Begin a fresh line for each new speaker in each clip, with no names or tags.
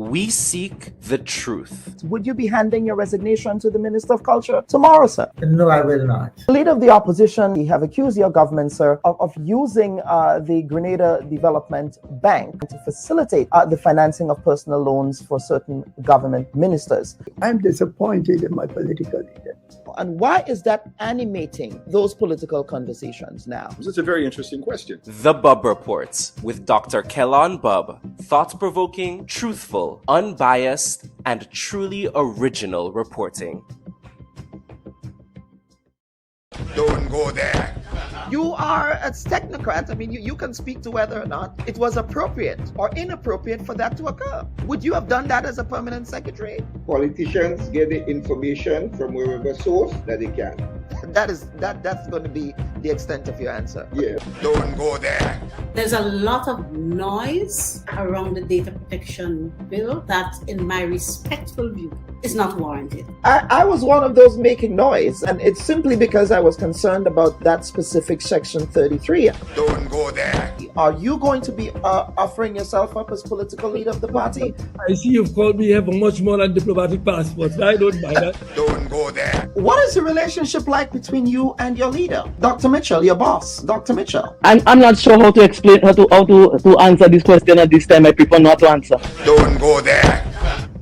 We seek the truth.
Would you be handing your resignation to the Minister of Culture tomorrow, sir?
No, I will not.
Leader of the opposition, you have accused your government, sir, of using the Grenada Development Bank to facilitate the financing of personal loans for certain government ministers.
I'm disappointed in my political leader.
And why is that animating those political conversations now?
This is a very interesting question.
The Bubb Report with Dr. Kellan Bubb. Thought-provoking, truthful, unbiased, and truly original reporting.
Don't go there.
You are a technocrat. I mean, you can speak to whether or not it was appropriate or inappropriate for that to occur. Would you have done that as a permanent secretary?
Politicians get the information from wherever source that they can.
That's going to be the extent of your answer.
Yeah.
Don't go there.
There's a lot of noise around the data protection bill that, in my respectful view, is not warranted.
I was one of those making noise, and it's simply because I was concerned about that specific section 33.
Don't go there.
Are you going to be offering yourself up as political leader of the party?
I see you've called me here for much more than diplomatic passports. I don't mind that.
Don't go there.
What is the relationship like between you and your leader, Dr. Mitchell, your boss, Dr. Mitchell?
I'm not sure how to explain how to answer this question at this time. I prefer not to answer.
Don't go there.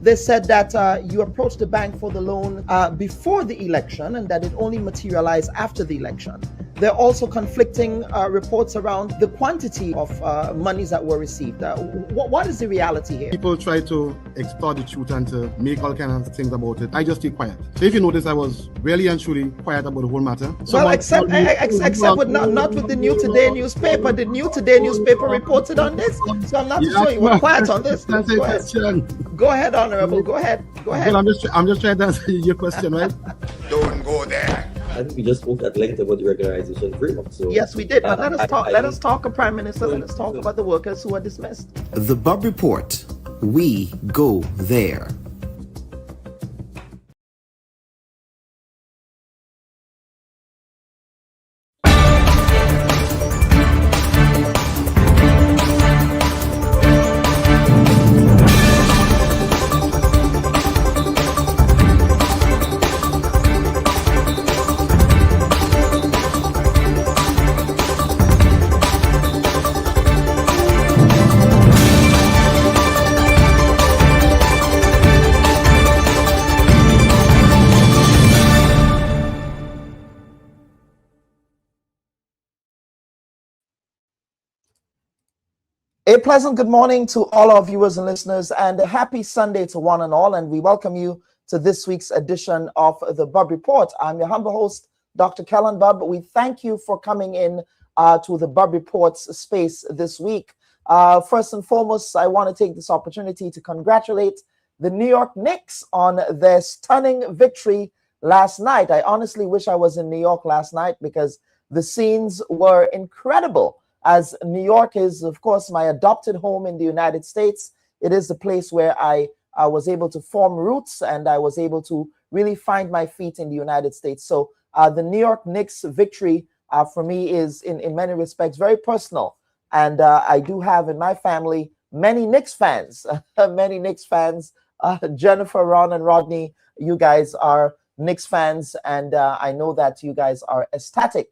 They said that you approached the bank for the loan before the election and that it only materialized after the election. There are also conflicting reports around the quantity of monies that were received. What is the reality here?
People try to extort the truth and to make all kinds of things about it. I just stay quiet. So if you notice, I was really and truly quiet about the whole matter.
Well, except with not with the New Today newspaper. The New Today newspaper reported on this, so I'm not sure you were quiet on this. Go ahead, Honorable. Go ahead.
Well, I'm just trying to answer your question, right?
Don't go there.
I think we just spoke at length about the regularization framework. So
yes, we did. But let us talk, Prime Minister. Let us talk about the workers who are dismissed.
The Bubb Report. We go there.
A pleasant good morning to all our viewers and listeners, and a happy Sunday to one and all. And we welcome you to this week's edition of the Bubb Report. I'm your humble host, Dr. Kellan Bubb. We thank you for coming in to the Bubb Report's space this week. First and foremost, I want to take this opportunity to congratulate the New York Knicks on their stunning victory last night. I honestly wish I was in New York last night because the scenes were incredible. As New York is, of course, my adopted home in the United States. It is the place where I was able to form roots and I was able to really find my feet in the United States. So the New York Knicks victory for me is in many respects very personal. And I do have in my family many Knicks fans, Jennifer, Ron, and Rodney, you guys are Knicks fans. And I know that you guys are ecstatic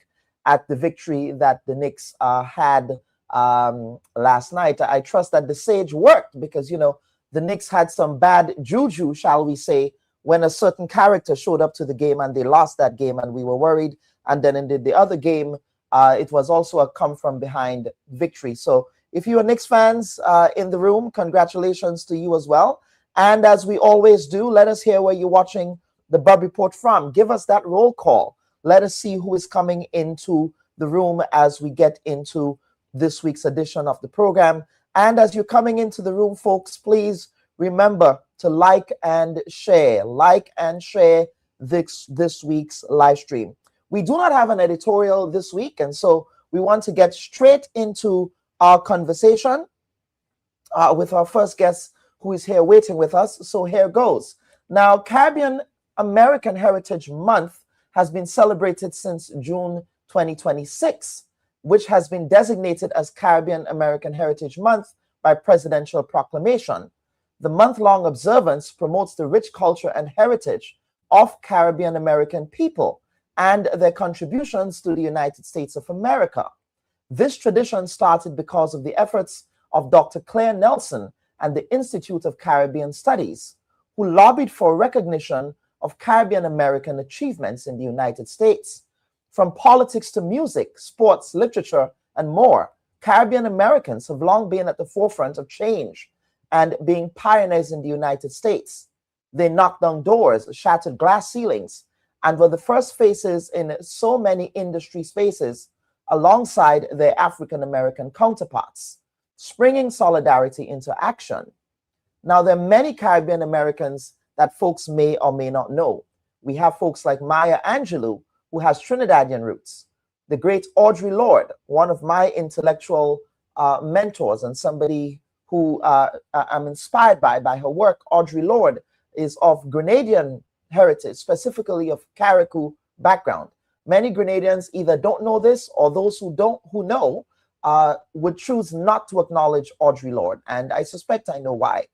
at the victory that the Knicks had last night. I trust that the sage worked because, you know, the Knicks had some bad juju, shall we say, when a certain character showed up to the game and they lost that game and we were worried. And then in the other game, it was also a come from behind victory. So if you are Knicks fans in the room, congratulations to you as well. And as we always do, let us hear where you're watching the Bubb Report from. Give us that roll call. Let us see who is coming into the room as we get into this week's edition of the program. And as you're coming into the room, folks, please remember to like and share this week's live stream. We do not have an editorial this week, and so we want to get straight into our conversation with our first guest who is here waiting with us. So here goes. Now, Caribbean American Heritage Month has been celebrated since June 2026, which has been designated as Caribbean American Heritage Month by presidential proclamation. The month-long observance promotes the rich culture and heritage of Caribbean American people and their contributions to the United States of America. This tradition started because of the efforts of Dr. Claire Nelson and the Institute of Caribbean Studies, who lobbied for recognition of Caribbean American achievements in the United States. From politics to music, sports, literature, and more, Caribbean Americans have long been at the forefront of change and being pioneers in the United States. They knocked down doors, shattered glass ceilings, and were the first faces in so many industry spaces alongside their African American counterparts, springing solidarity into action. Now, there are many Caribbean Americans that folks may or may not know. We have folks like Maya Angelou, who has Trinidadian roots. The great Audre Lorde, one of my intellectual mentors and somebody who I'm inspired by her work. Audre Lorde is of Grenadian heritage, specifically of Carriacou background. Many Grenadians either don't know this, or those who know would choose not to acknowledge Audre Lorde, and I suspect I know why.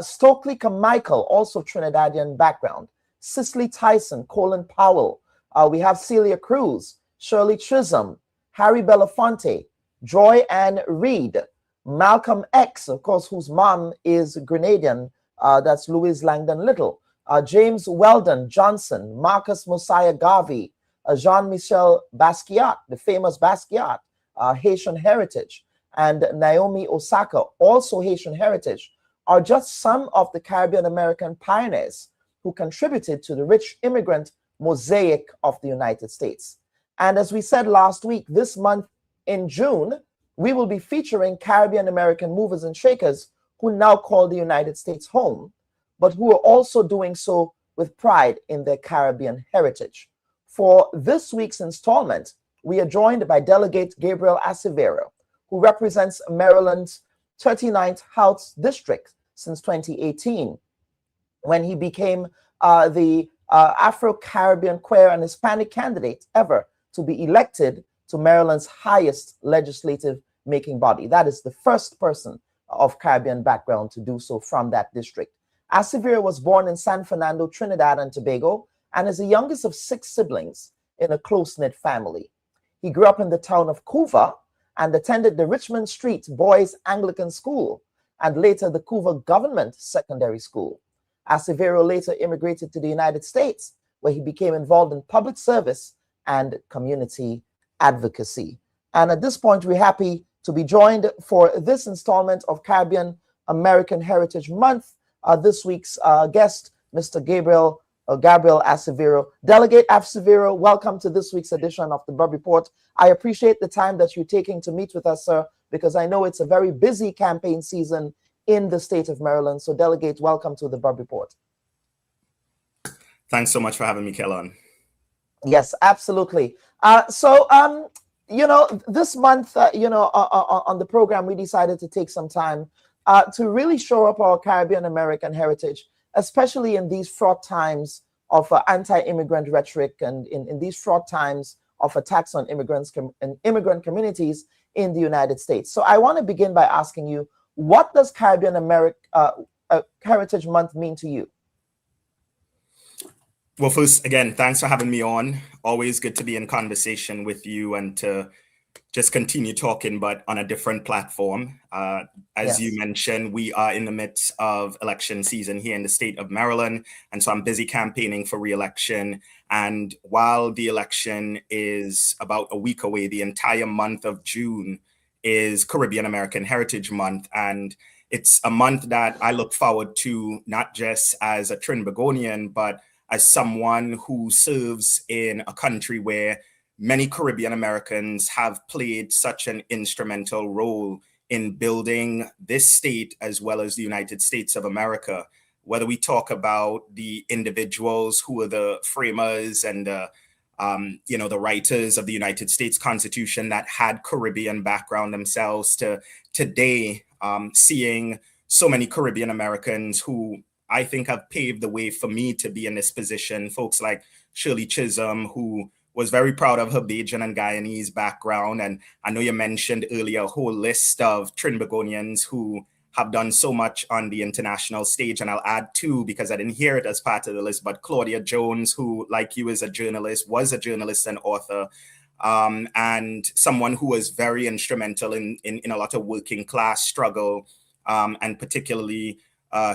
Stokely Carmichael, also Trinidadian background. Cicely Tyson, Colin Powell. We have Celia Cruz, Shirley Chisholm, Harry Belafonte, Joy Ann Reid, Malcolm X, of course, whose mom is Grenadian. That's Louise Langdon Little. James Weldon Johnson, Marcus Mosiah Garvey, Jean-Michel Basquiat, the famous Basquiat, Haitian heritage, and Naomi Osaka, also Haitian heritage, are just some of the Caribbean American pioneers who contributed to the rich immigrant mosaic of the United States. And as we said last week, this month in June, we will be featuring Caribbean American movers and shakers who now call the United States home, but who are also doing so with pride in their Caribbean heritage. For this week's installment, we are joined by Delegate Gabriel Acevedo, who represents Maryland's 39th House District since 2018, when he became the Afro-Caribbean, queer, and Hispanic candidate ever to be elected to Maryland's highest legislative making body. That is the first person of Caribbean background to do so from that district. Acevedo was born in San Fernando, Trinidad and Tobago, and is the youngest of 6 siblings in a close-knit family. He grew up in the town of Couva and attended the Richmond Street Boys Anglican School and later the Couva Government Secondary School. Acevedo later immigrated to the United States, where he became involved in public service and community advocacy. And at this point, we're happy to be joined for this installment of Caribbean American Heritage Month. This week's guest, Mr. Gabriel Acevedo. Delegate Acevedo, welcome to this week's edition of the Bubb Report. I appreciate the time that you're taking to meet with us, sir, because I know it's a very busy campaign season in the state of Maryland. So, Delegate, welcome to the Bubb Report.
Thanks so much for having me, Kellan.
Yes, absolutely. This month, on the program, we decided to take some time to really show up our Caribbean American heritage, especially in these fraught times of anti-immigrant rhetoric and in these fraught times of attacks on immigrants and immigrant communities in the United States. So I want to begin by asking you, what does Caribbean Heritage Month mean to you?
Well, first, again, thanks for having me on. Always good to be in conversation with you and to just continue talking, but on a different platform. As you mentioned, we are in the midst of election season here in the state of Maryland. And so I'm busy campaigning for re-election. And while the election is about a week away, the entire month of June is Caribbean American Heritage Month. And it's a month that I look forward to, not just as a Trinbagonian, but as someone who serves in a country where many Caribbean Americans have played such an instrumental role in building this state as well as the United States of America. Whether we talk about the individuals who are the framers and the writers of the United States Constitution that had Caribbean background themselves, to today seeing so many Caribbean Americans who I think have paved the way for me to be in this position. Folks like Shirley Chisholm, who was very proud of her Bajan and Guyanese background. And I know you mentioned earlier a whole list of Trinbagonians who have done so much on the international stage. And I'll add two, because I didn't hear it as part of the list, but Claudia Jones, who, like you, is a journalist, was a journalist and author, and someone who was very instrumental in a lot of working class struggle, and particularly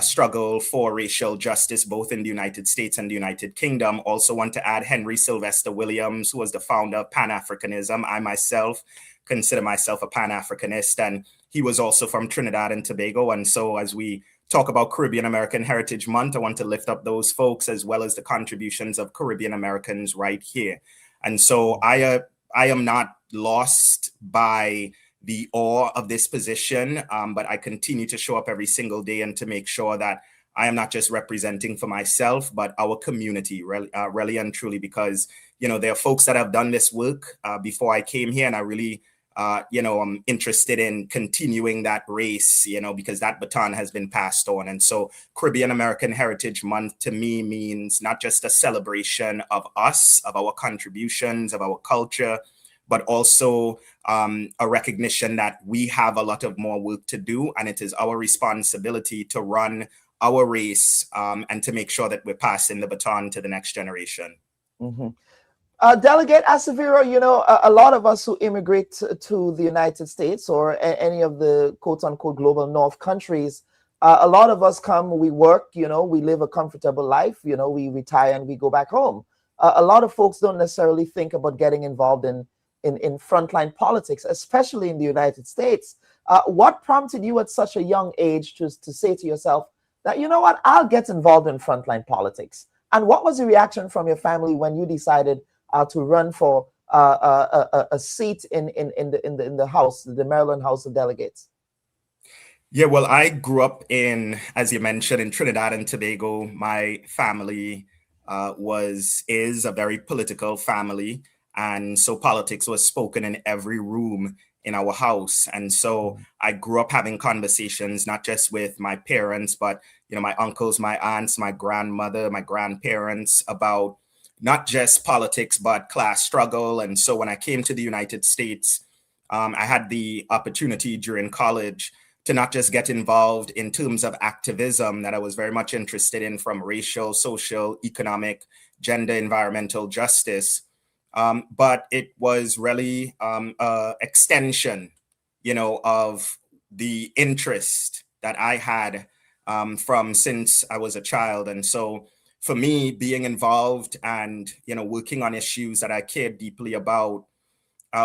struggle for racial justice, both in the United States and the United Kingdom. Also want to add Henry Sylvester Williams, who was the founder of Pan-Africanism. I myself consider myself a Pan-Africanist, and he was also from Trinidad and Tobago. And so as we talk about Caribbean American Heritage Month, I want to lift up those folks as well as the contributions of Caribbean Americans right here. And so I am not lost by the awe of this position, but I continue to show up every single day and to make sure that I am not just representing for myself, but our community, really and truly, because, you know, there are folks that have done this work before I came here, and I really, I'm interested in continuing that race, because that baton has been passed on. And so Caribbean American Heritage Month to me means not just a celebration of us, of our contributions, of our culture, but also a recognition that we have a lot of more work to do, and it is our responsibility to run our race and to make sure that we're passing the baton to the next generation.
Mm-hmm. Delegate Acevedo, a lot of us who immigrate to the United States or any of the quote-unquote global North countries, a lot of us come, we work, we live a comfortable life, we retire and we go back home. A lot of folks don't necessarily think about getting involved in frontline politics, especially in the United States. What prompted you at such a young age to say to yourself that, you know what, I'll get involved in frontline politics? And what was the reaction from your family when you decided to run for a seat in the House, the Maryland House of Delegates?
Yeah, well, I grew up as you mentioned, in Trinidad and Tobago. My family is a very political family. And so politics was spoken in every room in our house. And so I grew up having conversations, not just with my parents, but, my uncles, my aunts, my grandmother, my grandparents, about not just politics, but class struggle. And so when I came to the United States, I had the opportunity during college to not just get involved in terms of activism that I was very much interested in, from racial, social, economic, gender, environmental justice, but it was really extension, of the interest that I had from since I was a child. And so for me, being involved and, working on issues that I cared deeply about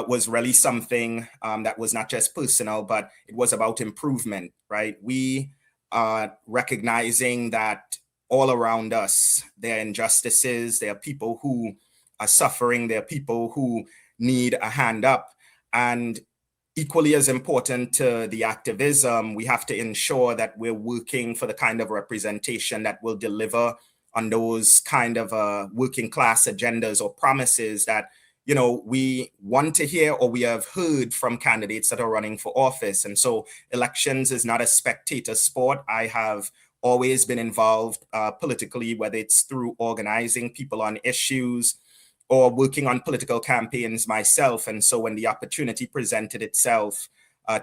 was really something that was not just personal, but it was about improvement, right? We are recognizing that all around us, there are injustices, there are people who are suffering, there are people who need a hand up. And equally as important to the activism, we have to ensure that we're working for the kind of representation that will deliver on those kind of working class agendas or promises that, we want to hear or we have heard from candidates that are running for office. And so elections is not a spectator sport. I have always been involved politically, whether it's through organizing people on issues or working on political campaigns myself. And so when the opportunity presented itself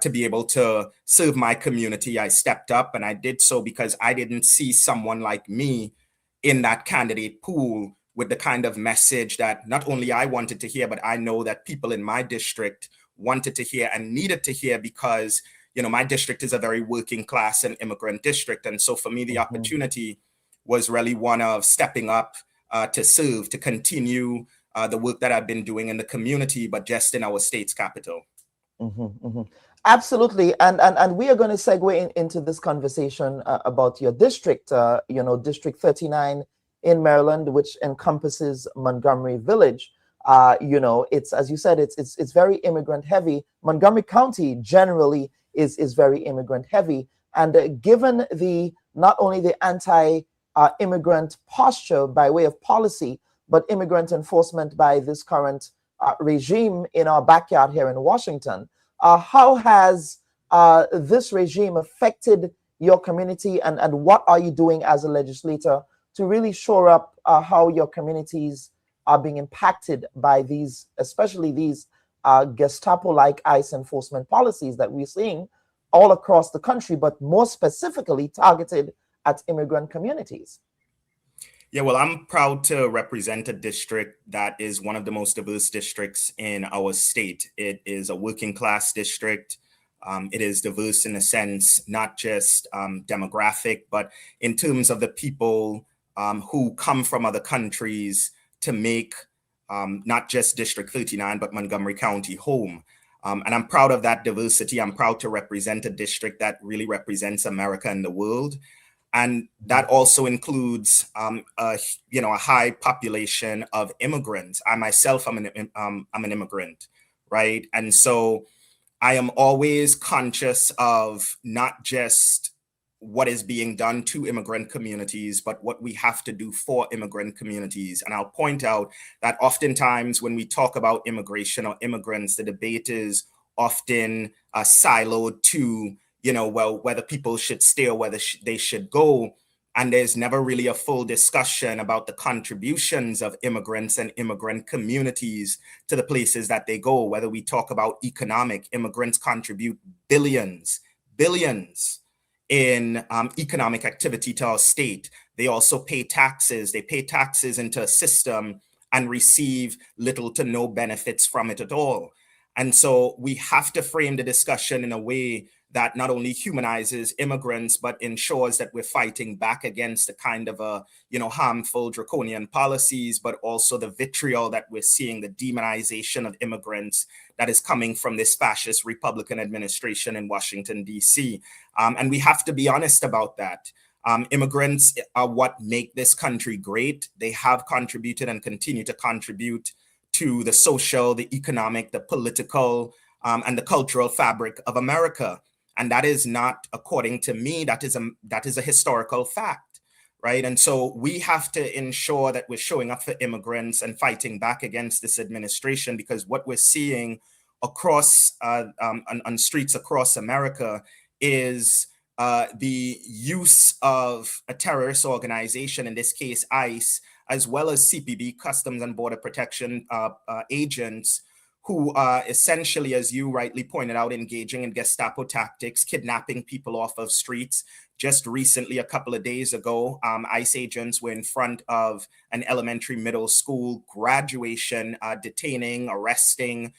to be able to serve my community, I stepped up, and I did so because I didn't see someone like me in that candidate pool with the kind of message that not only I wanted to hear, but I know that people in my district wanted to hear and needed to hear, because, my district is a very working class and immigrant district. And so for me, the opportunity was really one of stepping up to serve, to continue the work that I've been doing in the community, but just in our state's capital.
Absolutely. And we are going to segue into this conversation about your district, District 39 in Maryland, which encompasses Montgomery Village. It's, as you said, it's very immigrant heavy. Montgomery County generally is very immigrant heavy. And given not only the anti-immigrant posture by way of policy, but immigrant enforcement by this current regime in our backyard here in Washington, how has this regime affected your community, and what are you doing as a legislator to really shore up how your communities are being impacted by these, especially these Gestapo-like ICE enforcement policies that we're seeing all across the country, but more specifically targeted at immigrant communities?
Yeah, well, I'm proud to represent a district that is one of the most diverse districts in our state. It is a working class district. It is diverse in a sense, not just demographic, but in terms of the people who come from other countries to make not just District 39, but Montgomery County home. And I'm proud of that diversity. I'm proud to represent a district that really represents America and the world. And that also includes, a high population of immigrants. I myself, I'm an immigrant, right? And so I am always conscious of not just what is being done to immigrant communities, but what we have to do for immigrant communities. And I'll point out that oftentimes when we talk about immigration or immigrants, the debate is often siloed to whether people should stay or whether they should go. And there's never really a full discussion about the contributions of immigrants and immigrant communities to the places that they go. Whether we talk about economic, immigrants contribute billions in economic activity to our state. They also pay taxes. They pay taxes into a system and receive little to no benefits from it at all. And so we have to frame the discussion in a way that not only humanizes immigrants, but ensures that we're fighting back against the kind of harmful draconian policies, but also the vitriol that we're seeing, the demonization of immigrants that is coming from this fascist Republican administration in Washington, D.C. And we have to be honest about that. Immigrants are what make this country great. They have contributed and continue to contribute to the social, the economic, the political, and the cultural fabric of America. And that is not, according to me, that is a historical fact, right? And so we have to ensure that we're showing up for immigrants and fighting back against this administration, because what we're seeing across on streets across America is the use of a terrorist organization, in this case ICE, as well as CPB, Customs and Border Protection agents, who are essentially, as you rightly pointed out, engaging in Gestapo tactics, kidnapping people off of streets. Just recently, a couple of days ago, ICE agents were in front of an elementary middle school graduation, detaining, arresting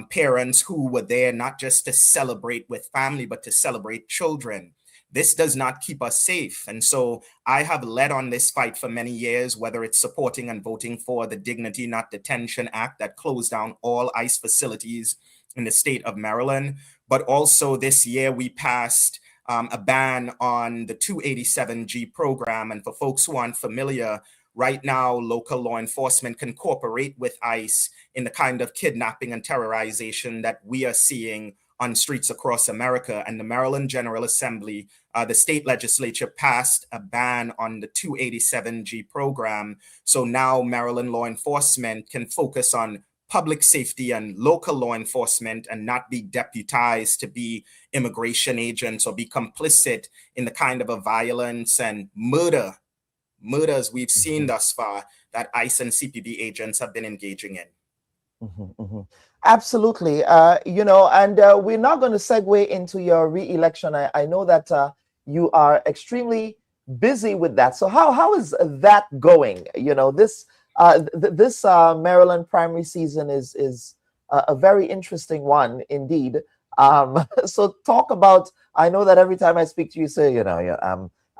parents who were there not just to celebrate with family, but to celebrate children. This does not keep us safe. And so I have led on this fight for many years, whether it's supporting and voting for the Dignity Not Detention Act that closed down all ICE facilities in the state of Maryland. But also this year we passed a ban on the 287G program. And for folks who aren't familiar, right now, local law enforcement can cooperate with ICE in the kind of kidnapping and terrorization that we are seeing on streets across America. And the Maryland General Assembly, the state legislature, passed a ban on the 287G program. So now Maryland law enforcement can focus on public safety and local law enforcement and not be deputized to be immigration agents or be complicit in the kind of a violence and murders we've seen thus far that ICE and CPB agents have been engaging in.
Absolutely. And we're not going to segue into your re-election. I know that you are extremely busy with that. So how is that going? This Maryland primary season is a very interesting one indeed. So talk about, I know that every time I speak to you, say,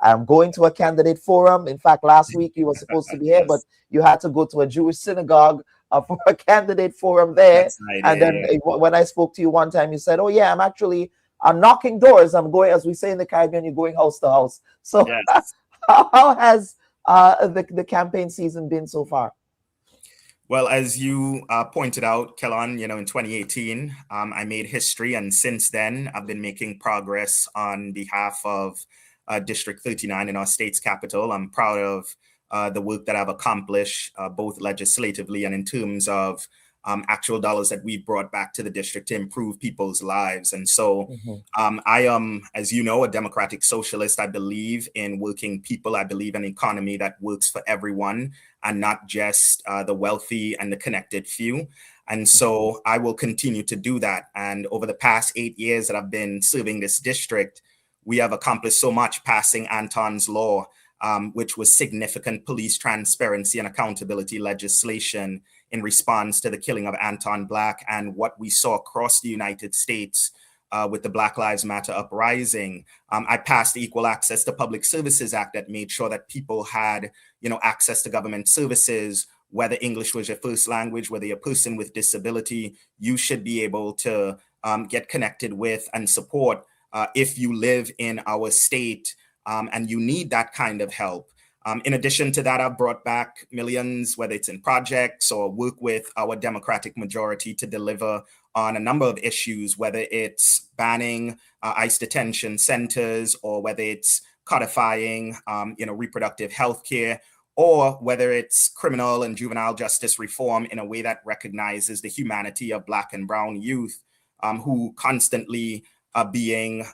I'm going to a candidate forum. In fact, last week you were supposed to be here, but you had to go to a Jewish synagogue for a candidate forum there. And then when I spoke to you one time, you said, oh yeah, I'm knocking doors. I'm going, as we say in the Caribbean, you're going house to house. So yes. How has the campaign season been so far?
Well, as you pointed out, Kellan, in 2018, I made history. And since then, I've been making progress on behalf of District 39 in our state's capital. I'm proud of the work that I've accomplished, both legislatively and in terms of actual dollars that we've brought back to the district to improve people's lives. And so I am, as you know, a democratic socialist. I believe in working people. I believe in an economy that works for everyone and not just the wealthy and the connected few. And so I will continue to do that. And over the past 8 years that I've been serving this district, we have accomplished so much, passing Anton's Law, which was significant police transparency and accountability legislation in response to the killing of Anton Black and what we saw across the United States with the Black Lives Matter uprising. I passed the Equal Access to Public Services Act that made sure that people had, access to government services. Whether English was your first language, whether you're a person with disability, you should be able to get connected with and support if you live in our state and you need that kind of help. In addition to that, I've brought back millions, whether it's in projects or work with our Democratic majority to deliver on a number of issues, whether it's banning ICE detention centers or whether it's codifying, reproductive health care, or whether it's criminal and juvenile justice reform in a way that recognizes the humanity of Black and Brown youth who constantly are being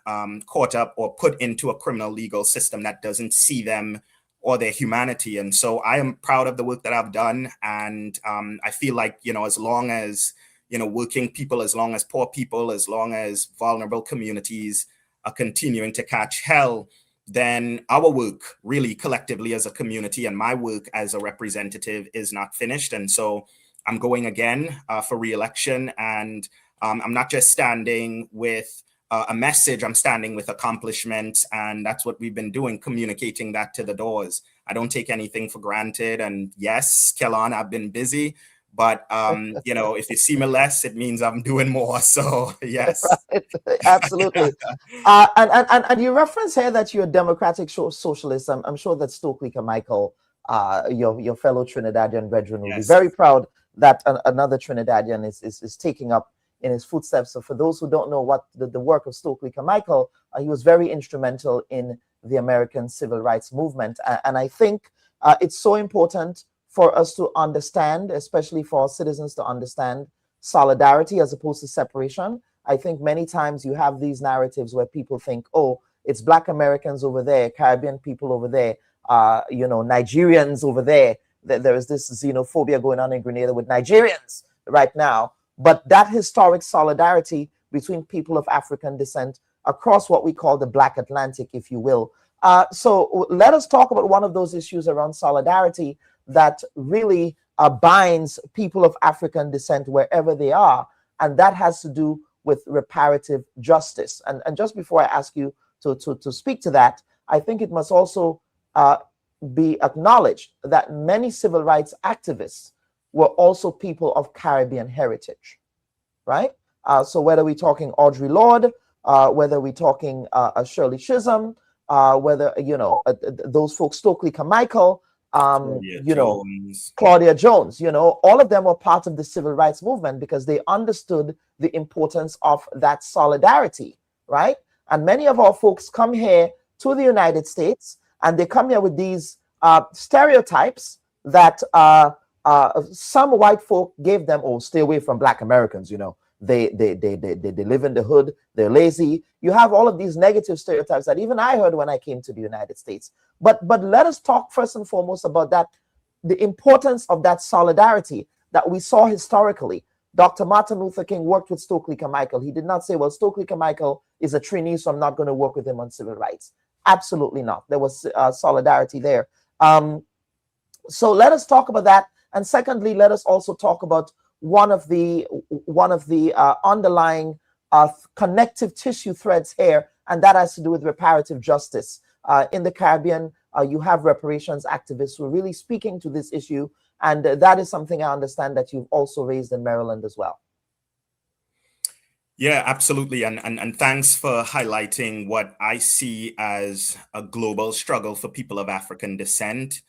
caught up or put into a criminal legal system that doesn't see them or their humanity. And so I am proud of the work that I've done. And I feel like, as long as, working people, as long as poor people, as long as vulnerable communities are continuing to catch hell, then our work really collectively as a community and my work as a representative is not finished. And so I'm going again for re-election. And I'm not just standing with a message, I'm standing with accomplishments. And that's what we've been doing, communicating that to the doors. I don't take anything for granted. And yes, Kellan, I've been busy, but if you see me less, it means I'm doing more. So yes.
Right. Absolutely. And you reference here that you're a democratic socialist. I'm sure that Stokely Carmichael, your fellow Trinidadian brethren, will be very proud that another Trinidadian is taking up in his footsteps. So for those who don't know what the work of Stokely Carmichael, he was very instrumental in the American civil rights movement. And I think it's so important for us to understand, especially for our citizens to understand solidarity as opposed to separation. I think many times you have these narratives where people think, oh, it's Black Americans over there, Caribbean people over there, Nigerians over there. There is this xenophobia going on in Grenada with Nigerians right now. But that historic solidarity between people of African descent across what we call the Black Atlantic, if you will. So let us talk about one of those issues around solidarity that really binds people of African descent wherever they are. And that has to do with reparative justice. And just before I ask you to speak to that, I think it must also be acknowledged that many civil rights activists were also people of Caribbean heritage, right? So whether we're talking Audre Lorde, whether we're talking Shirley Chisholm, whether, those folks, Stokely Carmichael, Claudia Jones, all of them were part of the civil rights movement because they understood the importance of that solidarity, right? And many of our folks come here to the United States and they come here with these stereotypes that some white folk gave them, oh, stay away from Black Americans, they live in the hood, they're lazy. You have all of these negative stereotypes that even I heard when I came to the United States. But let us talk first and foremost about that, the importance of that solidarity that we saw historically. Dr. Martin Luther King worked with Stokely Carmichael. He did not say, well, Stokely Carmichael is a Trini, so I'm not going to work with him on civil rights. Absolutely not. There was solidarity there. So let us talk about that. And secondly, let us also talk about one of the underlying connective tissue threads here, and that has to do with reparative justice. In the Caribbean, you have reparations activists who are really speaking to this issue, and that is something I understand that you've also raised in Maryland as well.
Yeah, absolutely. And thanks for highlighting what I see as a global struggle for people of African descent.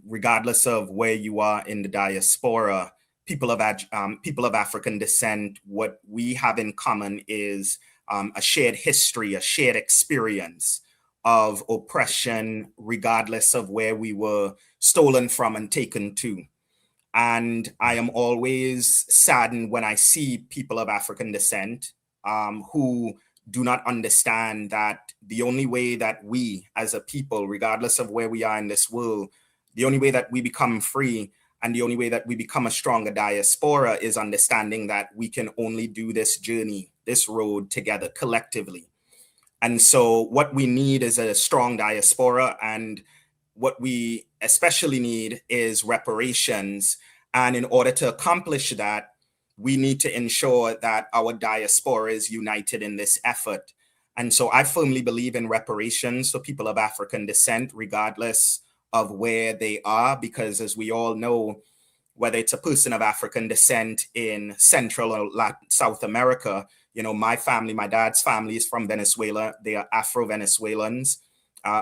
Regardless of where you are in the diaspora, people of African descent, what we have in common is a shared history, a shared experience of oppression, regardless of where we were stolen from and taken to. And I am always saddened when I see people of African descent who do not understand that the only way that we as a people, regardless of where we are in this world, the only way that we become free And the only way that we become a stronger diaspora is understanding that we can only do this journey, this road together collectively. And so what we need is a strong diaspora, and what we especially need is reparations. And in order to accomplish that, we need to ensure that our diaspora is united in this effort. And so I firmly believe in reparations for people of African descent, regardless of where they are, because as we all know, whether it's a person of African descent in Central or South America, you know, my family, my dad's family is from Venezuela. They are Afro-Venezuelans.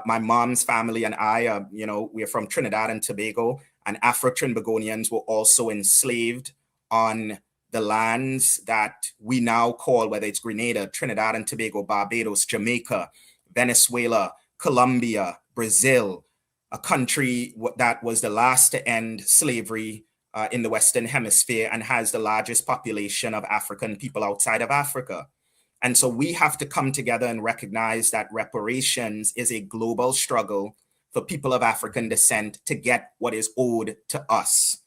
My mom's family and I, you know, we're from Trinidad and Tobago, and Afro-Trinbagonians were also enslaved on the lands that we now call, whether it's Grenada, Trinidad and Tobago, Barbados, Jamaica, Venezuela, Colombia, Brazil, a country that was the last to end slavery in the Western Hemisphere and has the largest population of African people outside of Africa. And so we have to come together and recognize that reparations is a global struggle for people of African descent to get what is owed to us,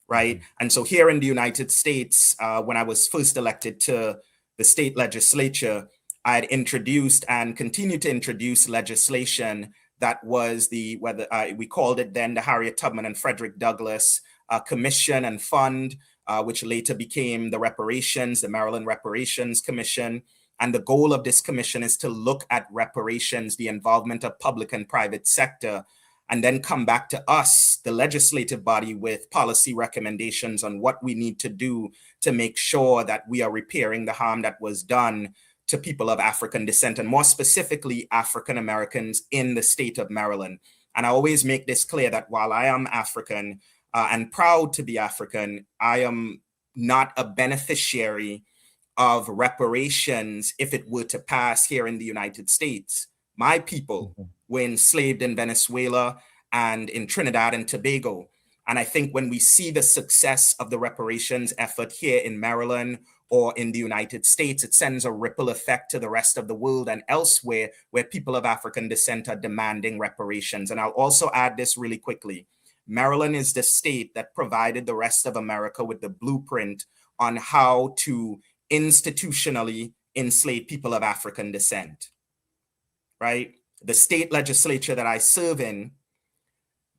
right? And so here in the United States, when I was first elected to the state legislature, I had introduced and continue to introduce legislation that was we called it then the Harriet Tubman and Frederick Douglass Commission and Fund, which later became the Maryland Reparations Commission. And the goal of this commission is to look at reparations, the involvement of public and private sector, and then come back to us, the legislative body, with policy recommendations on what we need to do to make sure that we are repairing the harm that was done to people of African descent, and more specifically, African Americans in the state of Maryland. And I always make this clear that while I am African and proud to be African, I am not a beneficiary of reparations if it were to pass here in the United States. My people were enslaved in Venezuela and in Trinidad and Tobago. And I think when we see the success of the reparations effort here in Maryland or in the United States, it sends a ripple effect to the rest of the world and elsewhere where people of African descent are demanding reparations. And I'll also add this really quickly. Maryland is the state that provided the rest of America with the blueprint on how to institutionally enslave people of African descent, right? The state legislature that I serve in,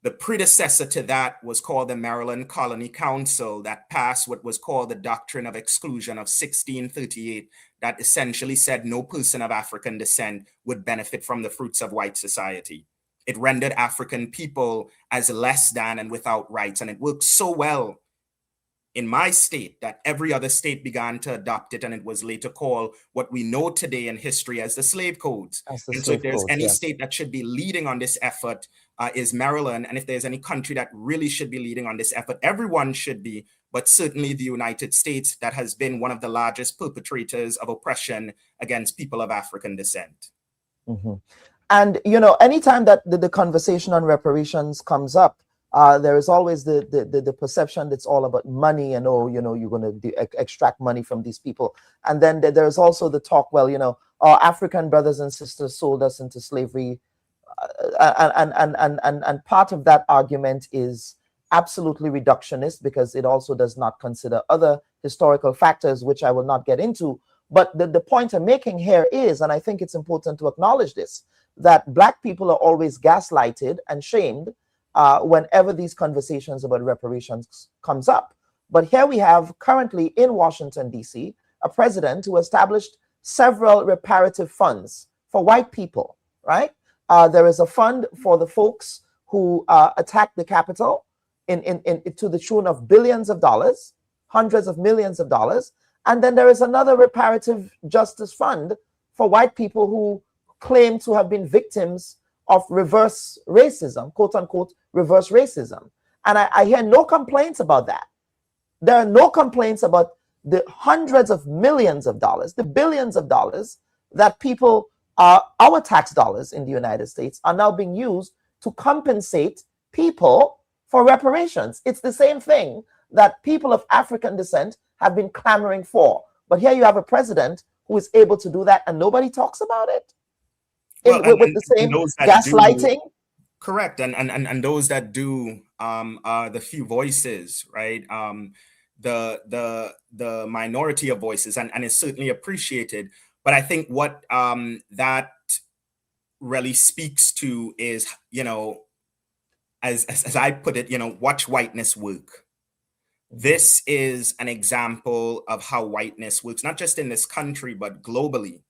the predecessor to that was called the Maryland Colony Council that passed what was called the Doctrine of Exclusion of 1638, that essentially said no person of African descent would benefit from the fruits of white society. It rendered African people as less than and without rights. And it worked so well in my state that every other state began to adopt it, and it was later called what we know today in history as the slave codes. And so if there's any state that should be leading on this effort is Maryland. And if there's any country that really should be leading on this effort, everyone should be, but certainly the United States, that has been one of the largest perpetrators of oppression against people of African descent.
And, you know, anytime that the conversation on reparations comes up, there is always the perception that it's all about money and, oh, you know, you're going to extract money from these people. And then there's also the talk, well, you know, our African brothers and sisters sold us into slavery. And part of that argument is absolutely reductionist, because it also does not consider other historical factors, which I will not get into. But the point I'm making here is, and I think it's important to acknowledge this, that Black people are always gaslighted and shamed whenever these conversations about reparations comes up. But here we have currently in Washington, D.C., a president who established several reparative funds for white people, right? There is a fund for the folks who attacked the Capitol to the tune of billions of dollars, hundreds of millions of dollars. And then there is another reparative justice fund for white people who claim to have been victims of reverse racism, quote unquote, reverse racism. And I hear no complaints about that. There are no complaints about the hundreds of millions of dollars, the billions of dollars that people, our tax dollars in the United States, are now being used to compensate people for reparations. It's the same thing that people of African descent have been clamoring for. But here you have a president who is able to do that, and nobody talks about it. With the same gaslighting.
Correct. And those that do are the few voices, right? The minority of voices, and it's certainly appreciated. But I think what that really speaks to is, as I put it, watch whiteness work. This is an example of how whiteness works, not just in this country, but globally.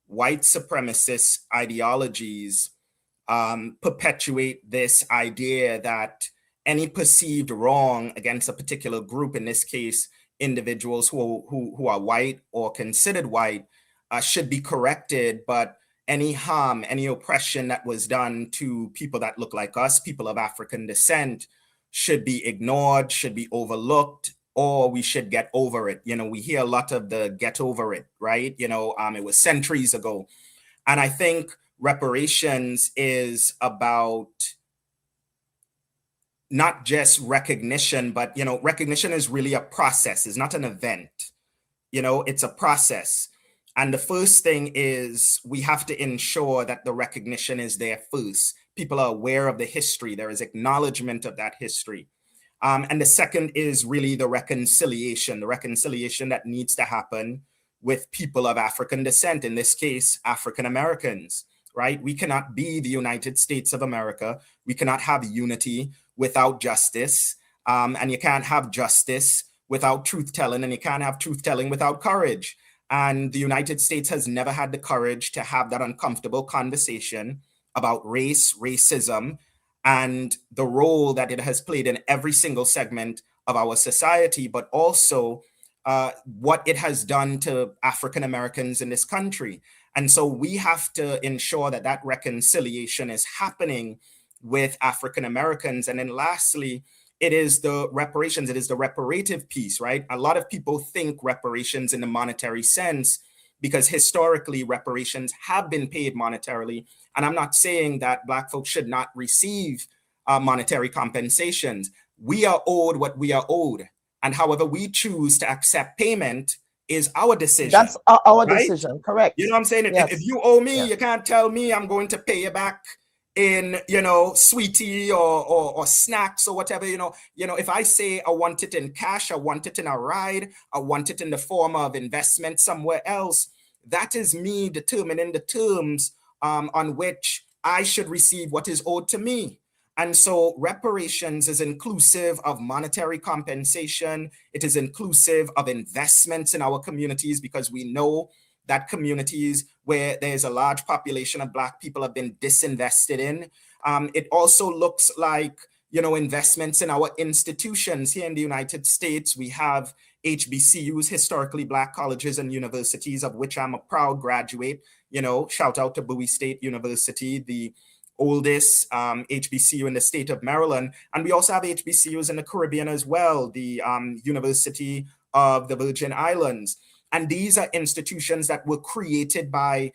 White supremacist ideologies perpetuate this idea that any perceived wrong against a particular group, in this case, individuals who are white or considered white, should be corrected, but any harm, any oppression that was done to people that look like us, people of African descent, should be ignored, should be overlooked, or we should get over it. We hear a lot of the get over it, right? It was centuries ago. And I think reparations is about not just recognition, but, recognition is really a process. It's not an event. It's a process. And the first thing is we have to ensure that the recognition is there first. People are aware of the history. There is acknowledgement of that history. And the second is really the reconciliation that needs to happen with people of African descent, in this case, African Americans, right? We cannot be the United States of America. We cannot have unity without justice. And you can't have justice without truth-telling, and you can't have truth-telling without courage. And the United States has never had the courage to have that uncomfortable conversation about race, racism, and the role that it has played in every single segment of our society, but also what it has done to African Americans in this country. And so we have to ensure that that reconciliation is happening with African Americans. And then lastly, it is the reparations, it is the reparative piece, right? A lot of people think reparations in the monetary sense because historically reparations have been paid monetarily. And I'm not saying that Black folks should not receive monetary compensations. We are owed what we are owed. And however we choose to accept payment is our decision.
That's our
right?
decision, correct.
You know what I'm saying?
Yes.
If you owe me,
Yes.
you can't tell me I'm going to pay you back in, sweetie or snacks or whatever, if I say I want it in cash, I want it in a ride, I want it in the form of investment somewhere else, that is me determining the terms on which I should receive what is owed to me. And so reparations is inclusive of monetary compensation. It is inclusive of investments in our communities, because we know that communities where there's a large population of Black people have been disinvested in. It also looks like, investments in our institutions. Here in the United States, we have HBCUs, historically Black colleges and universities, of which I'm a proud graduate. Shout out to Bowie State University, the oldest HBCU in the state of Maryland. And we also have HBCUs in the Caribbean as well, the University of the Virgin Islands. And these are institutions that were created by,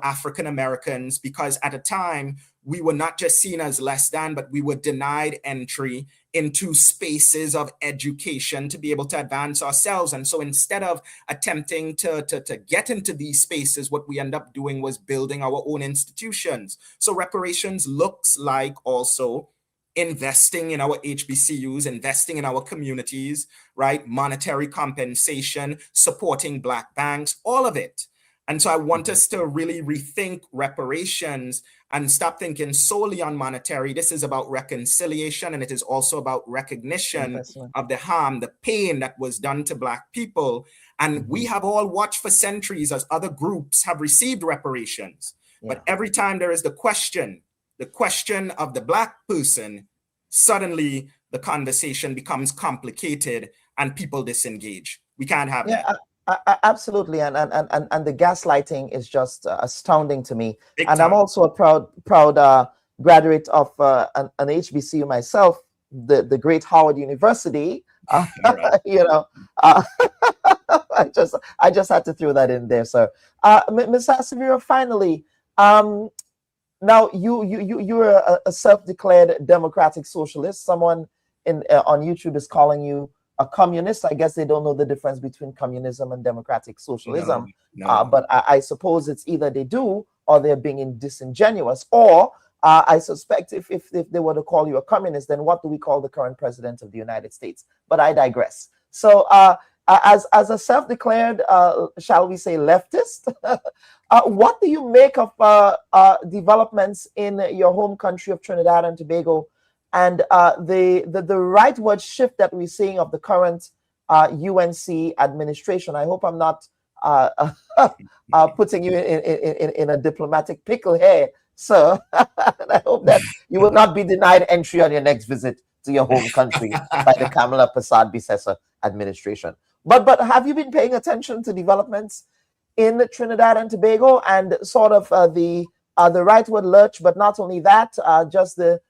African Americans, because at a time we were not just seen as less than, but we were denied entry into spaces of education to be able to advance ourselves. And so instead of attempting to get into these spaces, what we end up doing was building our own institutions. So reparations looks like also investing in our HBCUs, investing in our communities, right? Monetary compensation, supporting Black banks, all of it. And so I want us to really rethink reparations and stop thinking solely on monetary. This is about reconciliation, and it is also about recognition of the harm, the pain that was done to Black people. And we have all watched for centuries as other groups have received reparations. But every time there is the question of the Black person, suddenly the conversation becomes complicated and people disengage. We can't have that.
Absolutely, and the gaslighting is just astounding to me.
Big
and
time.
I'm also a proud graduate of an HBCU myself, the great Howard University.
Right.
I just had to throw that in there, sir. Ms. Asavira, finally, now you're a self-declared democratic socialist. Someone on YouTube is calling you a communist. I guess they don't know the difference between communism and democratic socialism.
No.
But I suppose it's either they do or they're being disingenuous, or I suspect if they were to call you a communist, then what do we call the current president of the United States? But I digress. So as a self-declared, shall we say, leftist, what do you make of developments in your home country of Trinidad and Tobago, and the rightward shift that we're seeing of the current UNC administration? I hope I'm not putting you in a diplomatic pickle here, sir. And I hope that you will not be denied entry on your next visit to your home country by the Kamala Persad-Bissessor administration. But have you been paying attention to developments in Trinidad and Tobago and sort of the rightward lurch? But not only that, just the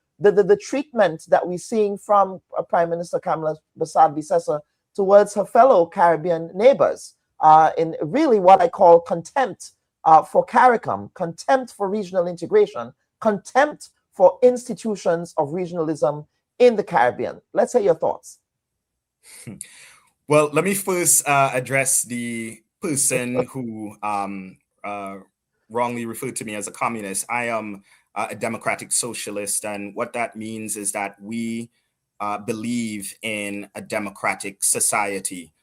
treatment that we're seeing from Prime Minister Kamala Persad-Bissessor towards her fellow Caribbean neighbors, in really what I call contempt for CARICOM, contempt for regional integration, contempt for institutions of regionalism in the Caribbean. Let's hear your thoughts.
Well, let me first address the person who wrongly referred to me as a communist. I am a democratic socialist, and what that means is that we believe in a democratic society.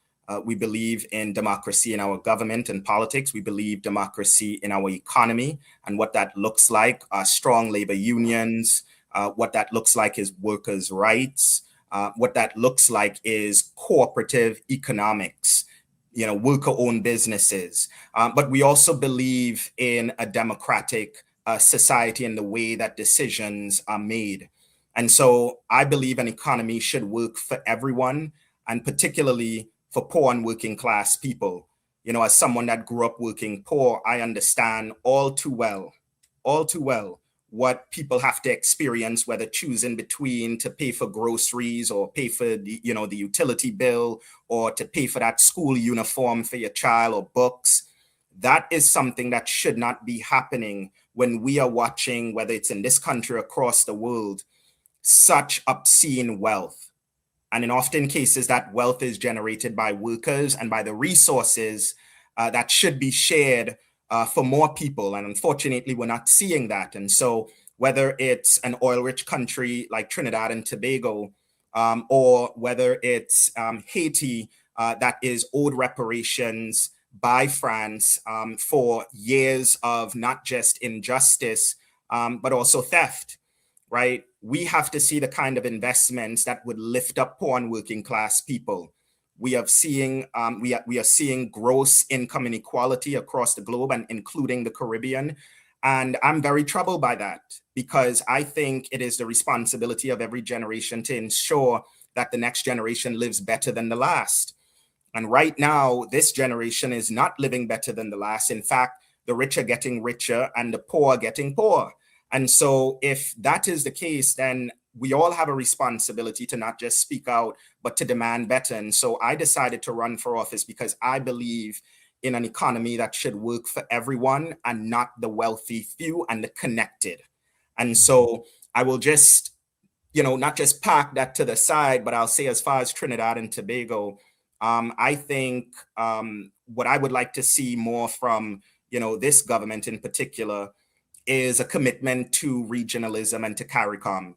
We believe in democracy in our government and politics. We believe democracy in our economy, and what that looks like are strong labor unions. What that looks like is workers' rights. What that looks like is cooperative economics, worker-owned businesses. But we also believe in a democratic society in the way that decisions are made. And so I believe an economy should work for everyone, and particularly for poor and working class people. As someone that grew up working poor, I understand all too well, what people have to experience, whether choosing between to pay for groceries or pay for the utility bill, or to pay for that school uniform for your child or books. That is something that should not be happening when we are watching, whether it's in this country or across the world, such obscene wealth. And in often cases, that wealth is generated by workers and by the resources that should be shared for more people. And unfortunately, we're not seeing that. And so whether it's an oil-rich country like Trinidad and Tobago, or whether it's Haiti that is owed reparations by France for years of not just injustice, but also theft, right? We have to see the kind of investments that would lift up poor and working class people. We are seeing gross income inequality across the globe, and including the Caribbean. And I'm very troubled by that, because I think it is the responsibility of every generation to ensure that the next generation lives better than the last. And right now, this generation is not living better than the last. In fact, the rich are getting richer and the poor are getting poorer. And so if that is the case, then we all have a responsibility to not just speak out, but to demand better. And so I decided to run for office because I believe in an economy that should work for everyone and not the wealthy few and the connected. And so I will just, not just park that to the side, but I'll say as far as Trinidad and Tobago, I think what I would like to see more from, this government in particular is a commitment to regionalism and to CARICOM.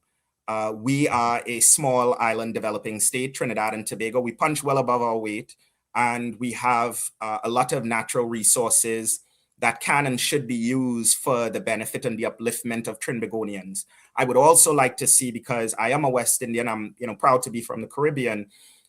We are a small island developing state, Trinidad and Tobago. We punch well above our weight, and we have a lot of natural resources that can and should be used for the benefit and the upliftment of Trinbagonians. I would also like to see, because I am a West Indian, I'm proud to be from the Caribbean,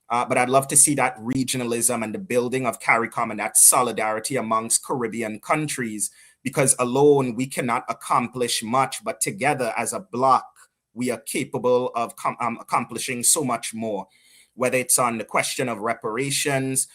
but I'd love to see that regionalism and the building of CARICOM and that solidarity amongst Caribbean countries, because alone we cannot accomplish much, but together as a bloc, we are capable of accomplishing so much more, whether it's on the question of reparations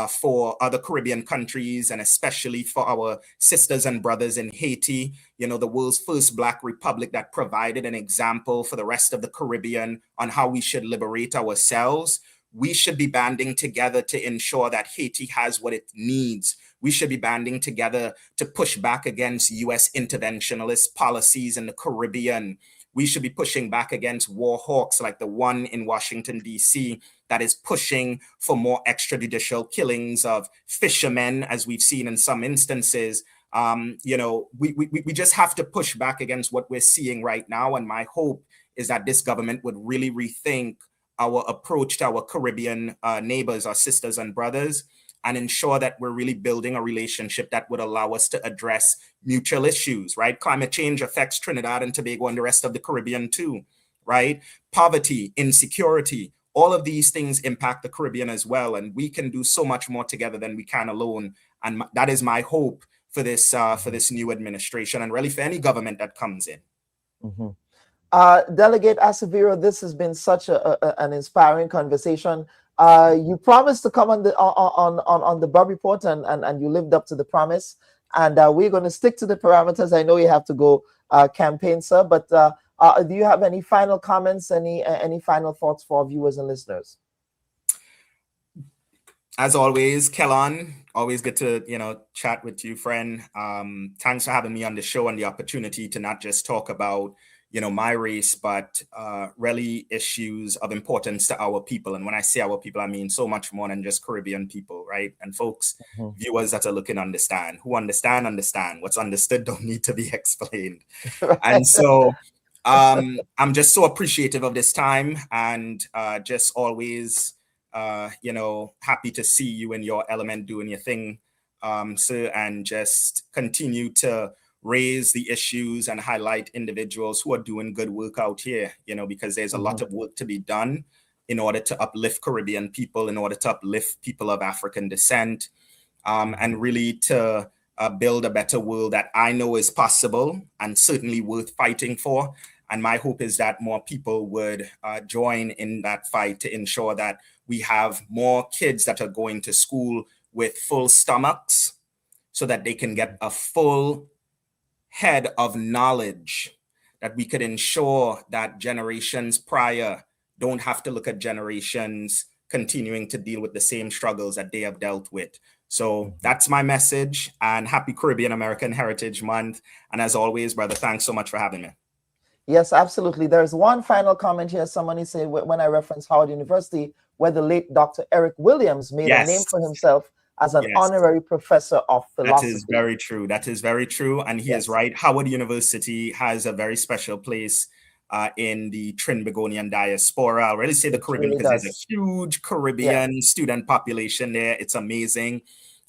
for other Caribbean countries, and especially for our sisters and brothers in Haiti, the world's first Black republic that provided an example for the rest of the Caribbean on how we should liberate ourselves. We should be banding together to ensure that Haiti has what it needs. We should be banding together to push back against US interventionist policies in the Caribbean. We should be pushing back against war hawks like the one in Washington, D.C., that is pushing for more extrajudicial killings of fishermen, as we've seen in some instances, We just have to push back against what we're seeing right now. And my hope is that this government would really rethink our approach to our Caribbean neighbors, our sisters and brothers, and ensure that we're really building a relationship that would allow us to address mutual issues, right? Climate change affects Trinidad and Tobago and the rest of the Caribbean too, right? Poverty, insecurity, all of these things impact the Caribbean as well. And we can do so much more together than we can alone. And that is my hope for this new administration and really for any government that comes in.
Delegate Acevedo, this has been such an inspiring conversation. You promised to come on the Bubb Report, and you lived up to the promise. And we're going to stick to the parameters. I know you have to go campaign, sir, but do you have any final comments, any final thoughts for our viewers and listeners?
As always, Kellon, always good to chat with you, friend. Thanks for having me on the show and the opportunity to not just talk about my race, but really issues of importance to our people. And when I say our people, I mean so much more than just Caribbean people, right? And folks, viewers that are looking to understand. Who understand. What's understood don't need to be explained. Right. And so I'm just so appreciative of this time, and just always happy to see you in your element doing your thing, sir, and just continue to raise the issues and highlight individuals who are doing good work out here, because there's a lot of work to be done in order to uplift Caribbean people, in order to uplift people of African descent, and really to build a better world that I know is possible and certainly worth fighting for. And my hope is that more people would join in that fight to ensure that we have more kids that are going to school with full stomachs so that they can get a full head of knowledge, that we could ensure that generations prior don't have to look at generations continuing to deal with the same struggles that they have dealt with. So that's my message, and happy Caribbean American Heritage Month. And as always, brother, thanks so much for having me.
Yes, absolutely. There's one final comment here. Somebody said when I reference Howard University, where the late Dr. Eric Williams made a name for himself as an honorary professor of philosophy.
That is very true. That is very true. And he is right. Howard University has a very special place in the Trinbagonian diaspora. I'll really say the Caribbean, because there's a huge Caribbean student population there. It's amazing.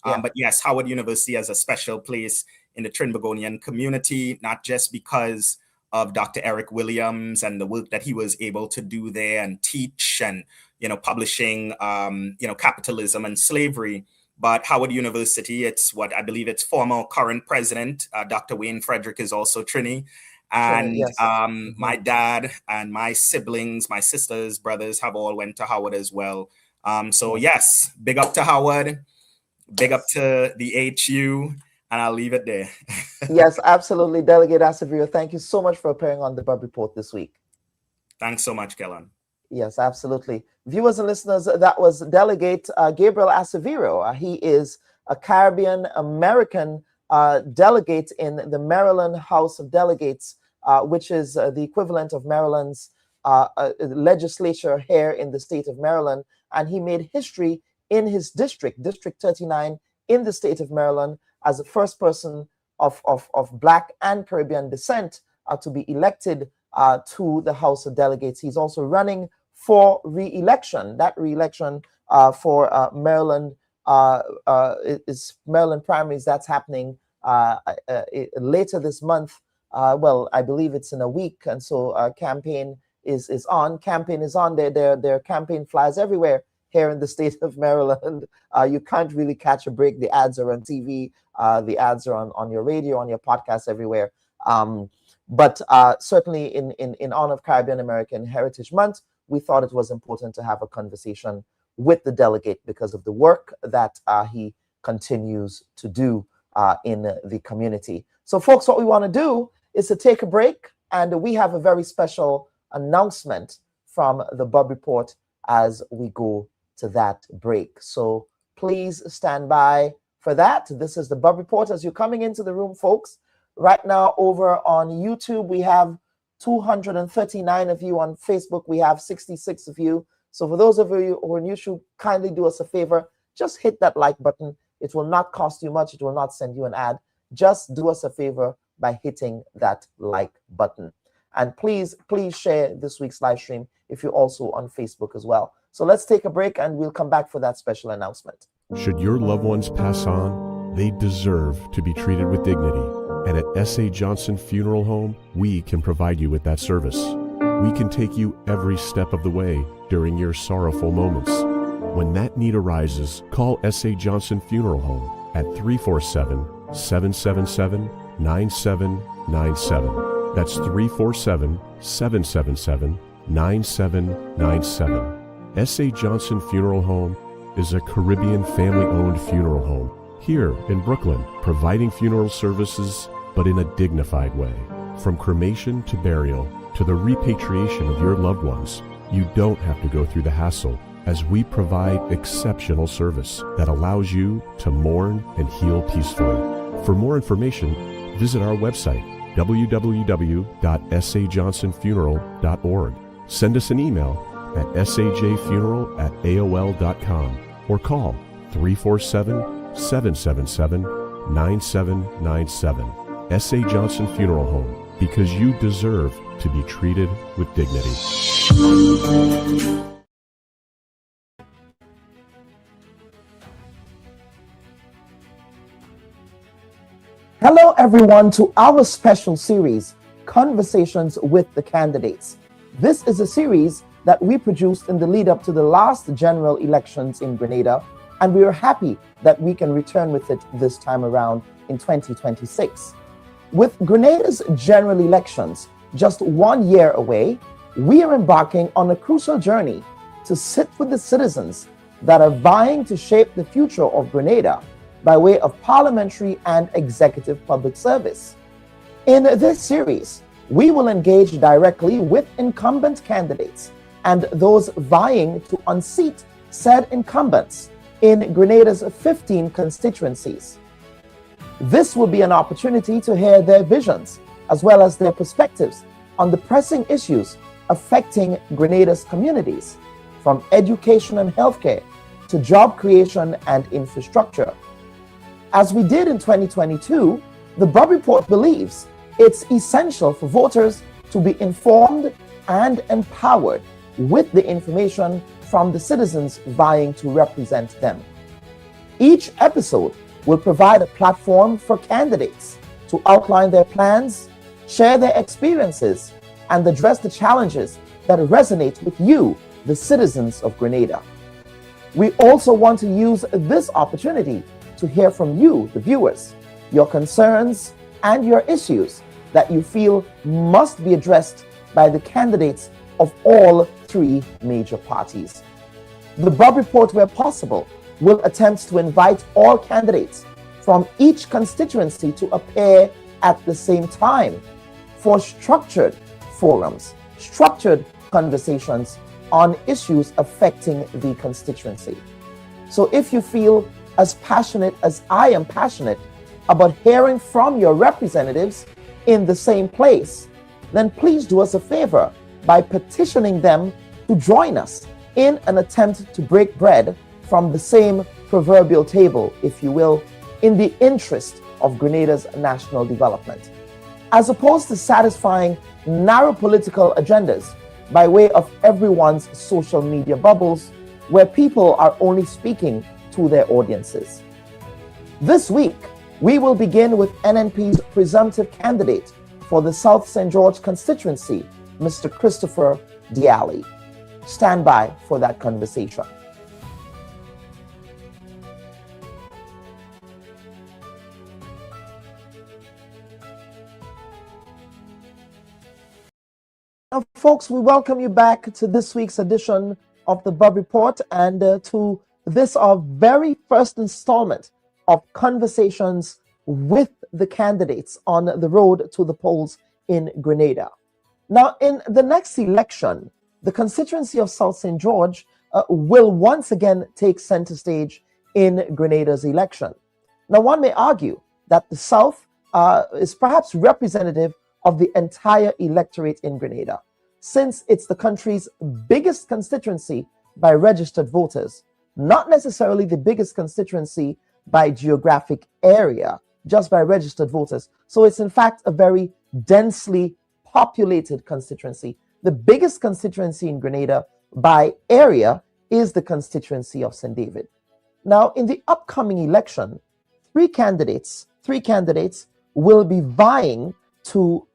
But yes, Howard University has a special place in the Trinbagonian community, not just because of Dr. Eric Williams and the work that he was able to do there and teach and, publishing, capitalism and slavery. But Howard University, it's what I believe its former current president, Dr. Wayne Frederick, is also Trini. And my dad and my siblings, my sisters, brothers have all went to Howard as well. So yes, big up to Howard, big up to the HU, and I'll leave it there.
Yes, absolutely. Delegate Acevedo, thank you so much for appearing on the Bubb Report this week.
Thanks so much, Kellon.
Yes, absolutely. Viewers and listeners, that was Delegate Gabriel Acevedo. He is a Caribbean American delegate in the Maryland House of Delegates, which is the equivalent of Maryland's legislature here in the state of Maryland. And he made history in his district, District 39 in the state of Maryland, as the first person of Black and Caribbean descent to be elected to the House of Delegates. He's also running for re-election. That re-election for Maryland is Maryland primaries. That's happening later this month. Well, I believe it's in a week, and so campaign is on. Campaign is on. There are campaign flyers everywhere here in the state of Maryland. You can't really catch a break. The ads are on TV. The ads are on your radio, on your podcast, everywhere. But certainly in honor of Caribbean American Heritage Month, we thought it was important to have a conversation with the delegate because of the work that he continues to do in the community. So folks, what we want to do is to take a break, and we have a very special announcement from the Bubb Report as we go to that break. So please stand by for that. This is the Bubb Report. As you're coming into the room, folks, right now over on YouTube, we have 239 of you. On Facebook, we have 66 of you. So for those of you who are new, should kindly do us a favor, just hit that like button. It will not cost you much. It will not send you an ad. just do us a favor by hitting that like button. And please share this week's live stream if you're also on Facebook as well. So let's take a break and we'll come back for that special announcement.
Should your loved ones pass on, they deserve to be treated with dignity. And at S.A. Johnson Funeral Home, we can provide you with that service. We can take you every step of the way during your sorrowful moments. When that need arises, call S.A. Johnson Funeral Home at 347-777-9797. That's 347-777-9797. S.A. Johnson Funeral Home is a Caribbean family-owned funeral home here in Brooklyn, providing funeral services, but in a dignified way. From cremation to burial to the repatriation of your loved ones, you don't have to go through the hassle, as we provide exceptional service that allows you to mourn and heal peacefully. For more information, visit our website, www.sajohnsonfuneral.org. Send us an email at sajfuneral@aol.com or call 347-777-9797. S.A. Johnson Funeral Home, because you deserve to be treated with dignity.
Hello everyone to our special series, Conversations with the Candidates. This is a series that we produced in the lead up to the last general elections in Grenada, and we are happy that we can return with it this time around in 2026. With Grenada's general elections just 1 year away, we are embarking on a crucial journey to sit with the citizens that are vying to shape the future of Grenada by way of parliamentary and executive public service. In this series, we will engage directly with incumbent candidates and those vying to unseat said incumbents in Grenada's 15 constituencies. This will be an opportunity to hear their visions as well as their perspectives on the pressing issues affecting Grenada's communities, from education and healthcare to job creation and infrastructure. As we did in 2022, the Bubb Report believes it's essential for voters to be informed and empowered with the information from the citizens vying to represent them. Each episode will provide a platform for candidates to outline their plans, share their experiences, and address the challenges that resonate with you, the citizens of Grenada. We also want to use this opportunity to hear from you, the viewers, your concerns and your issues that you feel must be addressed by the candidates of all three major parties. The Bubb Report, where possible, will attempt to invite all candidates from each constituency to appear at the same time for structured forums, structured conversations on issues affecting the constituency. So if you feel as passionate as I am passionate about hearing from your representatives in the same place, then please do us a favor by petitioning them to join us in an attempt to break bread from the same proverbial table, if you will, in the interest of Grenada's national development. As opposed to satisfying narrow political agendas by way of everyone's social media bubbles, where people are only speaking to their audiences. This week, we will begin with NNP's presumptive candidate for the South St. George constituency, Mr. Christopher Allie. Stand by for that conversation. Now, folks, we welcome you back to this week's edition of the Bubb Report and to this our very first installment of conversations with the candidates on the road to the polls in Grenada. Now, in the next election, the constituency of South St. George will once again take center stage in Grenada's election. Now, one may argue that the South is perhaps representative of the entire electorate in Grenada, since it's the country's biggest constituency by registered voters, not necessarily the biggest constituency by geographic area, just by registered voters. So it's in fact a very densely populated constituency. The biggest constituency in Grenada by area is the constituency of St. David. Now, in the upcoming election, three candidates will be vying to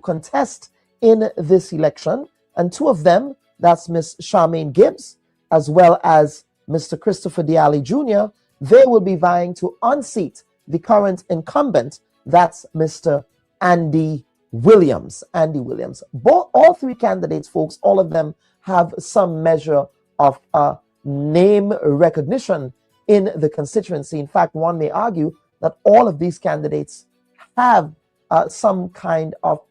contest in this election, and two of them, that's Miss Charmaine Gibbs as well as Mr. Christopher Allie Junior, they will be vying to unseat the current incumbent, that's Mr. Andy Williams. All three candidates, folks, all of them have some measure of name recognition in the constituency. In fact, one may argue that all of these candidates have some kind of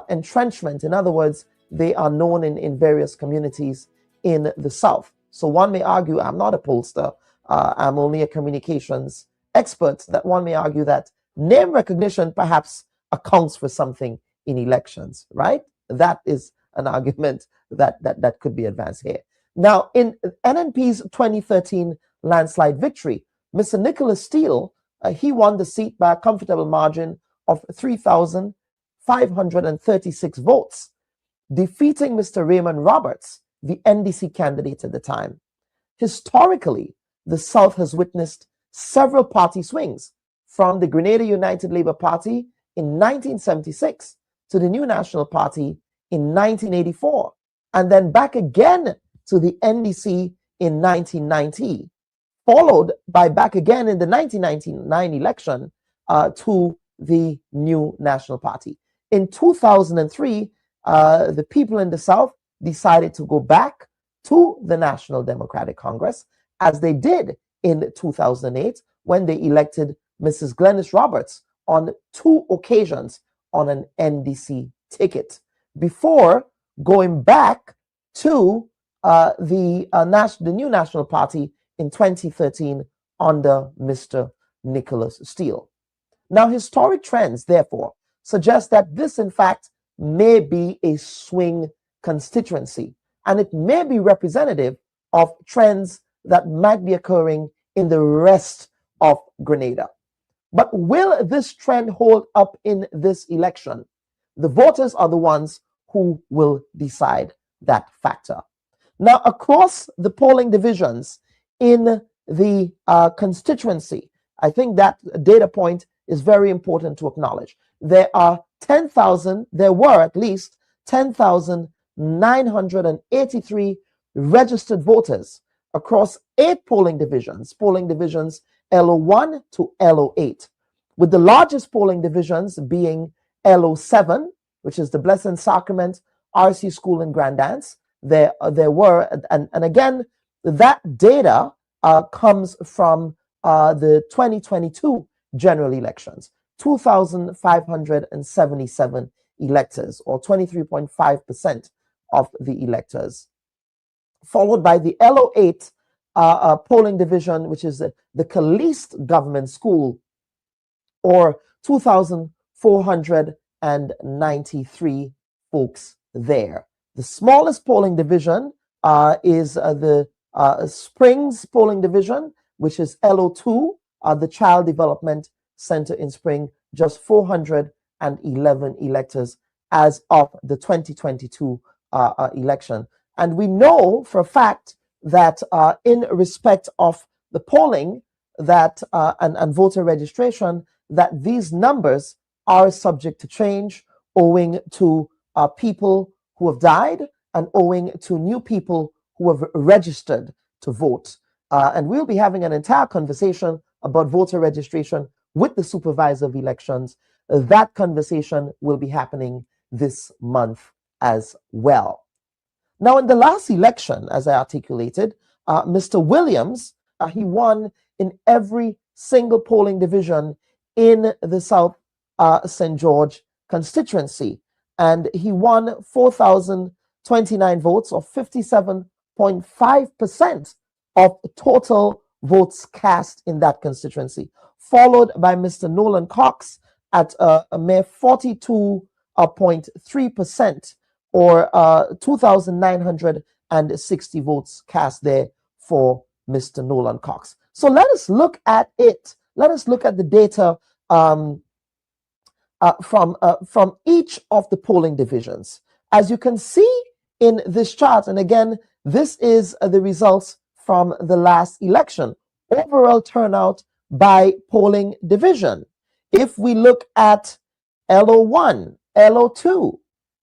entrenchment. In other words, they are known in various communities in the South. So one may argue, I'm not a pollster, I'm only a communications expert, that one may argue that name recognition perhaps accounts for something in elections, right? That is an argument that could be advanced here. Now, in NNP's 2013 landslide victory, Mr. Nicholas Steele, he won the seat by a comfortable margin of 3,536 votes, defeating Mr. Raymond Roberts, the NDC candidate at the time. Historically, the South has witnessed several party swings, from the Grenada United Labour Party in 1976 to the New National Party in 1984, and then back again to the NDC in 1990, followed by back again in the 1999 election to the New National Party. In 2003, the people in the South decided to go back to the National Democratic Congress, as they did in 2008 when they elected Mrs. Glenys Roberts on 2 occasions on an NDC ticket, before going back to the New National Party in 2013 under Mr. Nicholas Steele. Now, historic trends, therefore, suggest that this, in fact, may be a swing constituency, and it may be representative of trends that might be occurring in the rest of Grenada. But will this trend hold up in this election? The voters are the ones who will decide that factor. Now, across the polling divisions in the constituency, I think that data point is very important to acknowledge. There were at least 10,983 registered voters across 8 polling divisions LO1 to LO8, with the largest polling divisions being LO7, which is the Blessed Sacrament RC School in Grand Anse. There were, and again, that data comes from the 2022 general elections, 2,577 electors, or 23.5% of the electors, followed by the LO8 polling division, which is the least government school, or 2,493 folks there. The smallest polling division is the Springs polling division, which is LO2, the Child Development Center in Spring, just 411 electors as of the 2022 election. And we know for a fact that in respect of the polling that and voter registration, that these numbers are subject to change owing to people who have died and owing to new people who have registered to vote. And we'll be having an entire conversation about voter registration with the supervisor of elections. That conversation will be happening this month as well. Now, in the last election, as I articulated, Mr. Williams, he won in every single polling division in the South St. George constituency, and he won 4,029 votes, or 57.5% of total votes cast in that constituency, followed by Mr. Nolan Cox at a mere 42.3%, or 2,960 votes cast there for Mr. Nolan Cox. So let us look at it. Let us look at the data from each of the polling divisions. As you can see in this chart, and again, this is the results from the last election. Overall turnout by polling division. If we look at LO1, LO2,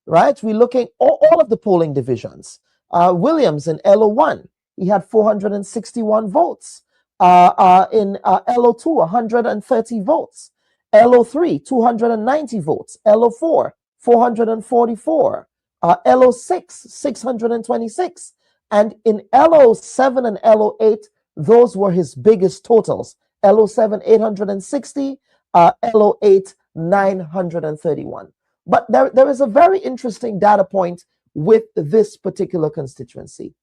right? We're looking all of the polling divisions. Williams in LO1, he had 461 votes. In LO2, 130 votes. LO3, 290 votes. LO4, 444. LO6, 626. And in LO7 and LO8, those were his biggest totals. LO7, 860. LO8, 931. But there is a very interesting data point with this particular constituency.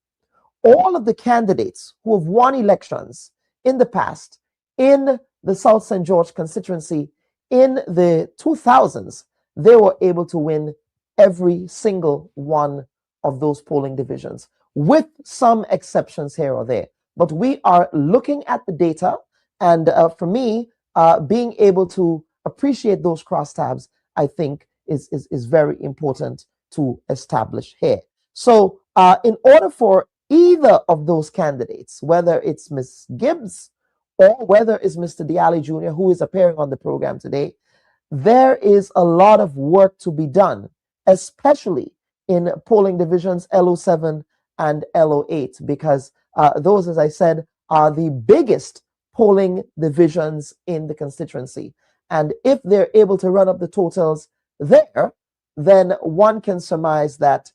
All of the candidates who have won elections in the past in the South St. George constituency in the 2000s, they were able to win every single one of those polling divisions, with some exceptions here or there. But we are looking at the data, and for me, being able to appreciate those crosstabs, I think, is very important to establish here. So in order for either of those candidates, whether it's Ms. Gibbs or whether it's Mr. Allie Junior, who is appearing on the program today, there is a lot of work to be done, especially in polling divisions LO7 and LO8, because those, as I said, are the biggest polling divisions in the constituency. And if they're able to run up the totals there, then one can surmise that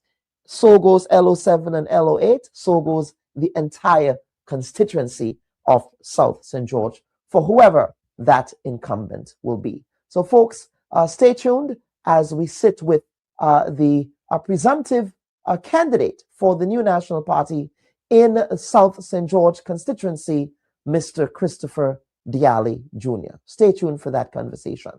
so goes LO7 and LO8, so goes the entire constituency of South St. George for whoever that incumbent will be. So folks, stay tuned as we sit with the presumptive candidate for the new National Party in South St. George constituency, Mr. Christopher Allie Junior. Stay tuned for that conversation.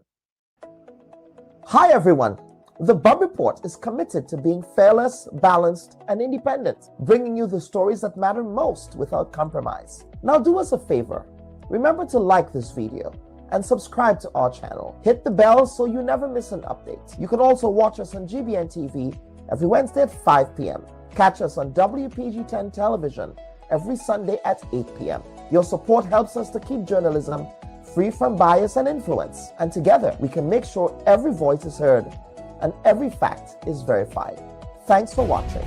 Hi everyone. The Bubb Report is committed to being fearless, balanced, and independent, bringing you the stories that matter most without compromise. Now do us a favor. Remember to like this video and subscribe to our channel. Hit the bell so you never miss an update. You can also watch us on GBN TV every Wednesday at 5 p.m. Catch us on WPG10 television every Sunday at 8 p.m. Your support helps us to keep journalism free from bias and influence. And together, we can make sure every voice is heard and every fact is verified. Thanks for watching.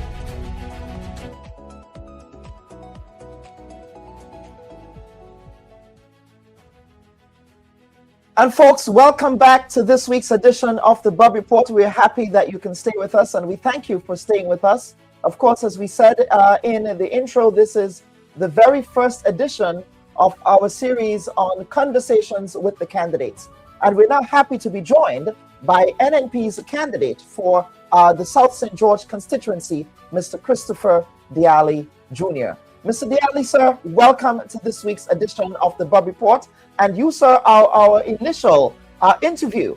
And folks, welcome back to this week's edition of the Bubb Report. We're happy that you can stay with us, and we thank you for staying with us. Of course, as we said in the intro, this is the very first edition of our series on conversations with the candidates. And we're now happy to be joined by NNP's candidate for the South St. George constituency, Mr. Christopher Allie Junior. Mr. Allie, sir, welcome to this week's edition of the Bubb Report. And you, sir, are our initial interview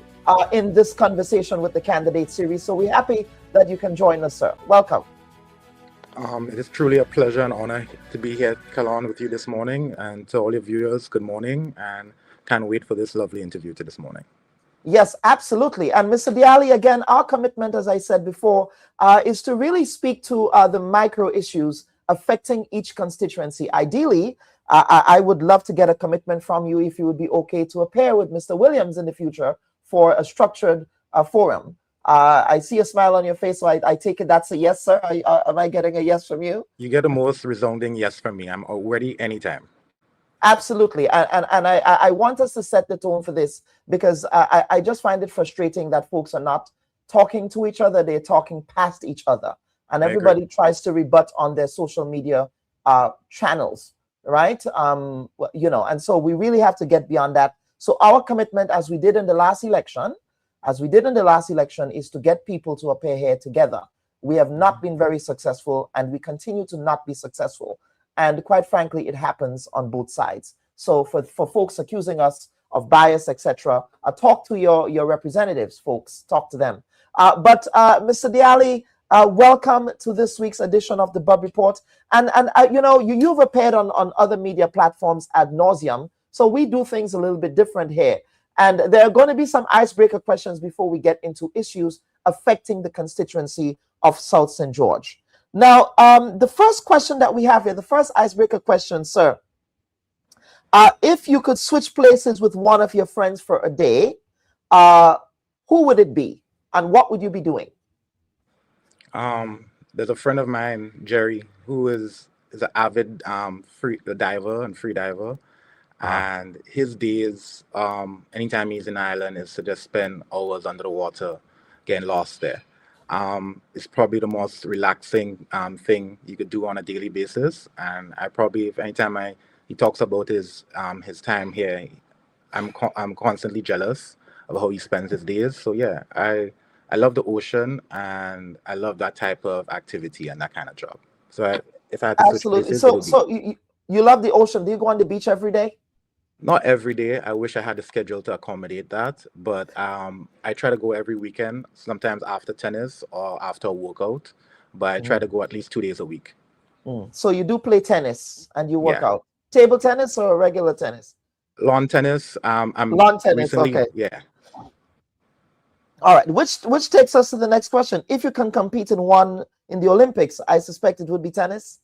in this conversation with the candidate series. So we're happy that you can join us, sir. Welcome.
It is truly a pleasure and honor to be here, Kalon, with you this morning. And to all your viewers, good morning. And can't wait for this lovely interview to this morning.
Yes, absolutely. And Mr. Allie, again, our commitment, as I said before, is to really speak to the micro issues affecting each constituency. Ideally, I would love to get a commitment from you if you would be okay to appear with Mr. Williams in the future for a structured forum. I see a smile on your face, so I take it that's a yes, sir. Am I getting a yes from you?
You get the most resounding yes from me. I'm ready anytime.
Absolutely. And I want us to set the tone for this, because I just find it frustrating that folks are not talking to each other. They're talking past each other. And everybody tries to rebut on their social media channels, right? You know, and so we really have to get beyond that. So our commitment, as we did in the last election, is to get people to appear here together. We have not been very successful, and we continue to not be successful. And quite frankly, it happens on both sides. So for folks accusing us of bias, etc., talk to your representatives, folks. Talk to them. But Mr. Allie, welcome to this week's edition of the Bubb Report. And you know, you've appeared on other media platforms ad nauseum. So we do things a little bit different here. And there are going to be some icebreaker questions before we get into issues affecting the constituency of South St. George. Now, the first question that we have here, the first icebreaker question, sir, if you could switch places with one of your friends for a day, who would it be? And what would you be doing?
There's a friend of mine, Jerry, who is an avid free diver. And his days, anytime he's in Ireland, is to just spend hours under the water, getting lost there. It's probably the most relaxing thing you could do on a daily basis. And I probably, if anytime he talks about his time here, I'm constantly jealous of how he spends his days. So yeah, I love the ocean and I love that type of activity and that kind of job. So if I had to switch places,
so you love the ocean. Do you go on the beach every day?
Not every day. I wish I had a schedule to accommodate that, but I try to go every weekend, sometimes after tennis or after a workout, but I try to go at least 2 days a week.
So you do play tennis and you work out. Table tennis or regular tennis?
Lawn tennis.
Lawn tennis,
recently,
okay.
Yeah.
All right, which takes us to the next question. If you can compete in the Olympics, I suspect it would be tennis.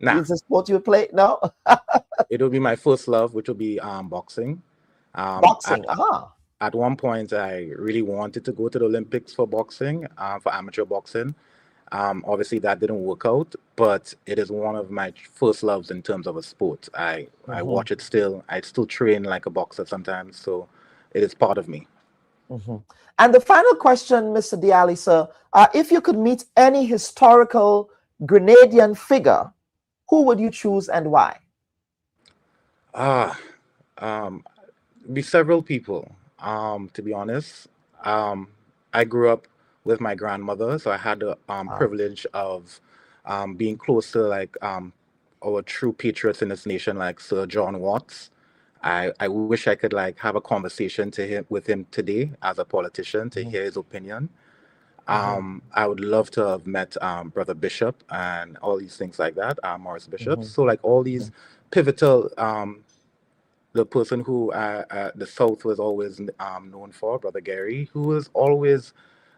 Nah.
Is the sport you would play? No.
It will be my first love, which will be boxing.
Boxing.
At one point, I really wanted to go to the Olympics for boxing, for amateur boxing. Obviously, that didn't work out, but it is one of my first loves in terms of a sport. I watch it still. I still train like a boxer sometimes, so it is part of me.
And the final question, Mr. Diali, sir, if you could meet any historical Grenadian figure, who would you choose and why?
Be several people. To be honest, I grew up with my grandmother, so I had the privilege of being close to like our true patriots in this nation, like Sir John Watts. I wish I could like have a conversation with him today as a politician to hear his opinion. I would love to have met Brother Bishop and all these things like that, Morris Bishop. So like all these pivotal, the person who the South was always known for, Brother Gary, who was always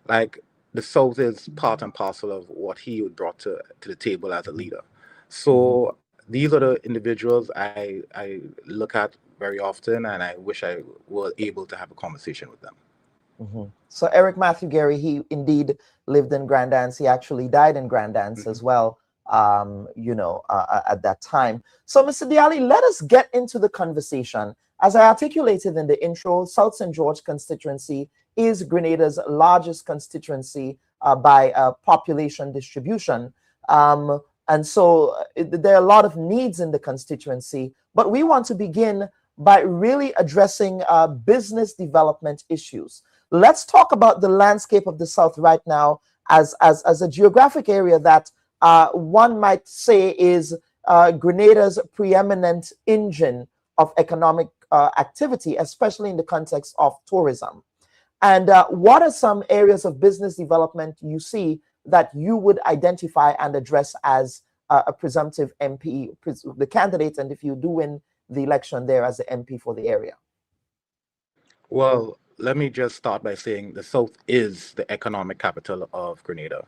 like, the South is part and parcel of what he brought to the table as a leader. So these are the individuals I look at very often, and I wish I were able to have a conversation with them.
So Eric Matthew Gary, he indeed lived in Grandance. He actually died in Grandance as well, at that time. So Mr. Diali, let us get into the conversation. As I articulated in the intro, South St. George constituency is Grenada's largest constituency by population distribution. And so there are a lot of needs in the constituency, but we want to begin by really addressing business development issues. Let's talk about the landscape of the South right now as a geographic area that one might say is Grenada's preeminent engine of economic activity, especially in the context of tourism. And what are some areas of business development you see that you would identify and address as a presumptive MP, the candidate, and if you do win the election there as the MP for the area?
Well, let me just start by saying the South is the economic capital of Grenada.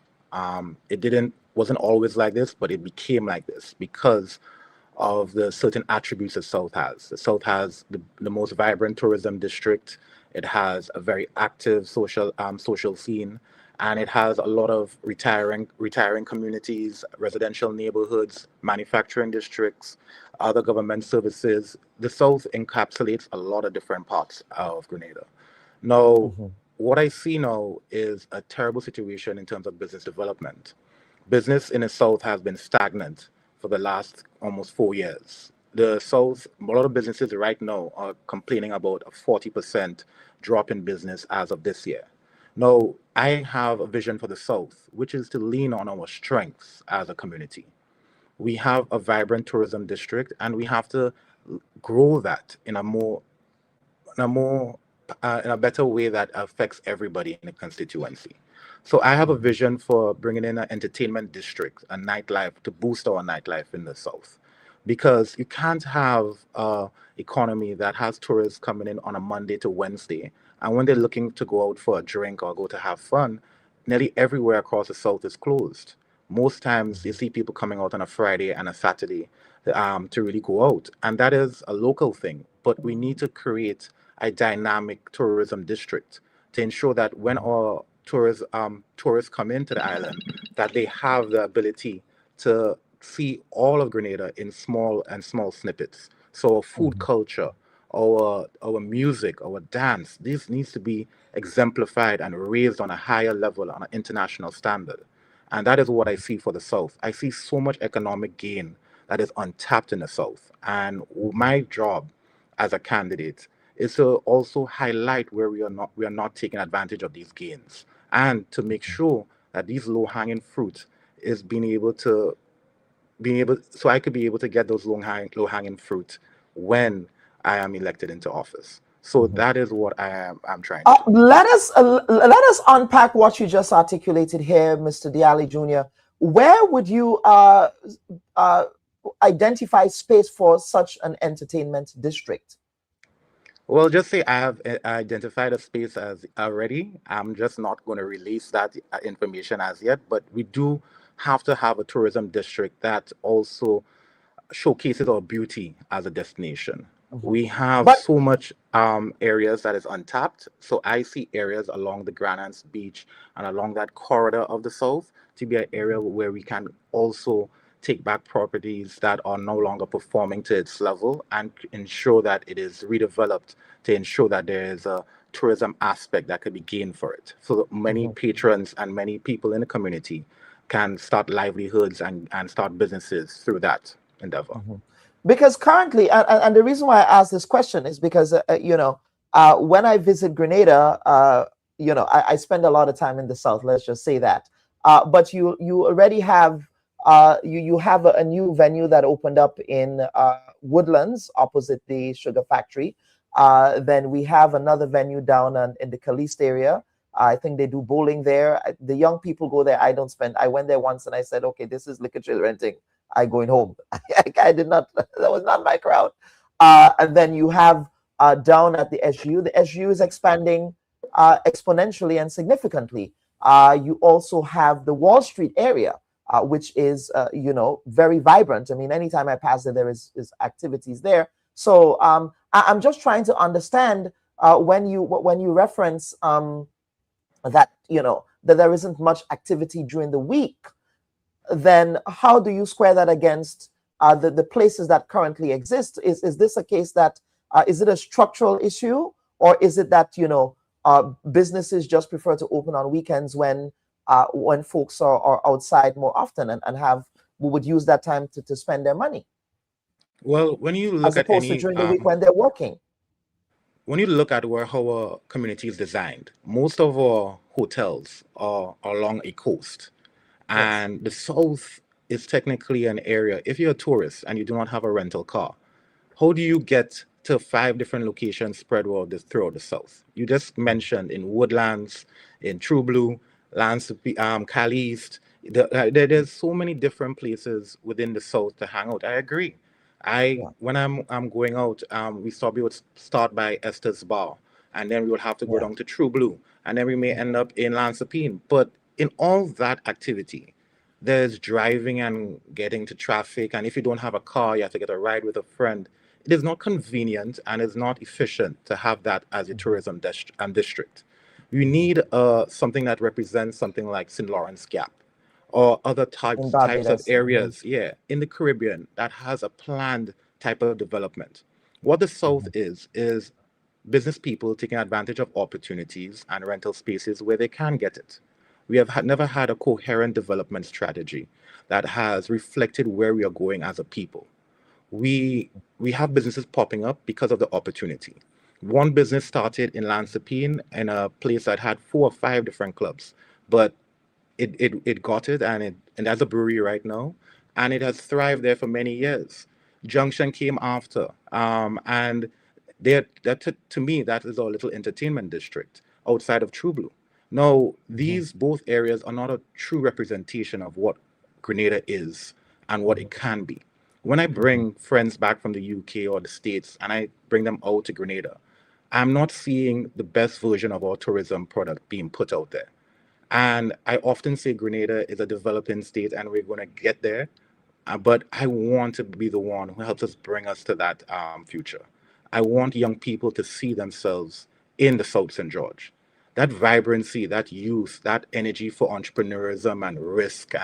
It wasn't always like this, but it became like this because of the certain attributes the South has. The South has the most vibrant tourism district. It has a very active social scene, and it has a lot of retiring communities, residential neighborhoods, manufacturing districts, other government services. The South encapsulates a lot of different parts of Grenada. Now, what I see now is a terrible situation in terms of business development. Business in the South has been stagnant for the last almost 4 years. The South, a lot of businesses right now are complaining about a 40% drop in business as of this year. Now, I have a vision for the South, which is to lean on our strengths as a community. We have a vibrant tourism district, and we have to grow that in a better way that affects everybody in the constituency. So I have a vision for bringing in an entertainment district, a nightlife, to boost our nightlife in the South. because you can't have a economy that has tourists coming in on a Monday to Wednesday, and when they're looking to go out for a drink or go to have fun, nearly everywhere across the South is closed. Most times you see people coming out on a Friday and a Saturday to really go out, and that is a local thing. But we need to create a dynamic tourism district to ensure that when our tourists come into the island, that they have the ability to see all of Grenada in small snippets. So our food culture, our music, our dance, this needs to be exemplified and raised on a higher level, on an international standard. And that is what I see for the South. I see so much economic gain that is untapped in the South. And my job as a candidate is to also highlight where we are not taking advantage of these gains, and to make sure that these low-hanging fruit is being able so I could be able to get those low-hanging fruit when I am elected into office. So that is what I'm trying to do.
Let us unpack what you just articulated here, Mr. Allie Junior. Where would you identify space for such an entertainment district?
Well, just say I have identified a space as already. I'm just not going to release that information as yet, but we do have to have a tourism district that also showcases our beauty as a destination. We have so much areas that is untapped. So I see areas along the Grenada beach and along that corridor of the South to be an area where we can also take back properties that are no longer performing to its level and ensure that it is redeveloped to ensure that there is a tourism aspect that could be gained for it. So that many patrons and many people in the community can start livelihoods and start businesses through that endeavor.
Because currently, and the reason why I ask this question is because, when I visit Grenada, I spend a lot of time in the South, let's just say that. But you already have, you have a new venue that opened up in Woodlands opposite the sugar factory. Then we have another venue down in the Caliste area. I think they do bowling there. The young people go there. I went there once and I said, okay, this is liquor trade renting. I'm going home. I did not, that was not my crowd. And then you have down at the SGU. The SGU is expanding exponentially and significantly. You also have the Wall Street area, which is, very vibrant. I mean, anytime I pass there is activities there. So I'm just trying to understand when you reference that, that there isn't much activity during the week, then how do you square that against the places that currently exist? Is this a case that, is it a structural issue, or is it that, businesses just prefer to open on weekends when folks are outside more often and would use that time to spend their money?
Well, when you look
as opposed to during the week when they're working.
When you look at where our community is designed, most of our hotels are along a coast. And the South is technically an area, if you're a tourist and you do not have a rental car, how do you get to 5 different locations spread throughout the South? You just mentioned in Woodlands, in True Blue, Caliste. There's so many different places within the South to hang out. I agree. When I'm going out, we would start by Esther's Bar, and then we would have to go down to True Blue, and then we may end up in Lansapine. But in all that activity, there's driving and getting to traffic, and if you don't have a car, you have to get a ride with a friend. It is not convenient and it's not efficient to have that as a tourism district. You need something that represents something like St. Lawrence Gap or other types of areas, in the Caribbean that has a planned type of development. What the South is business people taking advantage of opportunities and rental spaces where they can get it. We have never had a coherent development strategy that has reflected where we are going as a people. We have businesses popping up because of the opportunity. One business started in Lansapine in a place that had 4 or 5 different clubs, but it got it, and that's a brewery right now, and it has thrived there for many years. Junction came after, and to me, that is our little entertainment district outside of True Blue. Now, these both areas are not a true representation of what Grenada is and what it can be. When I bring friends back from the UK or the States and I bring them out to Grenada, I'm not seeing the best version of our tourism product being put out there. And I often say Grenada is a developing state and we're going to get there. But I want to be the one who helps us bring us to that future. I want young people to see themselves in the South St. George. That vibrancy, that youth, that energy for entrepreneurism and risk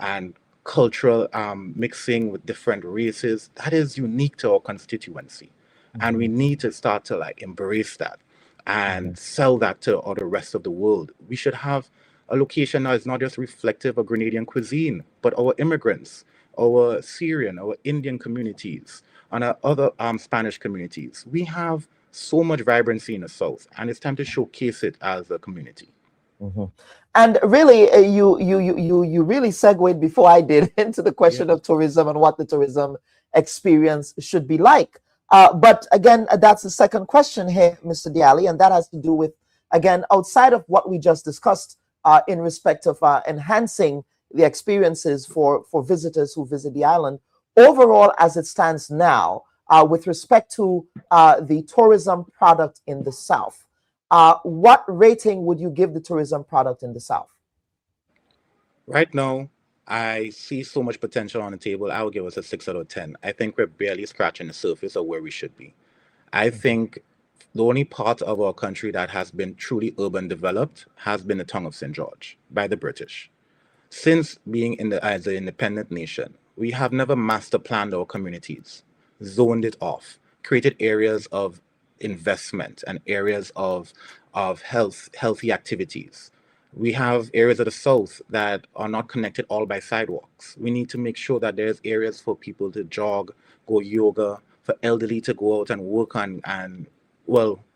and cultural mixing with different races, that is unique to our constituency. And we need to start to like embrace that and sell that to all the rest of the world. We should have a location that is not just reflective of Grenadian cuisine, but our immigrants, our Syrian, our Indian communities, and our other Spanish communities. We have so much vibrancy in the South, and it's time to showcase it as a community.
And really, you really segued before I did into the question of tourism and what the tourism experience should be like. But again, that's the second question here, Mr. Dialli, and that has to do with, again, outside of what we just discussed in respect of enhancing the experiences for visitors who visit the island, overall as it stands now, with respect to the tourism product in the South. What rating would you give the tourism product in the South?
Right now, I see so much potential on the table. I would give us a 6 out of 10. I think we're barely scratching the surface of where we should be. I think the only part of our country that has been truly urban developed has been the tongue of St. George by the British. Since being as an independent nation, we have never master planned our communities, zoned it off, created areas of investment and areas of healthy activities. We have areas of the South that are not connected all by sidewalks. We need to make sure that there's areas for people to jog, go yoga, for elderly to go out and work on and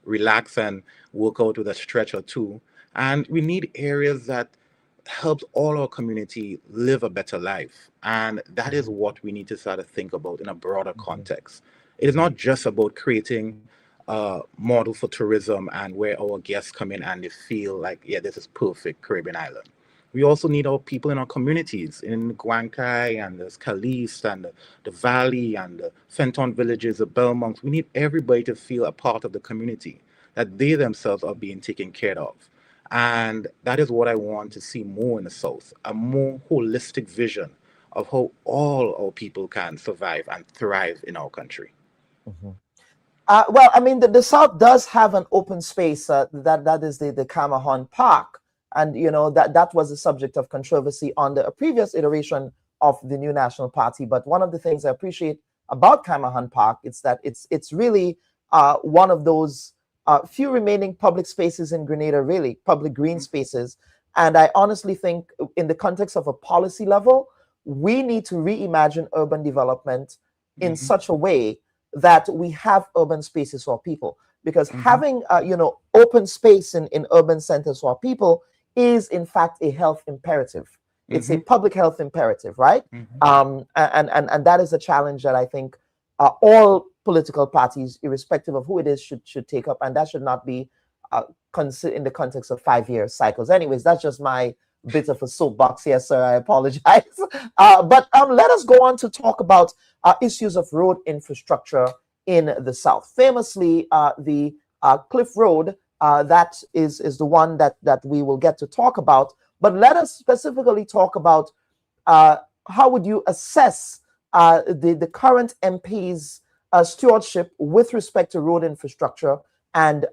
relax and work out with a stretch or two. And we need areas that helps all our community live a better life. And that is what we need to start to think about in a broader context. It is not just about creating a model for tourism and where our guests come in and they feel like, yeah, this is perfect Caribbean island. We also need our people in our communities in Guancay and the Caliste and the Valley and the Fenton villages, the Belmonts. We need everybody to feel a part of the community, that they themselves are being taken care of. And that is what I want to see more in the South, a more holistic vision of how all our people can survive and thrive in our country.
Well, I mean, the South does have an open space that is the Camahan Park. And, you know, that was the subject of controversy on a previous iteration of the new National Party. But one of the things I appreciate about Camahan Park is that it's really one of those few remaining public spaces in Grenada, really, public green spaces. And I honestly think in the context of a policy level, we need to reimagine urban development in such a way that we have urban spaces for people. Because having, open space in urban centers for people is, in fact, a health imperative. It's a public health imperative, right? And that is a challenge that I think all political parties, irrespective of who it is, should take up, and that should not be in the context of 5-year cycles. Anyways, that's just my bit of a soapbox here, sir. I apologize. But let us go on to talk about issues of road infrastructure in the South. Famously, the Cliff Road, that is the one that we will get to talk about. But let us specifically talk about how would you assess the current MP's stewardship with respect to road infrastructure and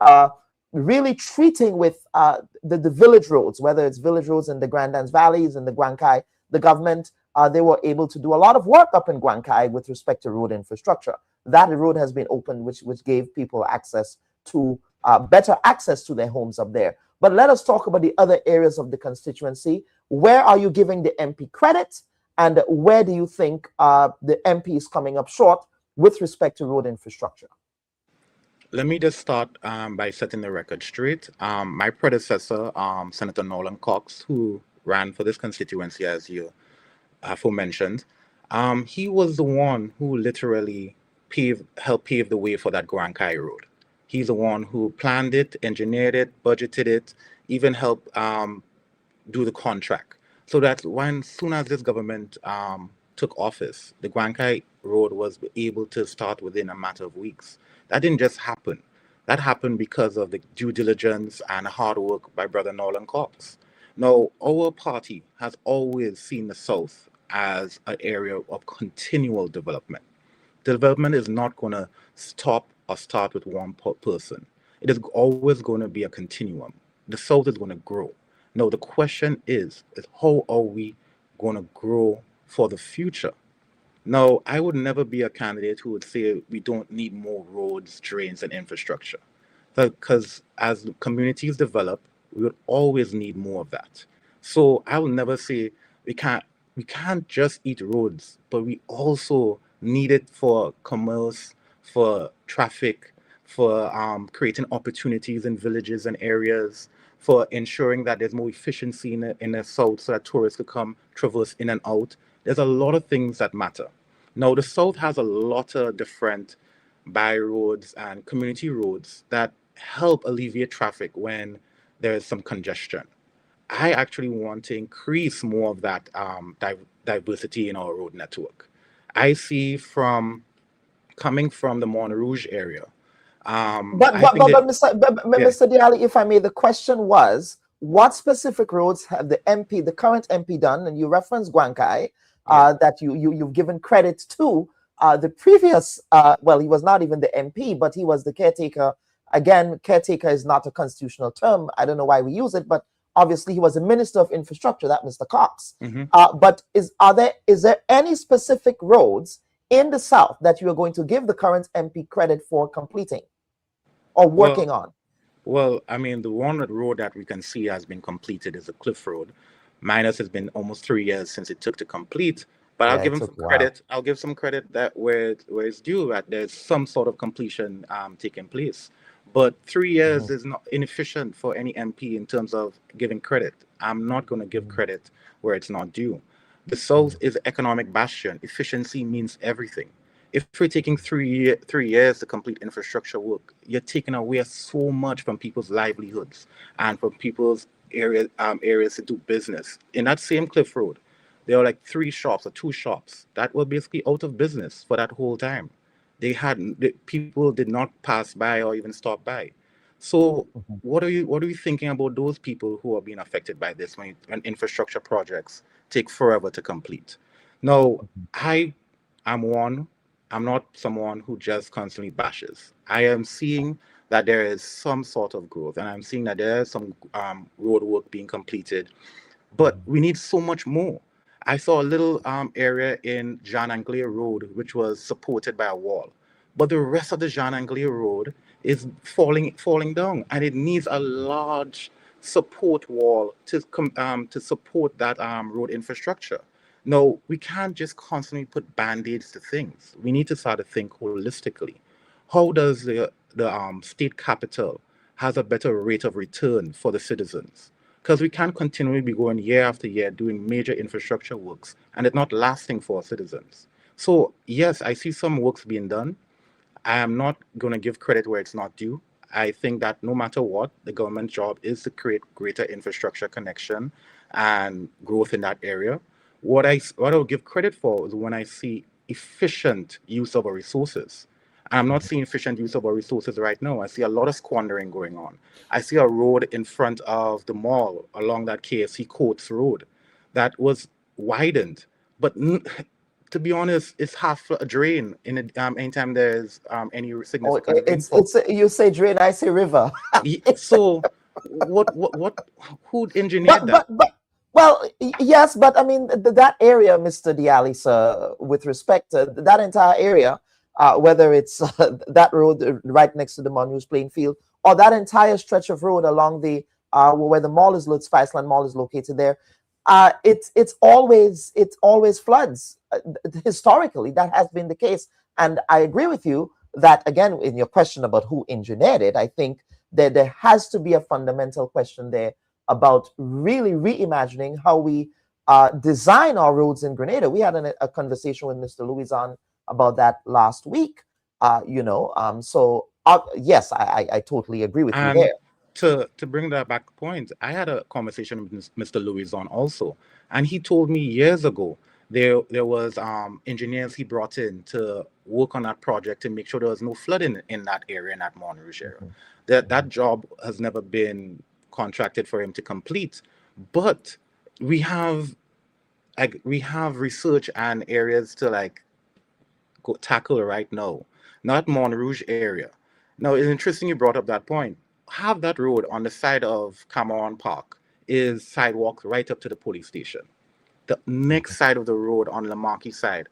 really treating with the village roads, whether it's village roads in the Grandans Valleys and the Guancay. The government, they were able to do a lot of work up in Guancay with respect to road infrastructure. That road has been opened, which gave people access to better access to their homes up there. But let us talk about the other areas of the constituency. Where are you giving the MP credit, and where do you think the MP is coming up short with respect to road infrastructure?
Let me just start by setting the record straight. My predecessor, Senator Nolan Cox, who ran for this constituency, as you aforementioned, he was the one who literally helped pave the way for that Guancay Road. He's the one who planned it, engineered it, budgeted it, even helped do the contract. So that soon as this government took office, the Gwankai Road was able to start within a matter of weeks. That didn't just happen. That happened because of the due diligence and hard work by Brother Nolan Cox. Now, our party has always seen the South as an area of continual development. Development is not going to stop or start with one person. It is always going to be a continuum. The South is going to grow. Now, the question is how are we going to grow for the future? Now, I would never be a candidate who would say we don't need more roads, drains, and infrastructure. Because as communities develop, we would always need more of that. So I will never say we can't just eat roads, but we also need it for commerce, for traffic, for creating opportunities in villages and areas, for ensuring that there's more efficiency in the South so that tourists could come traverse in and out. There's a lot of things that matter. Now, the South has a lot of different by roads and community roads that help alleviate traffic when there is some congestion. I actually want to increase more of that diversity in our road network. I see coming from the Montrouge area.
Mr. Dialli, if I may, the question was, what specific roads have the current MP done? And you referenced Gwankai, that you've given credit to. The previous, well, he was not even the MP, but he was the caretaker. Again, caretaker is not a constitutional term. I don't know why we use it, but obviously he was a minister of infrastructure, that Mr. Cox. But is there any specific roads in the South that you are going to give the current MP credit for completing or working on?
Well, I mean, the one road that we can see has been completed is the Cliff Road. Minus has been almost 3 years since it took to complete. But I'll give him some credit. I'll give some credit that where it's due, that there's some sort of completion taking place. But 3 years is not inefficient for any MP in terms of giving credit. I'm not going to give credit where it's not due. The South is an economic bastion. Efficiency means everything. If we're taking 3 years to complete infrastructure work, you're taking away so much from people's livelihoods and from people's areas to do business. In that same Cliff Road, there were like 3 shops or 2 shops that were basically out of business for that whole time. People did not pass by or even stop by. So what are you thinking about those people who are being affected by this when infrastructure projects take forever to complete? Now, I'm not someone who just constantly bashes. I am seeing that there is some sort of growth, and I'm seeing that there is some road work being completed, but we need so much more. I saw a little area in Jean Anglais Road, which was supported by a wall, but the rest of the Jean Anglais Road is falling down, and it needs a large support wall to support that road infrastructure. No, we can't just constantly put band-aids to things. We need to start to think holistically. How does the state capital has a better rate of return for the citizens? Because we can't continually be going year after year doing major infrastructure works and it's not lasting for our citizens. So yes, I see some works being done. I am not going to give credit where it's not due. I think that no matter what, the government's job is to create greater infrastructure connection and growth in that area. What I'll give credit for is when I see efficient use of our resources. I'm not seeing efficient use of our resources right now. I see a lot of squandering going on. I see a road in front of the mall along that KFC Courts Road that was widened, but to be honest, it's half a drain in anytime there's any significant rainfall.
You say drain, I say river.
So who engineered that?
Well, yes, but I mean, that area, Mr. Dialli, sir, with respect to that entire area, whether it's that road right next to the Montrouge playing field, or that entire stretch of road along the where the mall is, Spiceland Mall is located there, it's always floods. Historically, that has been the case, and I agree with you that, again, in your question about who engineered it, I think that there has to be a fundamental question there about really reimagining how we design our roads in Grenada. We had a conversation with Mr. Louison about that last week, so yes, I totally agree with you there.
To bring that back point, I had a conversation with Mr. Louison also, and he told me years ago There was engineers he brought in to work on that project to make sure there was no flooding in that area, in that Montrouge area. That job has never been contracted for him to complete, but we have research and areas to go tackle right now, not Montrouge area. Now, it's interesting you brought up that point. Have that road on the side of Cameron Park is sidewalk right up to the police station. The next side of the road on the Marquis side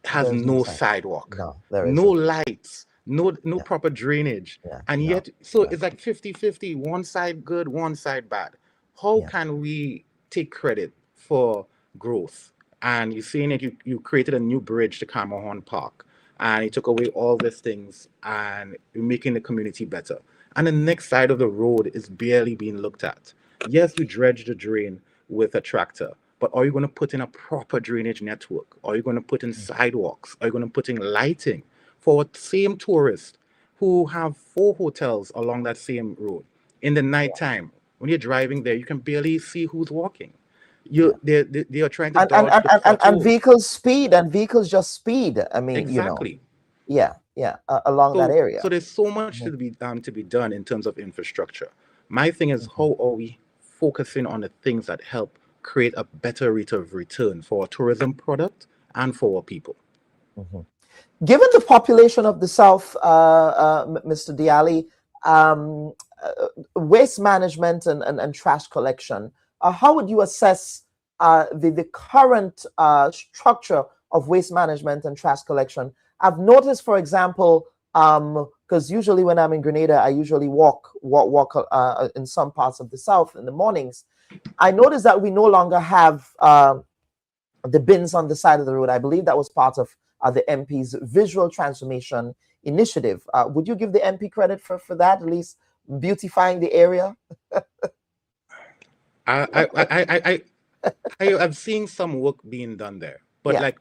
has no sidewalk, no lights, no proper drainage. And yet, so it's like 50-50, one side good, one side bad. How can we take credit for growth? And you're saying that you created a new bridge to Cameron Park, and you took away all these things, and you're making the community better. And the next side of the road is barely being looked at. Yes, you dredge the drain with a tractor, but are you going to put in a proper drainage network? Are you going to put in sidewalks? Are you going to put in lighting for the same tourists who have 4 hotels along that same road? In the nighttime, when you're driving there, you can barely see who's walking. They are trying to dodge
and vehicles speed, and vehicles just speed. I mean,
exactly.
Along that area.
So there's so much to be done in terms of infrastructure. My thing is, how are we focusing on the things that help create a better rate of return for our tourism product and for our people?
Given the population of the South, Mr. Diali, waste management and trash collection, how would you assess the current structure of waste management and trash collection? I've noticed, for example, because usually when I'm in Grenada, I usually walk in some parts of the South in the mornings. I noticed that we no longer have the bins on the side of the road. I believe that was part of the MP's visual transformation initiative. Would you give the MP credit for that, at least beautifying the area?
I've seen some work being done there, but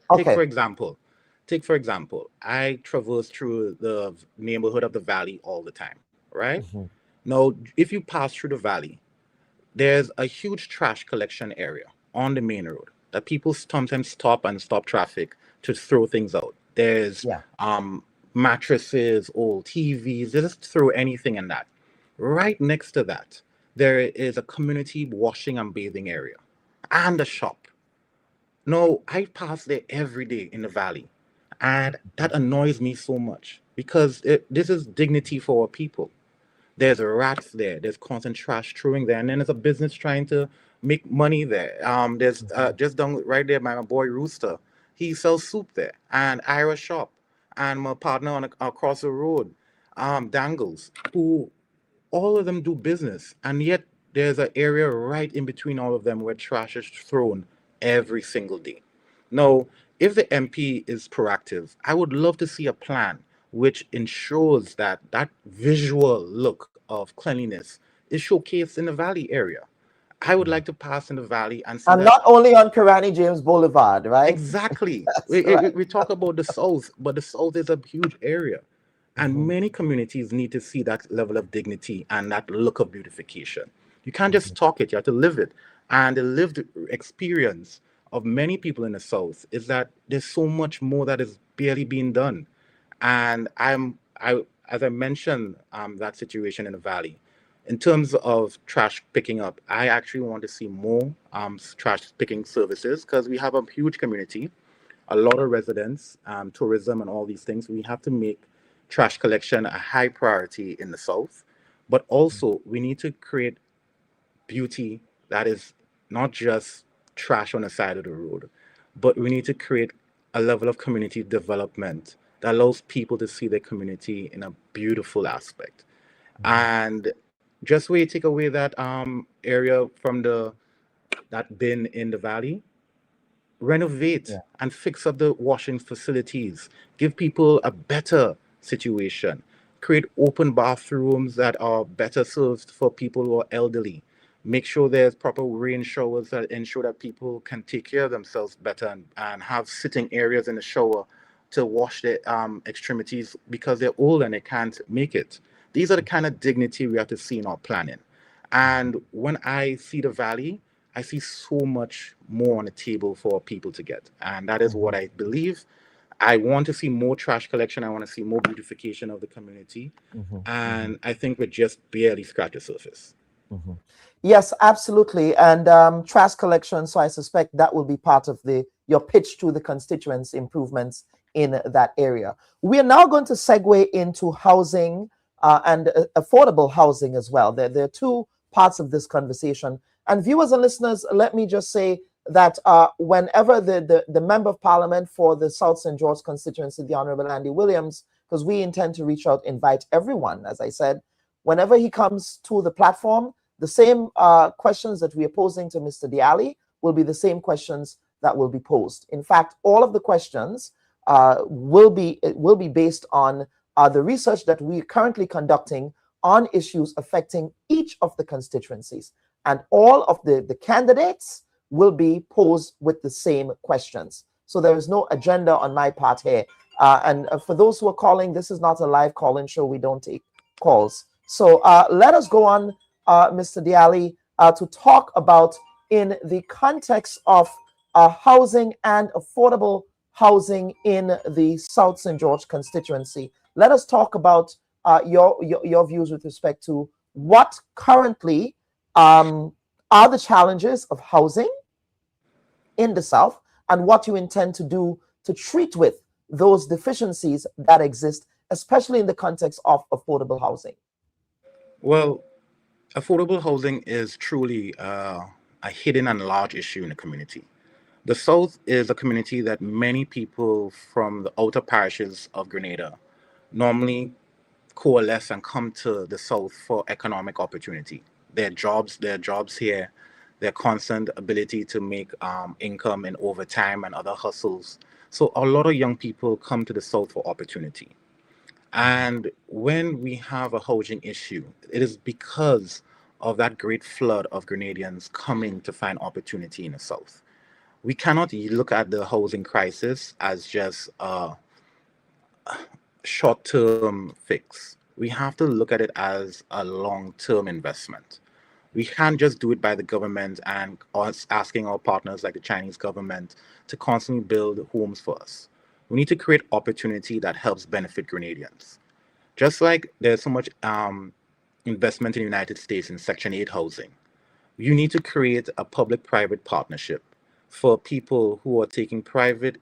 take for example, I traverse through the neighborhood of the Valley all the time, right? Now, if you pass through the Valley, there's a huge trash collection area on the main road that people sometimes stop traffic to throw things out. There's mattresses, old TVs, they just throw anything in that. Right next to that, there is a community washing and bathing area and a shop. No, I pass there every day in the Valley, and that annoys me so much because this is dignity for our people. There's rats there, there's constant trash throwing there, and then there's a business trying to make money there. There's just down right there, my boy Rooster, he sells soup there, and Ira shop, and my partner across the road, Dangles, who all of them do business, and yet there's an area right in between all of them where trash is thrown every single day. Now, if the MP is proactive, I would love to see a plan which ensures that that visual look of cleanliness is showcased in the Valley area. I would like to pass in the Valley and see
not only on Karani James Boulevard, right?
Exactly. We talk about the South, but the South is a huge area. And many communities need to see that level of dignity and that look of beautification. You can't just talk it, you have to live it. And the lived experience of many people in the South is that there's so much more that is barely being done. And as I mentioned, that situation in the Valley, in terms of trash picking up, I actually want to see more trash picking services because we have a huge community, a lot of residents, tourism and all these things. We have to make trash collection a high priority in the South, but also we need to create beauty that is not just trash on the side of the road, but we need to create a level of community development that allows people to see their community in a beautiful aspect. And just where you take away that area from that bin in the Valley, renovate and fix up the washing facilities, give people a better situation, create open bathrooms that are better served for people who are elderly, make sure there's proper rain showers that ensure that people can take care of themselves better and have sitting areas in the shower to wash their extremities because they're old and they can't make it. These are the kind of dignity we have to see in our planning. And when I see the Valley, I see so much more on the table for people to get. And that is what I believe. I want to see more trash collection. I want to see more beautification of the community. And I think we're just barely scratched the surface.
Yes, absolutely. And trash collection, so I suspect that will be part of your pitch to the constituents improvements in that area. We are now going to segue into housing and affordable housing as well. There are two parts of this conversation. And viewers and listeners, let me just say that whenever the Member of Parliament for the South St. George constituency, the Honorable Andy Williams, because we intend to reach out, invite everyone, as I said, whenever he comes to the platform, the same questions that we are posing to Mr. Allie will be the same questions that will be posed. In fact, all of the questions will be based on the research that we are currently conducting on issues affecting each of the constituencies. And all of the candidates will be posed with the same questions. So there is no agenda on my part here. And for those who are calling, this is not a live call-in show. We don't take calls. So let us go on, Mr. Allie, to talk about, in the context of housing and affordable housing in the South St. George constituency. Let us talk about your views with respect to what currently are the challenges of housing in the South and what you intend to do to treat with those deficiencies that exist, especially in the context of affordable housing.
Well, affordable housing is truly a hidden and large issue in the community. The South is a community that many people from the outer parishes of Grenada normally coalesce and come to the South for economic opportunity. Their jobs here, their constant ability to make income in overtime and other hustles. So a lot of young people come to the South for opportunity. And when we have a housing issue, it is because of that great flood of Grenadians coming to find opportunity in the South. We cannot look at the housing crisis as just a short-term fix. We have to look at it as a long-term investment. We can't just do it by the government and us asking our partners like the Chinese government to constantly build homes for us. We need to create opportunity that helps benefit Grenadians. Just like there's so much investment in the United States in Section 8 housing, you need to create a public-private partnership for people who are taking private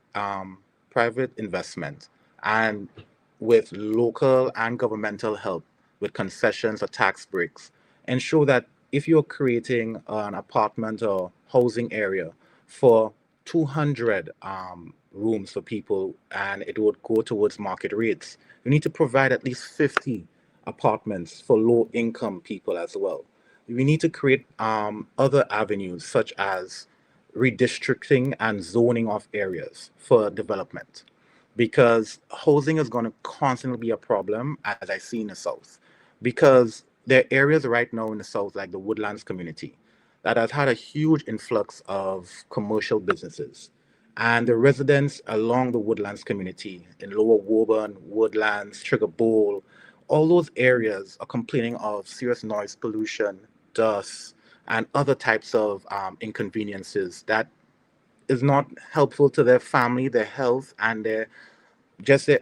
investment and with local and governmental help with concessions or tax breaks, ensure that if you're creating an apartment or housing area for 200 rooms for people and it would go towards market rates, you need to provide at least 50 apartments for low income people as well. We need to create other avenues such as redistricting and zoning of areas for development, because housing is going to constantly be a problem, as I see in the South, because there are areas right now in the South, like the Woodlands community, that has had a huge influx of commercial businesses. And the residents along the Woodlands community in Lower Woburn, Woodlands, Sugar Bowl, all those areas are complaining of serious noise pollution, dust, and other types of inconveniences that is not helpful to their family, their health, and their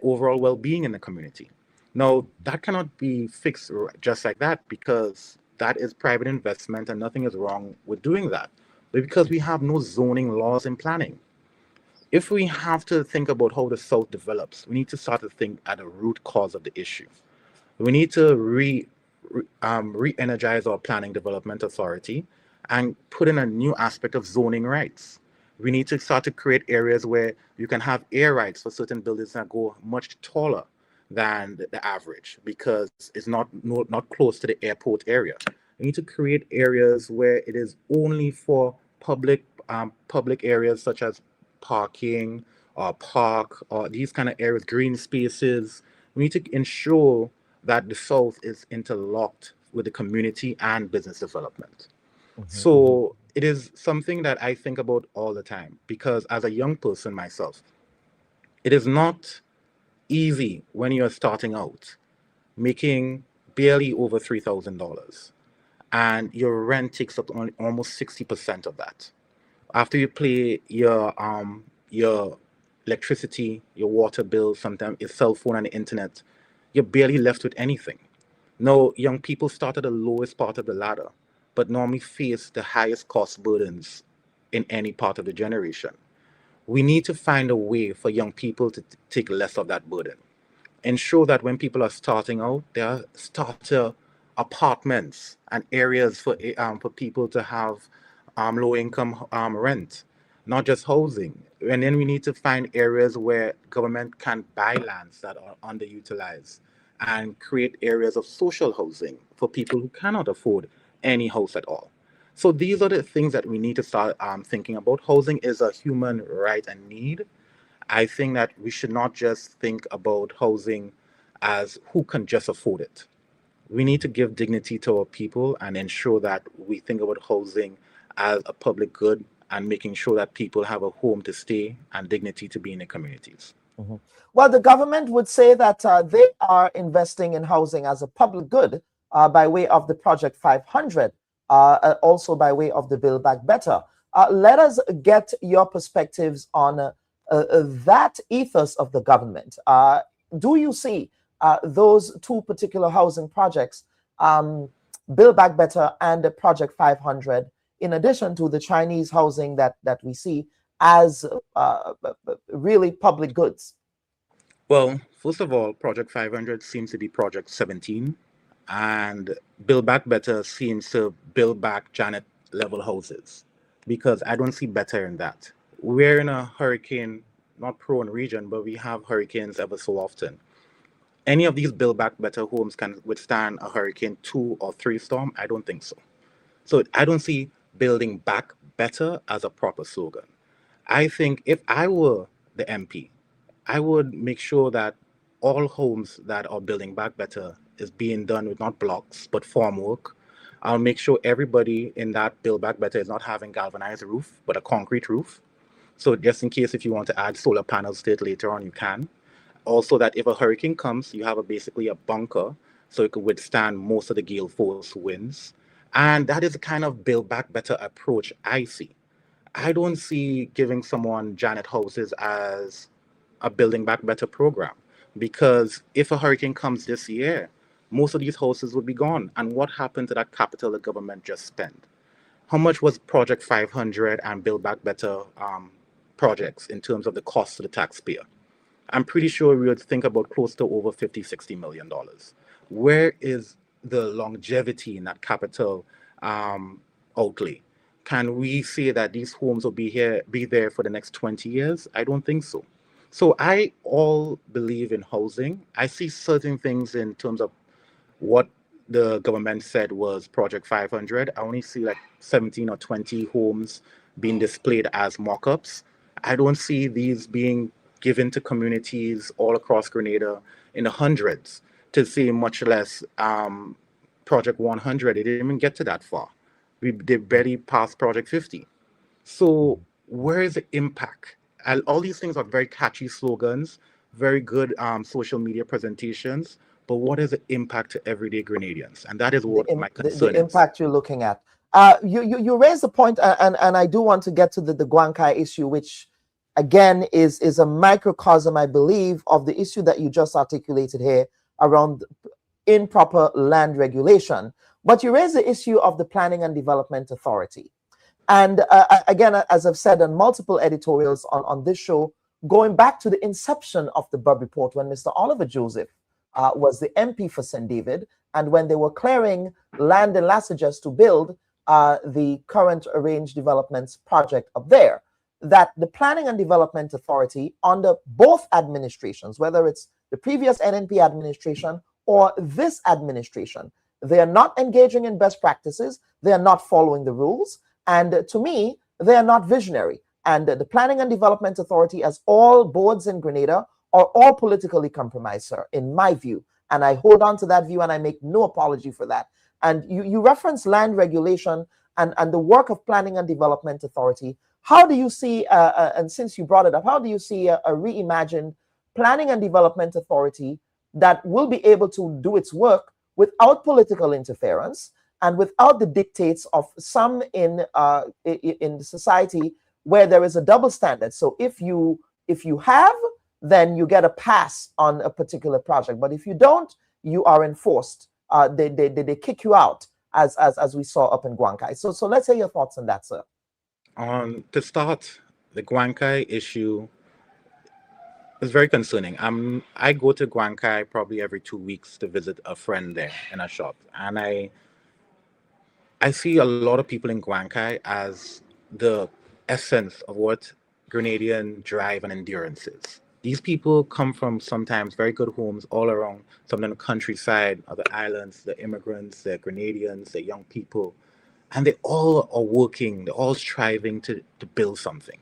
overall well-being in the community. Now, that cannot be fixed just like that, because that is private investment and nothing is wrong with doing that. But because we have no zoning laws and planning. If we have to think about how the South develops, we need to start to think at the root cause of the issue. We need to re-energize our planning development authority and put in a new aspect of zoning rights. We need to start to create areas where you can have air rights for certain buildings that go much taller than the average, because it's not close to the airport area. We need to create areas where it is only for public areas such as parking or park or these kind of areas, green spaces. We need to ensure that the South is interlocked with the community and business development. So it is something that I think about all the time, because as a young person myself, it is not easy when you're starting out making barely over $3,000 and your rent takes up only almost 60% of that. After you pay your electricity, your water bill, sometimes your cell phone and the internet, you're barely left with anything. Now, young people start at the lowest part of the ladder, but normally face the highest cost burdens in any part of the generation. We need to find a way for young people to take less of that burden. Ensure that when people are starting out, there are starter apartments and areas for people to have low income rent, not just housing. And then we need to find areas where government can buy lands that are underutilized and create areas of social housing for people who cannot afford any house at all. So these are the things that we need to start thinking about. Housing is a human right and need. I think that we should not just think about housing as who can just afford it. We need to give dignity to our people and ensure that we think about housing as a public good and making sure that people have a home to stay and dignity to be in their communities.
Mm-hmm. Well, the government would say that they are investing in housing as a public good by way of the Project 500, also by way of the Build Back Better. Let us get your perspectives on that ethos of the government. Do you see those two particular housing projects, Build Back Better and the Project 500, in addition to the Chinese housing that we see, as really public goods?
Well, first of all, Project 500 seems to be Project 17, and Build Back Better seems to build back Janet level houses, because I don't see better in that. We're in a hurricane, not prone region, but we have hurricanes ever so often. Any of these Build Back Better homes can withstand a Hurricane 2 or 3 storm? I don't think so. So I don't see building back better as a proper slogan. I think if I were the MP, I would make sure that all homes that are building back better is being done with not blocks, but formwork. I'll make sure everybody in that Build Back Better is not having galvanized roof, but a concrete roof. So just in case if you want to add solar panels to it later on, you can. Also, that if a hurricane comes, you have basically a bunker so it could withstand most of the gale force winds. And that is the kind of Build Back Better approach I see. I don't see giving someone Janet houses as a Building Back Better program, because if a hurricane comes this year, most of these houses would be gone. And what happened to that capital the government just spent? How much was Project 500 and Build Back Better projects in terms of the cost to the taxpayer? I'm pretty sure we would think about close to over $50-60 million. Where is the longevity in that capital outlay? Can we say that these homes will be there for the next 20 years? I don't think so. So I all believe in housing. I see certain things in terms of what the government said was Project 500. I only see like 17 or 20 homes being displayed as mock-ups. I don't see these being given to communities all across Grenada in the hundreds, to see much less Project 100. It didn't even get to that far. They barely passed Project 50. So where is the impact? And all these things are very catchy slogans, very good social media presentations, but what is the impact to everyday Grenadians? And that is what my concern is.
The impact you're looking at. You raised the point, and I do want to get to the Guankai issue, which again is a microcosm, I believe, of the issue that you just articulated here around improper land regulation. But you raised the issue of the Planning and Development Authority. And again, as I've said on multiple editorials on this show, going back to the inception of the Bubb Report, when Mr. Oliver Joseph was the MP for St. David, and when they were clearing land in Lassages to build the current Arranged Developments project up there, that the Planning and Development Authority under both administrations, whether it's the previous NNP administration or this administration, they are not engaging in best practices, they are not following the rules, and to me, they are not visionary. And the Planning and Development Authority, as all boards in Grenada, are all politically compromised, sir, in my view. And I hold on to that view, and I make no apology for that. And you reference land regulation and the work of Planning and Development Authority. How do you see, and since you brought it up, how do you see a reimagined Planning and Development Authority that will be able to do its work without political interference and without the dictates of some in the society where there is a double standard. So if you have, then you get a pass on a particular project, but if you don't, you are enforced. They kick you out, as we saw up in Guankai. So let's hear your thoughts on that, sir.
To start, the Guankai issue is very concerning. I go to Guankai probably every 2 weeks to visit a friend there in a shop, and I see a lot of people in Guankai as the essence of what Grenadian drive and endurance is. These people come from sometimes very good homes all around, some in the countryside of the islands, the immigrants, the Grenadians, the young people, and they all are working, they're all striving to build something.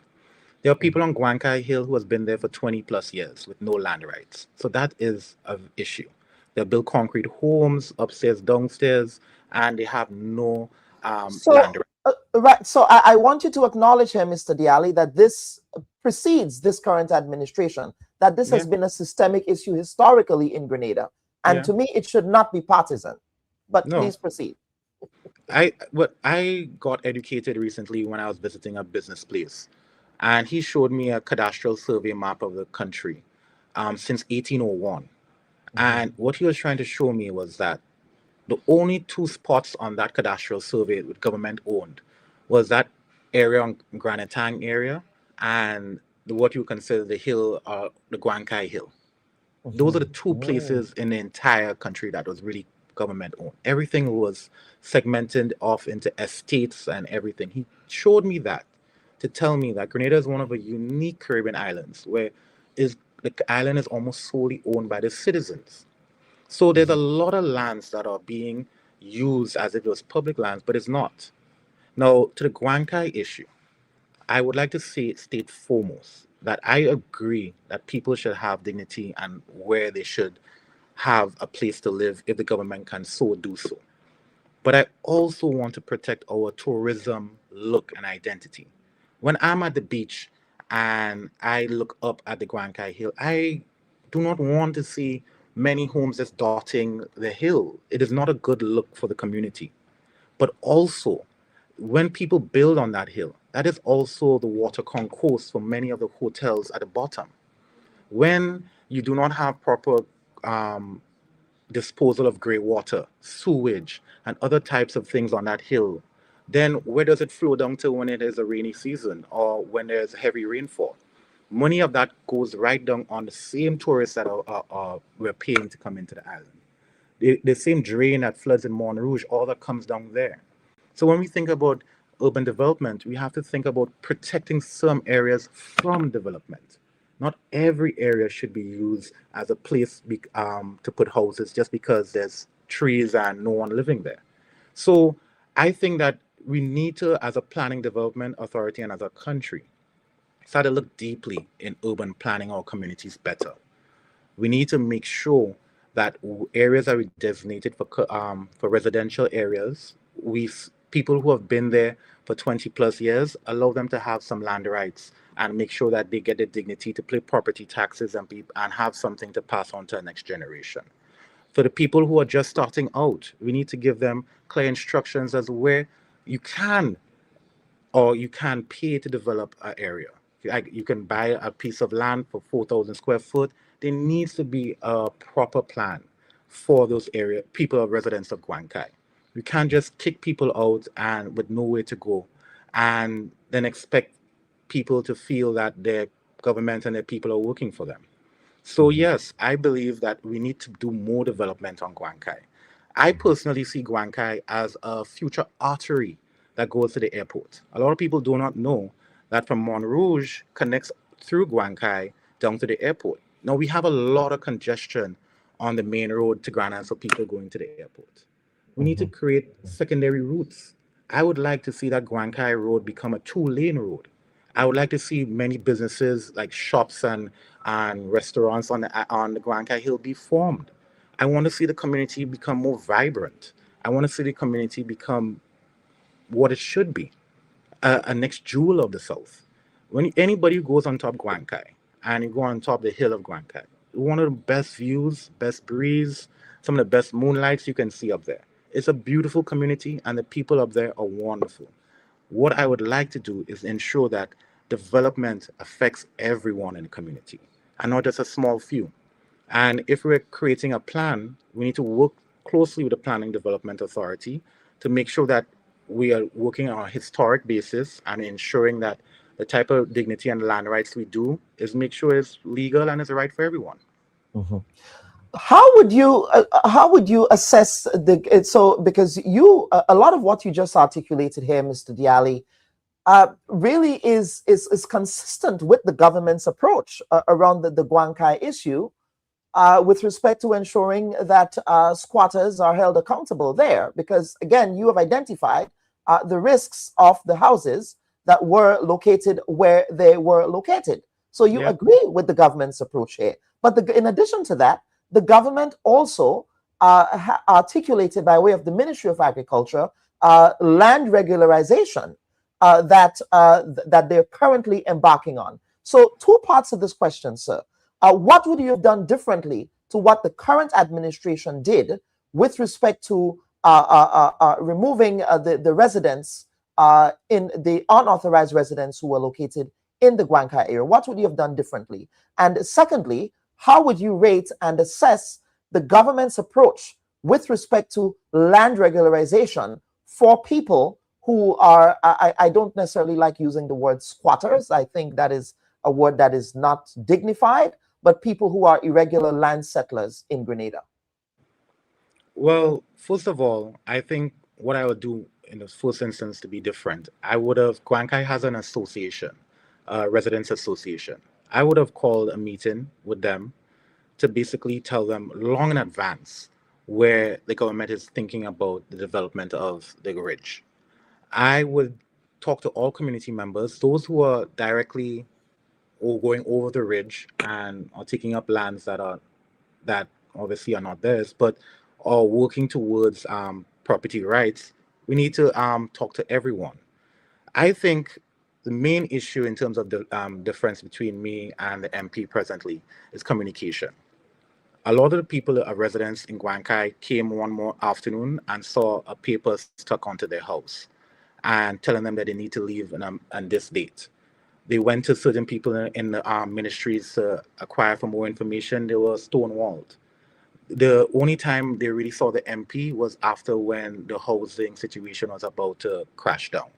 There are people on Guankai Hill who has been there for 20 plus years with no land rights. So that is an issue. They build concrete homes upstairs, downstairs, and they have no land rights.
Right. So I want you to acknowledge here, Mr. Diali, that this precedes this current administration, that this has been a systemic issue historically in Grenada. And to me, it should not be partisan. But please proceed.
I got educated recently when I was visiting a business place, and he showed me a cadastral survey map of the country since 1801. And what he was trying to show me was that the only 2 spots on that cadastral survey with government owned was that area on Granatang area and what you consider the hill, the Guankai Hill. Those are the 2 places in the entire country that was really government owned. Everything was segmented off into estates and everything. He showed me that to tell me that Grenada is one of the unique Caribbean islands where the island is almost solely owned by the citizens. So there's a lot of lands that are being used as if it was public lands, but it's not. Now, to the Guankai issue, I would like to state foremost that I agree that people should have dignity and where they should have a place to live if the government can so do so. But I also want to protect our tourism look and identity. When I'm at the beach and I look up at the Guankai Hill, I do not want to see many homes just dotting the hill. It is not a good look for the community. But also, when people build on that hill, that is also the water concourse for many of the hotels at the bottom. When you do not have proper disposal of grey water, sewage, and other types of things on that hill, then where does it flow down to when it is a rainy season or when there's heavy rainfall? Money of that goes right down on the same tourists that we're paying to come into the island. The same drain that floods in Montrouge, all that comes down there. So when we think about urban development, we have to think about protecting some areas from development. Not every area should be used as a place to put houses just because there's trees and no one living there. So I think that we need to, as a planning development authority and as a country, start to look deeply in urban planning our communities better. We need to make sure that areas are designated for residential areas. People who have been there for 20 plus years, allow them to have some land rights and make sure that they get the dignity to pay property taxes and have something to pass on to the next generation. For the people who are just starting out, we need to give them clear instructions as where you can pay to develop an area. You can buy a piece of land for 4,000 square foot. There needs to be a proper plan for those people of residents of Guankai. We can't just kick people out and with nowhere to go and then expect people to feel that their government and their people are working for them. So yes, I believe that we need to do more development on Guankai. I personally see Guankai as a future artery that goes to the airport. A lot of people do not know that from Montrouge connects through Guankai down to the airport. Now we have a lot of congestion on the main road to Grenada for people going to the airport. We need to create secondary routes. I would like to see that Guankai Road become a 2-lane road. I would like to see many businesses like shops and restaurants on the Guankai Hill be formed. I want to see the community become more vibrant. I want to see the community become what it should be, a next jewel of the South. When anybody goes on top Guankai and you go on top the hill of Guankai, one of the best views, best breeze, some of the best moonlights you can see up there. It's a beautiful community, and the people up there are wonderful. What I would like to do is ensure that development affects everyone in the community and not just a small few. And if we're creating a plan, we need to work closely with the Planning Development Authority to make sure that we are working on a historic basis and ensuring that the type of dignity and land rights we do is make sure it's legal and it's right for everyone.
How would you assess because a lot of what you just articulated here, Mr. Diali, really is consistent with the government's approach around the Gwankai issue, with respect to ensuring that squatters are held accountable there, because again, you have identified the risks of the houses that were located where they were located. So you agree with the government's approach here. But in addition to that, the government also articulated by way of the Ministry of Agriculture land regularization that they're currently embarking on. So 2 parts of this question, sir. What would you have done differently to what the current administration did with respect to removing the residents, in the unauthorized residents who were located in the Gwankai area? What would you have done differently? And secondly, how would you rate and assess the government's approach with respect to land regularization for people who are, I don't necessarily like using the word squatters. I think that is a word that is not dignified, but people who are irregular land settlers in Grenada?
Well, first of all, I think what I would do in the first instance to be different, Gwankai has an association, residents association. I would have called a meeting with them to basically tell them long in advance where the government is thinking about the development of the ridge. I would talk to all community members, those who are directly or going over the ridge and are taking up lands that obviously are not theirs, but are working towards property rights. We need to talk to everyone. I think the main issue in terms of the difference between me and the MP presently is communication. A lot of the people, residents in Gwankai, came one more afternoon and saw a paper stuck onto their house and telling them that they need to leave on this date. They went to certain people in the ministries to acquire for more information. They were stonewalled. The only time they really saw the MP was after when the housing situation was about to crash down,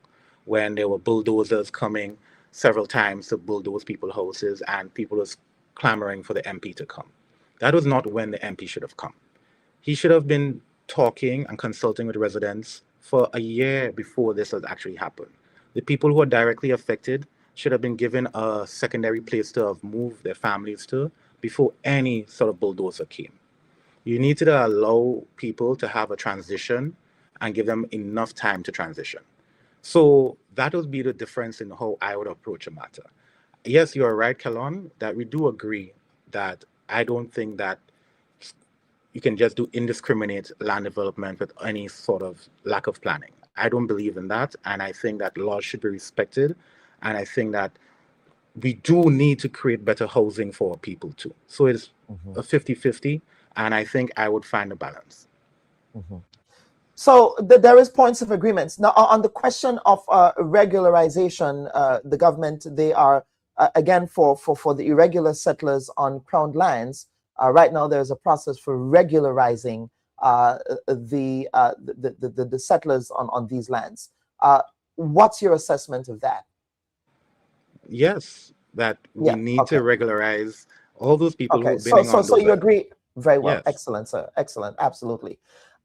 when there were bulldozers coming several times to bulldoze people's houses and people was clamoring for the MP to come. That was not when the MP should have come. He should have been talking and consulting with residents for a year before this has actually happened. The people who are directly affected should have been given a secondary place to have moved their families to before any sort of bulldozer came. You need to allow people to have a transition and give them enough time to transition. So that would be the difference in how I would approach a matter. Yes, you're right, Kelon, that we do agree that I don't think that you can just do indiscriminate land development with any sort of lack of planning. I don't believe in that, and I think that laws should be respected, and I think that we do need to create better housing for people too. So it's a 50-50, and I think I would find a balance.
So there is points of agreements. Now, on the question of regularization, the government, they are, again, for the irregular settlers on crown lands, right now there's a process for regularizing the settlers on these lands. What's your assessment of that?
Yes, that we need to regularize all those people who have been on those
So you
lands.
agree? Very well.
Yes.
Excellent, sir. Excellent. Absolutely.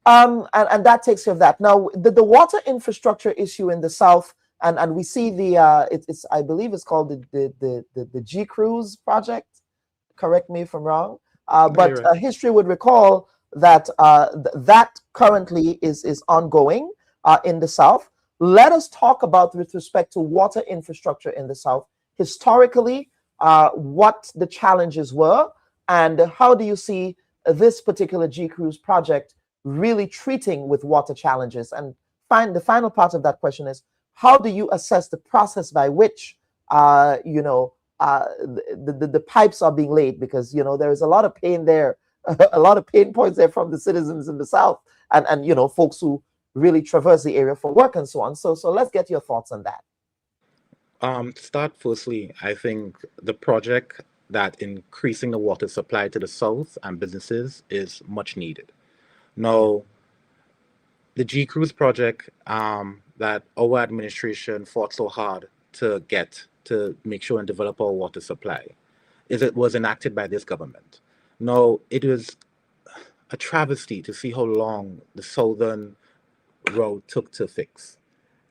And that takes care of that. Now, the water infrastructure issue in the South, and we see it's I believe it's called the G Cruise project. Correct me if I'm wrong. But history would recall that that currently is ongoing in the South. Let us talk about, with respect to water infrastructure in the South, historically, what the challenges were, and how do you see this particular G Cruise project really treating with water challenges? And the final part of that question is, how do you assess the process by which the pipes are being laid? Because there is a lot of pain there, a lot of pain points there from the citizens in the South and you know, folks who really traverse the area for work and so on. So let's get your thoughts on that.
Start firstly, I think the project that increasing the water supply to the south and businesses is much needed. Now, the G Cruise project that our administration fought so hard to get to make sure and develop our water supply it was enacted by this government. Now, it was a travesty to see how long the southern road took to fix.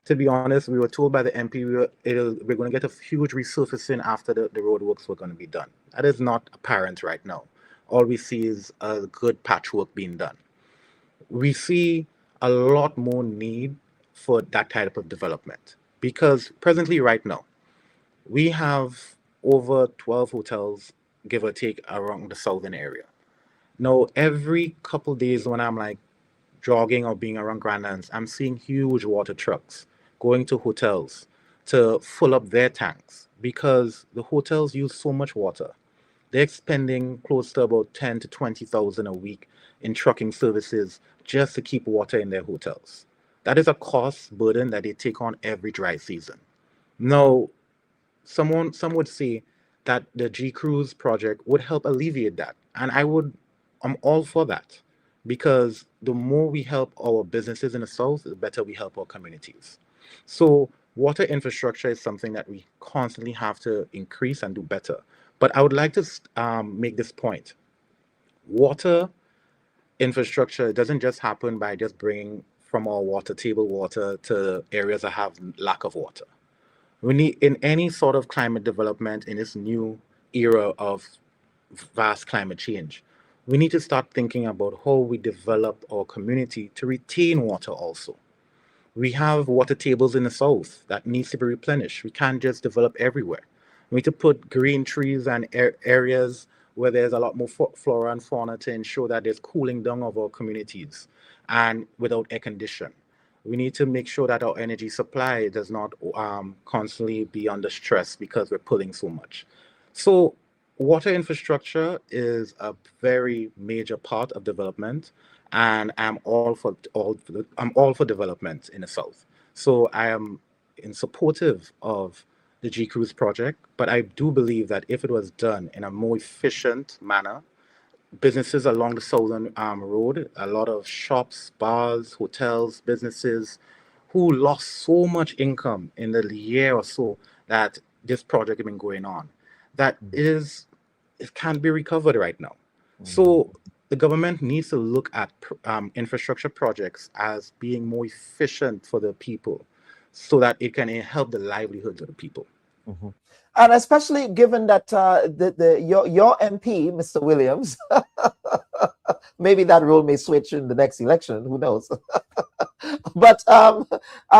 To be honest, we were told by the MP we're going to get a huge resurfacing after the road works were going to be done. That is not apparent right now. All we see is a good patchwork being done. We see a lot more need for that type of development because presently, right now, we have over 12 hotels, give or take, around the southern area. Now, every couple days when I'm like jogging or being around Grandlands, I'm seeing huge water trucks going to hotels to fill up their tanks because the hotels use so much water. They're expending close to about 10 to 20,000 a week in trucking services just to keep water in their hotels. That is a cost burden that they take on every dry season. Now, some would say that the G Cruise project would help alleviate that, and I'm all for that because the more we help our businesses in the south, the better we help our communities. So water infrastructure is something that we constantly have to increase and do better. But I would like to make this point. Water infrastructure doesn't just happen by just bringing from our water table water to areas that have lack of water. We need, in any sort of climate development in this new era of vast climate change, we need to start thinking about how we develop our community to retain water also. We have water tables in the south that needs to be replenished. We can't just develop everywhere. We need to put green trees and areas where there's a lot more flora and fauna to ensure that there's cooling down of our communities and without air condition. We need to make sure that our energy supply does not constantly be under stress because we're pulling so much. So water infrastructure is a very major part of development, and I'm all for development in the south. So I am supportive of the G Cruise project, but I do believe that if it was done in a more efficient manner, businesses along the southern road, a lot of shops, bars, hotels, businesses who lost so much income in the year or so that this project has been going on, it can't be recovered right now. So the government needs to look at infrastructure projects as being more efficient for the people so that it can help the livelihoods of the people.
And especially given that your MP, Mr. Williams, maybe that role may switch in the next election. Who knows? But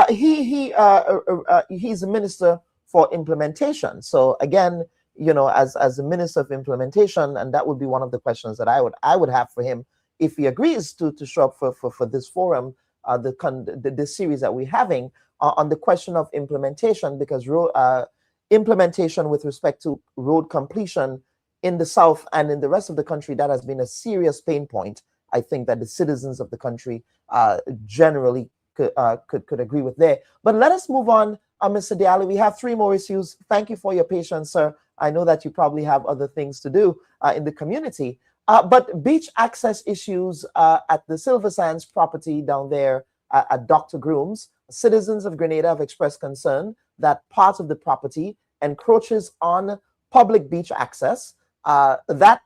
he's a minister for implementation. So again, you know, as a minister of implementation, and that would be one of the questions that I would have for him if he agrees to show up for this forum, the series that we're having on the question of implementation, because implementation with respect to road completion in the south and in the rest of the country, that has been a serious pain point. I think that the citizens of the country generally could agree with there. But let us move on, Mr. Diallo. We have 3 more issues. Thank you for your patience, sir. I know that you probably have other things to do in the community. But beach access issues at the Silver Sands property down there at Dr. Groom's, citizens of Grenada have expressed concern that part of the property encroaches on public beach access. That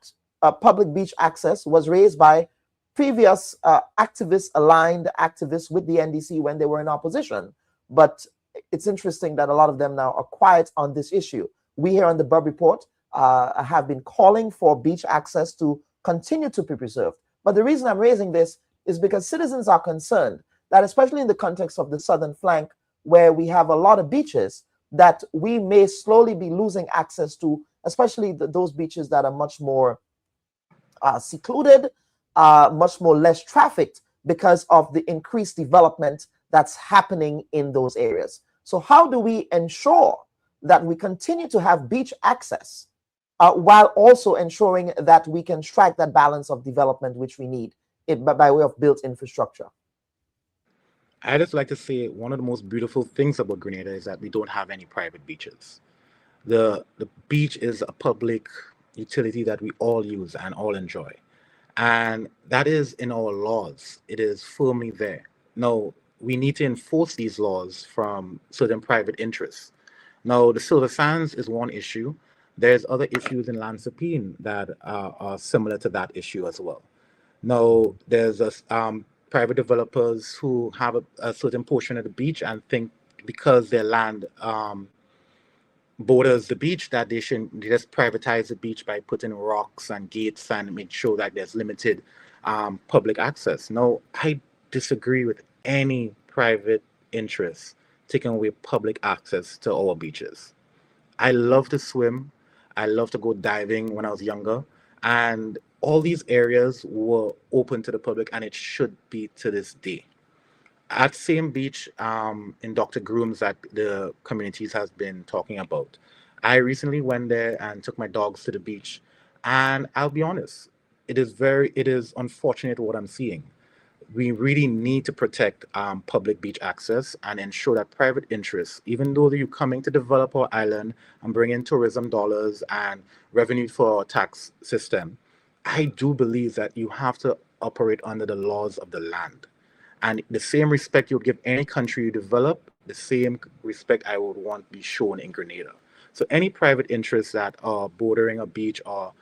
public beach access was raised by previous aligned activists with the NDC when they were in opposition. But it's interesting that a lot of them now are quiet on this issue. We here on the Bubb Report have been calling for beach access to continue to be preserved. But the reason I'm raising this is because citizens are concerned that, especially in the context of the southern flank, where we have a lot of beaches, that we may slowly be losing access to, especially those beaches that are much more secluded, much more less trafficked because of the increased development that's happening in those areas. So how do we ensure that we continue to have beach access while also ensuring that we can strike that balance of development which we need by way of built infrastructure?
I just like to say one of the most beautiful things about Grenada is that we don't have any private beaches. The beach is a public utility that we all use and all enjoy. And that is in our laws. It is firmly there. Now, we need to enforce these laws from certain private interests. Now, the Silver Sands is one issue. There's other issues in Lansepine that are similar to that issue as well. Now, there's private developers who have a certain portion of the beach and think because their land borders the beach that they should just privatize the beach by putting rocks and gates and make sure that there's limited public access. No, I disagree with any private interest taking away public access to our beaches. I love to swim. I love to go diving when I was younger. And all these areas were open to the public, and it should be to this day. At same beach in Dr. Grooms that the communities has been talking about, I recently went there and took my dogs to the beach, and I'll be honest, it is unfortunate what I'm seeing. We really need to protect public beach access and ensure that private interests, even though you're coming to develop our island and bring in tourism dollars and revenue for our tax system, I do believe that you have to operate under the laws of the land. And the same respect you would give any country you develop, the same respect I would want to be shown in Grenada. So any private interests that are bordering a beach or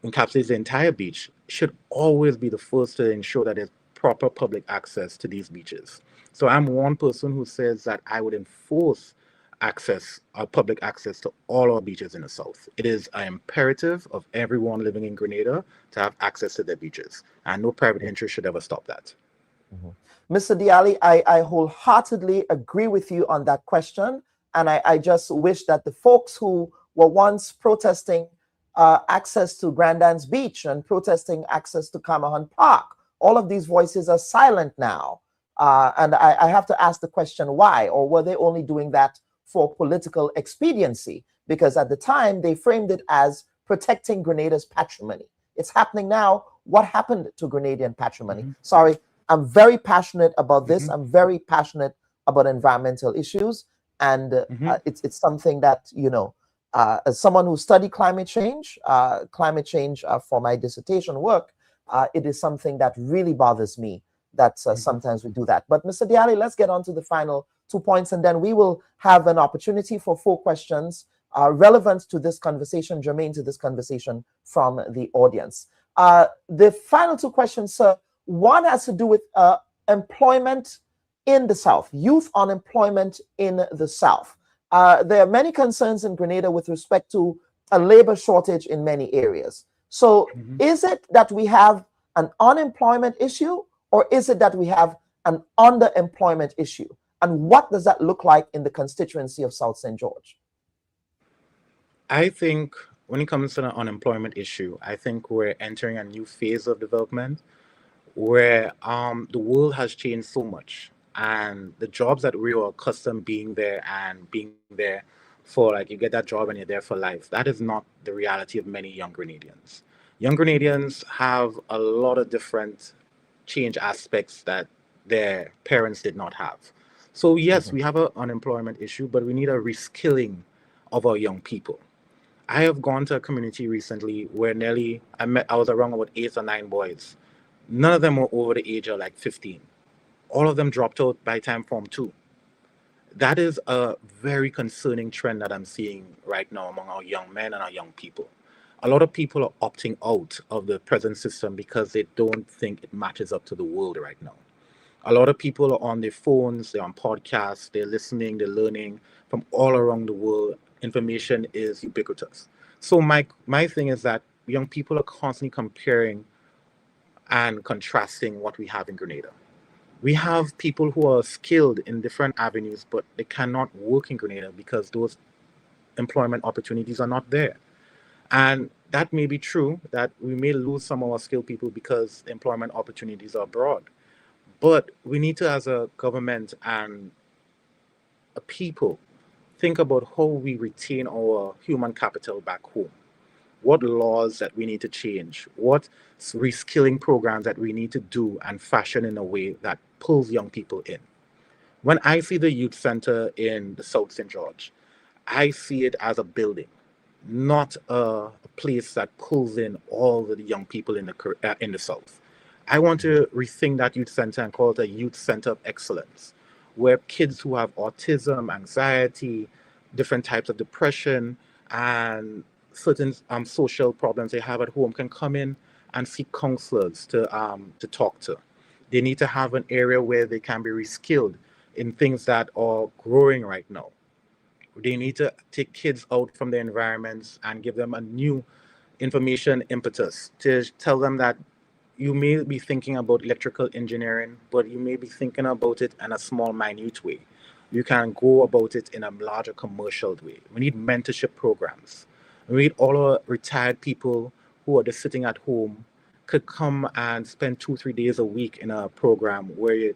encapsulates the entire beach should always be the first to ensure that there's proper public access to these beaches. So I'm one person who says that I would enforce access, public access to all our beaches in the south. It is an imperative of everyone living in Grenada to have access to their beaches, and no private interest should ever stop that.
Mr. Diali, I wholeheartedly agree with you on that question. And I just wish that the folks who were once protesting access to Grandans Beach and protesting access to Camahan Park, all of these voices are silent now. And I have to ask the question, why? Or were they only doing that for political expediency? Because at the time, they framed it as protecting Grenada's patrimony. It's happening now. What happened to Grenadian patrimony? Sorry, I'm very passionate about this. I'm very passionate about environmental issues. And it's something that, you know, as someone who studied climate change for my dissertation work, it is something that really bothers me that sometimes we do that. But Mr. Diali, let's get on to the final 2 points, and then we will have an opportunity for 4 questions relevant to this conversation, germane to this conversation from the audience. The final 2 questions, sir, one has to do with employment in the South, youth unemployment in the South. There are many concerns in Grenada with respect to a labor shortage in many areas. So is it that we have an unemployment issue, or is it that we have an underemployment issue? And what does that look like in the constituency of South St. George?
I think when it comes to the unemployment issue, I think we're entering a new phase of development where the world has changed so much, and the jobs that we were accustomed being there and being there for, like, you get that job and you're there for life, that is not the reality of many young Grenadians. Young Grenadians have a lot of different change aspects that their parents did not have. So yes, we have an unemployment issue, but we need a reskilling of our young people. I have gone to a community recently where I was around about 8 or 9 boys. None of them were over the age of like 15. All of them dropped out by time Form 2. That is a very concerning trend that I'm seeing right now among our young men and our young people. A lot of people are opting out of the present system because they don't think it matches up to the world right now. A lot of people are on their phones, they're on podcasts, they're listening, they're learning from all around the world. Information is ubiquitous. So my thing is that young people are constantly comparing and contrasting what we have in Grenada. We have people who are skilled in different avenues, but they cannot work in Grenada because those employment opportunities are not there. And that may be true, that we may lose some of our skilled people because employment opportunities are abroad. But we need to, as a government and a people, think about how we retain our human capital back home. what laws that we need to change, what reskilling programs that we need to do and fashion in a way that pulls young people in. When I see the youth center in the South St. George, I see it as a building, not a place that pulls in all the young people in the South. I want to rethink that youth center and call it a youth center of excellence, where kids who have autism, anxiety, different types of depression, and certain social problems they have at home can come in and seek counselors to talk to. They need to have an area where they can be reskilled in things that are growing right now. They need to take kids out from their environments and give them a new information impetus to tell them that you may be thinking about electrical engineering, but you may be thinking about it in a small, minute way. You can go about it in a larger commercial way. We need mentorship programs. We need all our retired people who are just sitting at home could come and spend 2-3 days a week in a program where you're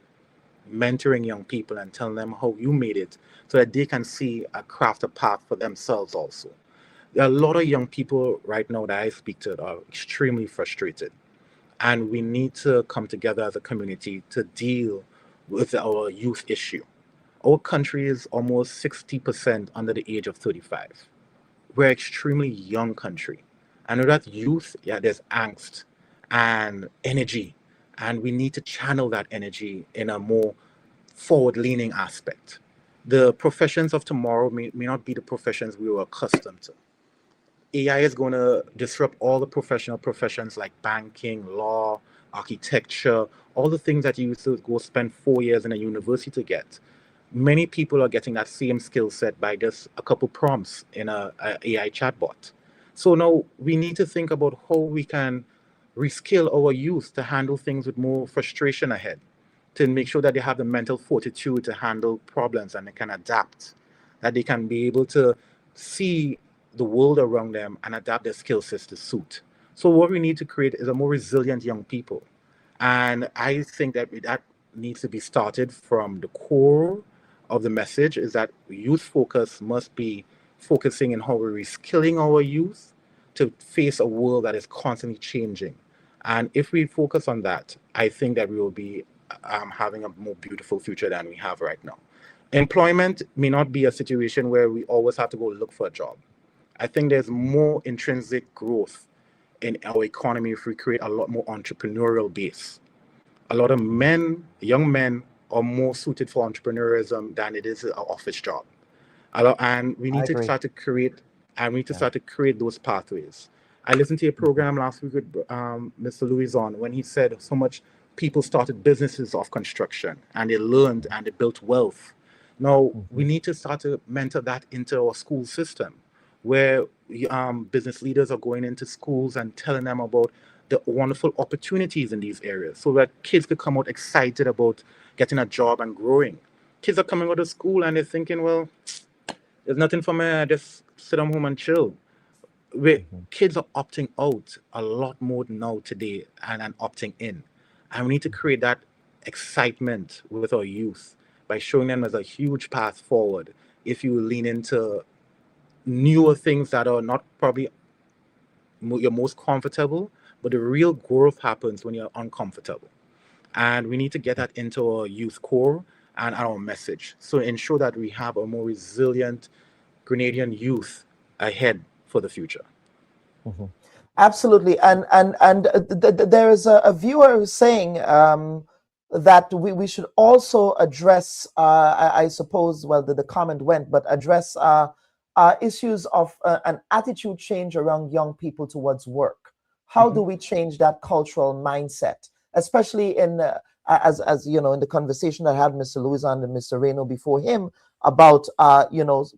mentoring young people and telling them how you made it so that they can see a craft a path for themselves also. There are a lot of young people right now that I speak to that are extremely frustrated. And we need to come together as a community to deal with our youth issue. Our country is almost 60% under the age of 35. We're an extremely young country. And with that youth, there's angst and energy. And we need to channel that energy in a more forward-leaning aspect. The professions of tomorrow may not be the professions we were accustomed to. AI is going to disrupt all the professional professions like banking, law, architecture, all the things that you used to go spend 4 years in a university to get. Many people are getting that same skill set by just a couple prompts in a AI chatbot. So now we need to think about how we can reskill our youth to handle things with more frustration ahead, to make sure that they have the mental fortitude to handle problems and they can adapt, that they can be able to see the world around them and adapt their skill sets to suit. So what we need to create is a more resilient young people. And I think that that needs to be started from the core of the message, is that youth focus must be focusing on how we're reskilling our youth to face a world that is constantly changing. And if we focus on that, I think that we will be having a more beautiful future than we have right now. Employment may not be a situation where we always have to go look for a job. I think there's more intrinsic growth in our economy if we create a lot more entrepreneurial base. A lot of young men are more suited for entrepreneurism than it is an office job. And we need to start to create, those pathways. I listened to a program last week with Mr. Louison when he said so much people started businesses of construction and they learned and they built wealth. Now, we need to start to mentor that into our school system, where business leaders are going into schools and telling them about the wonderful opportunities in these areas so that kids could come out excited about getting a job and growing. Kids are coming out of school and they're thinking, well, there's nothing for me, I just sit at home and chill. Kids are opting out a lot more now today and opting in. And we need to create that excitement with our youth by showing them there's a huge path forward if you lean into newer things that are not probably your most comfortable, but the real growth happens when you're uncomfortable. And we need to get that into our youth core and our message. So ensure that we have a more resilient Grenadian youth ahead for the future.
Mm-hmm. Absolutely. And there is a viewer saying that we should also address, I suppose, well, the comment went, but address issues of an attitude change around young people towards work. How do we change that cultural mindset, especially in, as you know, in the conversation I had with Mr. Louison and Mr. Reno before him about,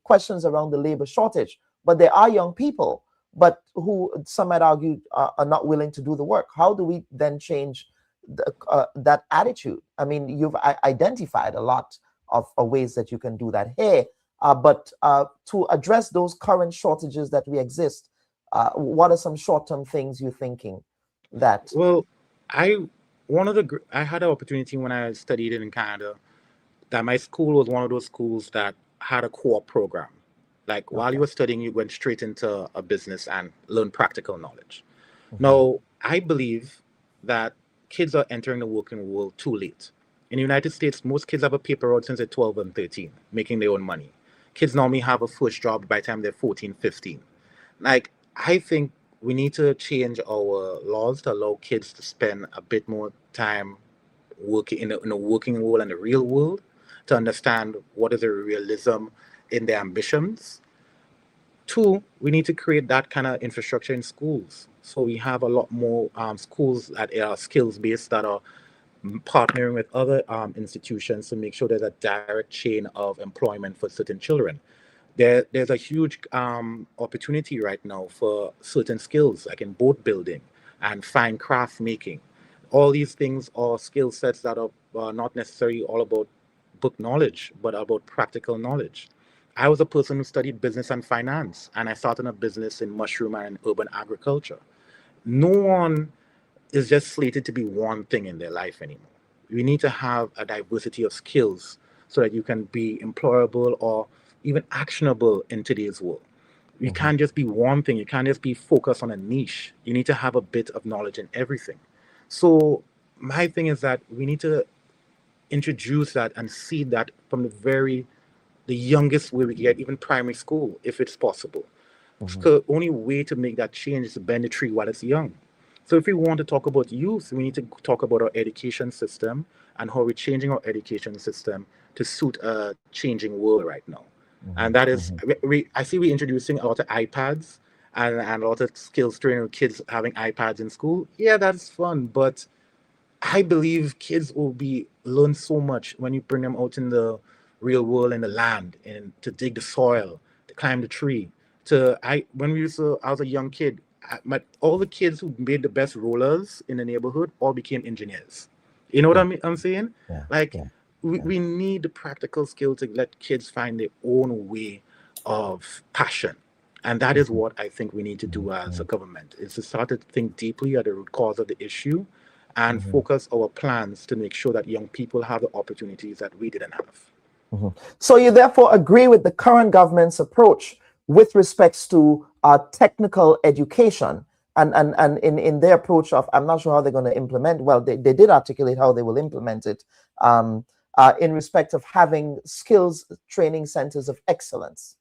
questions around the labor shortage. But there are young people, but who some might argue are not willing to do the work. How do we then change that attitude? I mean, you've identified a lot of ways that you can do that here. But to address those current shortages that we exist, what are some short-term things you're thinking that?
Well, I had an opportunity when I studied in Canada that my school was one of those schools that had a co-op program. Like while you were studying, you went straight into a business and learned practical knowledge.
Mm-hmm.
Now, I believe that kids are entering the working world too late. In the United States, most kids have a paper route since they're 12 and 13, making their own money. Kids normally have a first job by the time they're 14, 15. Like, I think we need to change our laws to allow kids to spend a bit more time working in the working world and the real world, to understand what is the realism in their ambitions. Two, we need to create that kind of infrastructure in schools. So we have a lot more schools that are skills based, that are partnering with other institutions to make sure there's a direct chain of employment for certain children. There's a huge opportunity right now for certain skills, like in boat building and fine craft making. All these things are skill sets that are not necessarily all about book knowledge, but about practical knowledge. I was a person who studied business and finance, and I started a business in mushroom and urban agriculture. No one is just slated to be one thing in their life anymore. We need to have a diversity of skills so that you can be employable or even actionable in today's world. You can't just be one thing. You can't just be focused on a niche. You need to have a bit of knowledge in everything. So my thing is that we need to introduce that and see that from the youngest way we get, even primary school, if it's possible. The only way to make that change is to bend the tree while it's young. So if we want to talk about youth, we need to talk about our education system and how we're changing our education system to suit a changing world right now. And that is, I see we're introducing a lot of iPads and a lot of skills training with kids having iPads in school. Yeah, that's fun, but I believe kids will learn so much when you bring them out in the real world, in the land, and to dig the soil, to climb the tree. I was a young kid, all the kids who made the best rollers in the neighborhood all became engineers. You know what I'm saying? We need the practical skill to let kids find their own way of passion. And that is what I think we need to do as a government, is to start to think deeply at the root cause of the issue and focus our plans to make sure that young people have the opportunities that we didn't have.
So you therefore agree with the current government's approach with respects to technical education and in their approach of, I'm not sure how they're going to implement, well, they did articulate how they will implement it, in respect of having skills training centers of excellence.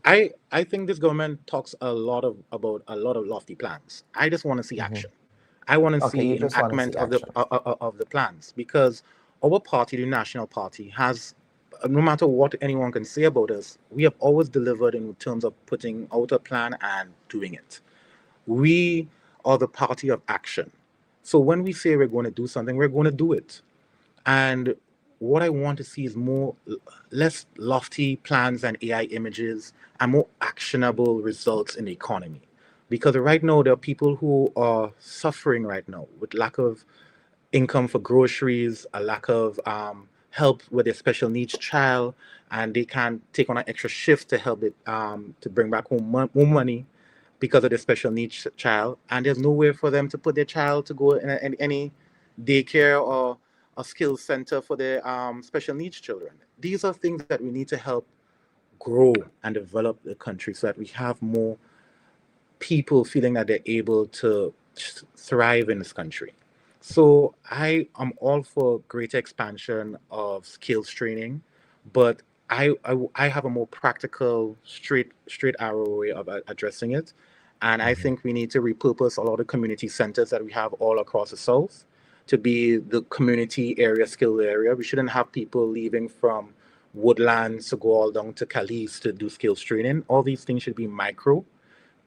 I think this government talks about a lot of lofty plans. I just want to see action. I want to see enactment of the plans, because our party, the National Party, has, no matter what anyone can say about us, we have always delivered in terms of putting out a plan and doing it. We are the party of action. So when we say we're going to do something, we're going to do it. And what I want to see is less lofty plans and AI images and more actionable results in the economy. Because right now, there are people who are suffering right now with lack of income for groceries, a lack of help with their special needs child, and they can't take on an extra shift to help it to bring back home more money because of their special needs child. And there's nowhere for them to put their child to go in any daycare or a skills center for their special needs children. These are things that we need to help grow and develop the country so that we have more people feeling that they're able to thrive in this country. So I am all for greater expansion of skills training, but I have a more practical, straight arrow way of addressing it. And I think we need to repurpose a lot of community centers that we have all across the South to be the community area, skill area. We shouldn't have people leaving from Woodlands to go all down to Calais to do skills training. All these things should be micro.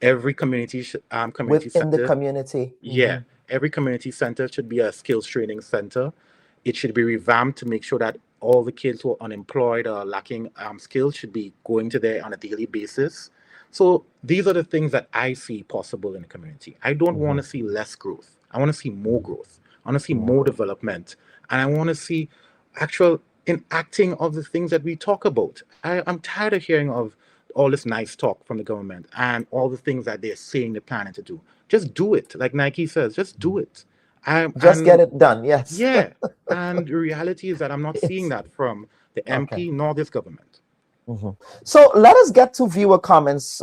Every community
within
center,
the community.
Yeah, every community center should be a skills training center. It should be revamped to make sure that all the kids who are unemployed or lacking skills should be going to there on a daily basis. So these are the things that I see possible in the community. I don't want to see less growth. I want to see more growth. I want to see more development. And I want to see actual enacting of the things that we talk about. I'm tired of hearing of all this nice talk from the government and all the things that they're saying they're planning to do. Just do it. Like Nike says, just do it.
Just get it done, yes.
Yeah. And the reality is that I'm not seeing that from the MP nor this government.
So let us get to viewer comments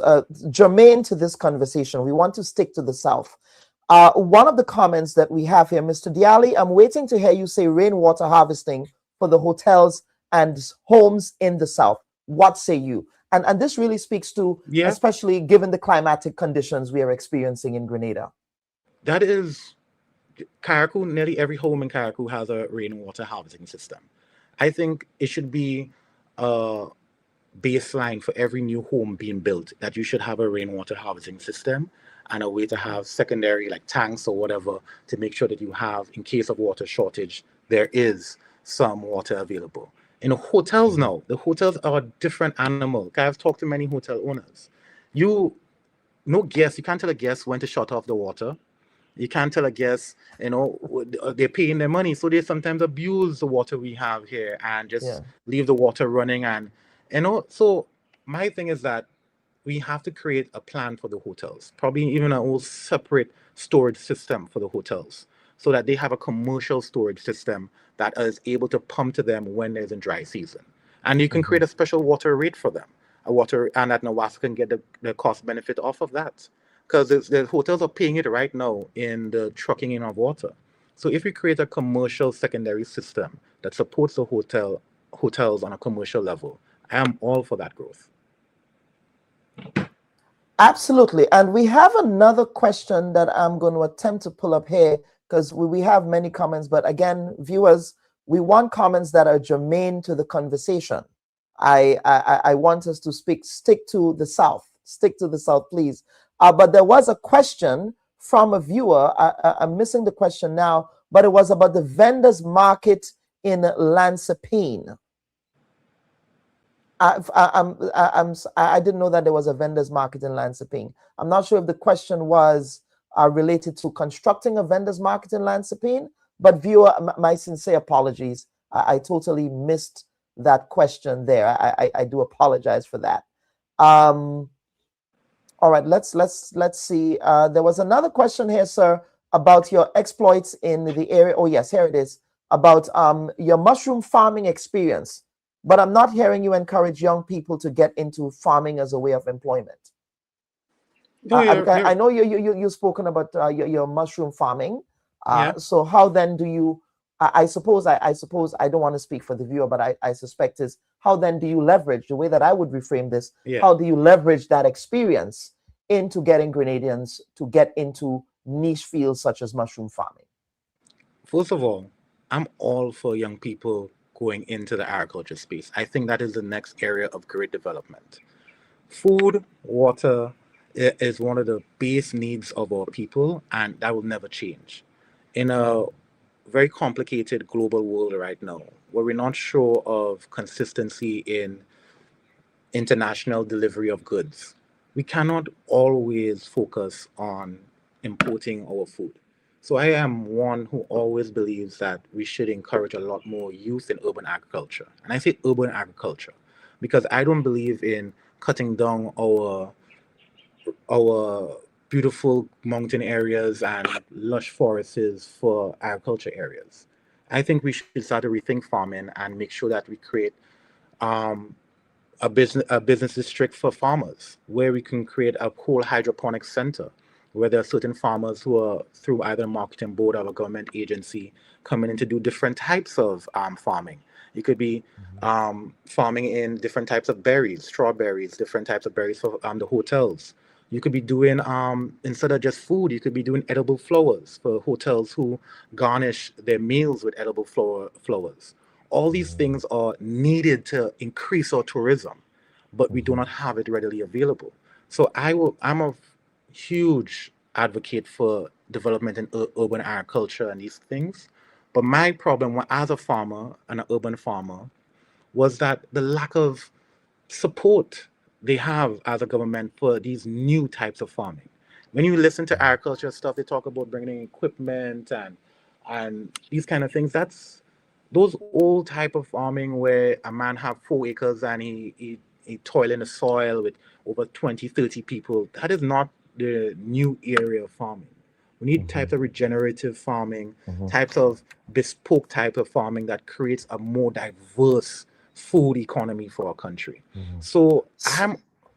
germane to this conversation. We want to stick to the South. One of the comments that we have here, Mr. Diali, I'm waiting to hear you say rainwater harvesting for the hotels and homes in the South. What say you? And this really speaks to, especially given the climatic conditions we are experiencing in Grenada.
That is, Carriacou, nearly every home in Carriacou has a rainwater harvesting system. I think it should be a baseline for every new home being built that you should have a rainwater harvesting system and a way to have secondary like tanks or whatever to make sure that you have, in case of water shortage, there is some water available. In the hotels now, the hotels are a different animal. I've talked to many hotel owners. You can't tell a guest when to shut off the water. You can't tell a guest, they're paying their money, so they sometimes abuse the water we have here and just leave the water running. And so my thing is that we have to create a plan for the hotels, probably even a whole separate storage system for the hotels, so that they have a commercial storage system that is able to pump to them when there's a dry season. And you can create a special water rate for them, and that Nawasa can get the cost benefit off of that. Because the hotels are paying it right now in the trucking in of water. So if we create a commercial secondary system that supports the hotels on a commercial level, I am all for that growth.
Absolutely. And we have another question that I'm going to attempt to pull up here, because we have many comments. But again, viewers, we want comments that are germane to the conversation. I want us to stick to the South. Stick to the South, please. But there was a question from a viewer. I'm missing the question now, but it was about the vendors market in Lansepine. I didn't know that there was a vendors market in Lansepine. I'm not sure if the question was related to constructing a vendors market in Lansepine, but viewer, my sincere apologies. I totally missed that question there. I do apologize for that. All right, let's see. There was another question here, sir, about your exploits in the area. Oh yes, here it is, about your mushroom farming experience. But I'm not hearing you encourage young people to get into farming as a way of employment. I know you've spoken about your mushroom farming. So how then do you? I suppose I don't want to speak for the viewer, but I suspect is how then do you leverage, the way that I would reframe this? How do you leverage that experience into getting Grenadians to get into niche fields such as mushroom farming?
First of all, I'm all for young people going into the agriculture space. I think that is the next area of great development. Food, water is one of the base needs of our people, and that will never change. In a very complicated global world right now, where we're not sure of consistency in international delivery of goods, we cannot always focus on importing our food. So I am one who always believes that we should encourage a lot more youth in urban agriculture. And I say urban agriculture because I don't believe in cutting down our beautiful mountain areas and lush forests for agriculture areas. I think we should start to rethink farming and make sure that we create a business district for farmers, where we can create a whole hydroponic center, where there are certain farmers who are, through either a marketing board or a government agency, coming in to do different types of farming. It could be farming in different types of berries, strawberries, different types of berries for the hotels. You could be doing, instead of just food, you could be doing edible flowers for hotels who garnish their meals with edible flowers. All these things are needed to increase our tourism, but we do not have it readily available. So I'm a huge advocate for development in urban agriculture and these things. But my problem as a farmer and an urban farmer was that the lack of support they have as a government for these new types of farming. When you listen to agriculture stuff, they talk about bringing in equipment and these kind of things. That's those old type of farming where a man have 4 acres and he toil in the soil with over 20, 30 people. That is not the new area of farming. We need types of regenerative farming, types of bespoke type of farming that creates a more diverse food economy for our country. So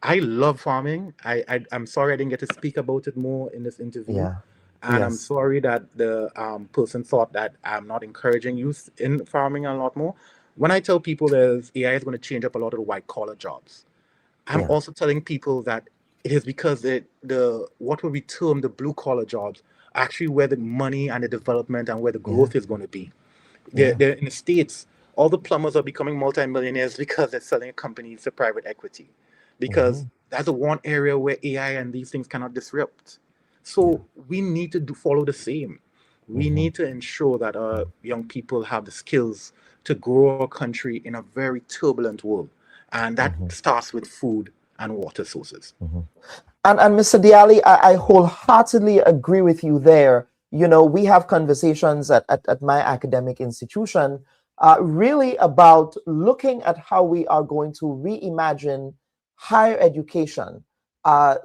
I love farming. I'm sorry I didn't get to speak about it more in this interview.
Yeah.
And I'm sorry that the person thought that I'm not encouraging youth in farming a lot more. When I tell people there's AI is going to change up a lot of the white collar jobs, I'm also telling people that it is because the what will be termed the blue collar jobs are actually where the money and the development and where the growth is going to be. They're in the States, all the plumbers are becoming multimillionaires because they're selling companies to private equity. Because that's the one area where AI and these things cannot disrupt. So we need to follow the same. We need to ensure that our young people have the skills to grow our country in a very turbulent world. And that starts with food and water sources.
And Mr. Diali, I wholeheartedly agree with you there. You know, we have conversations at my academic institution really about looking at how we are going to reimagine higher education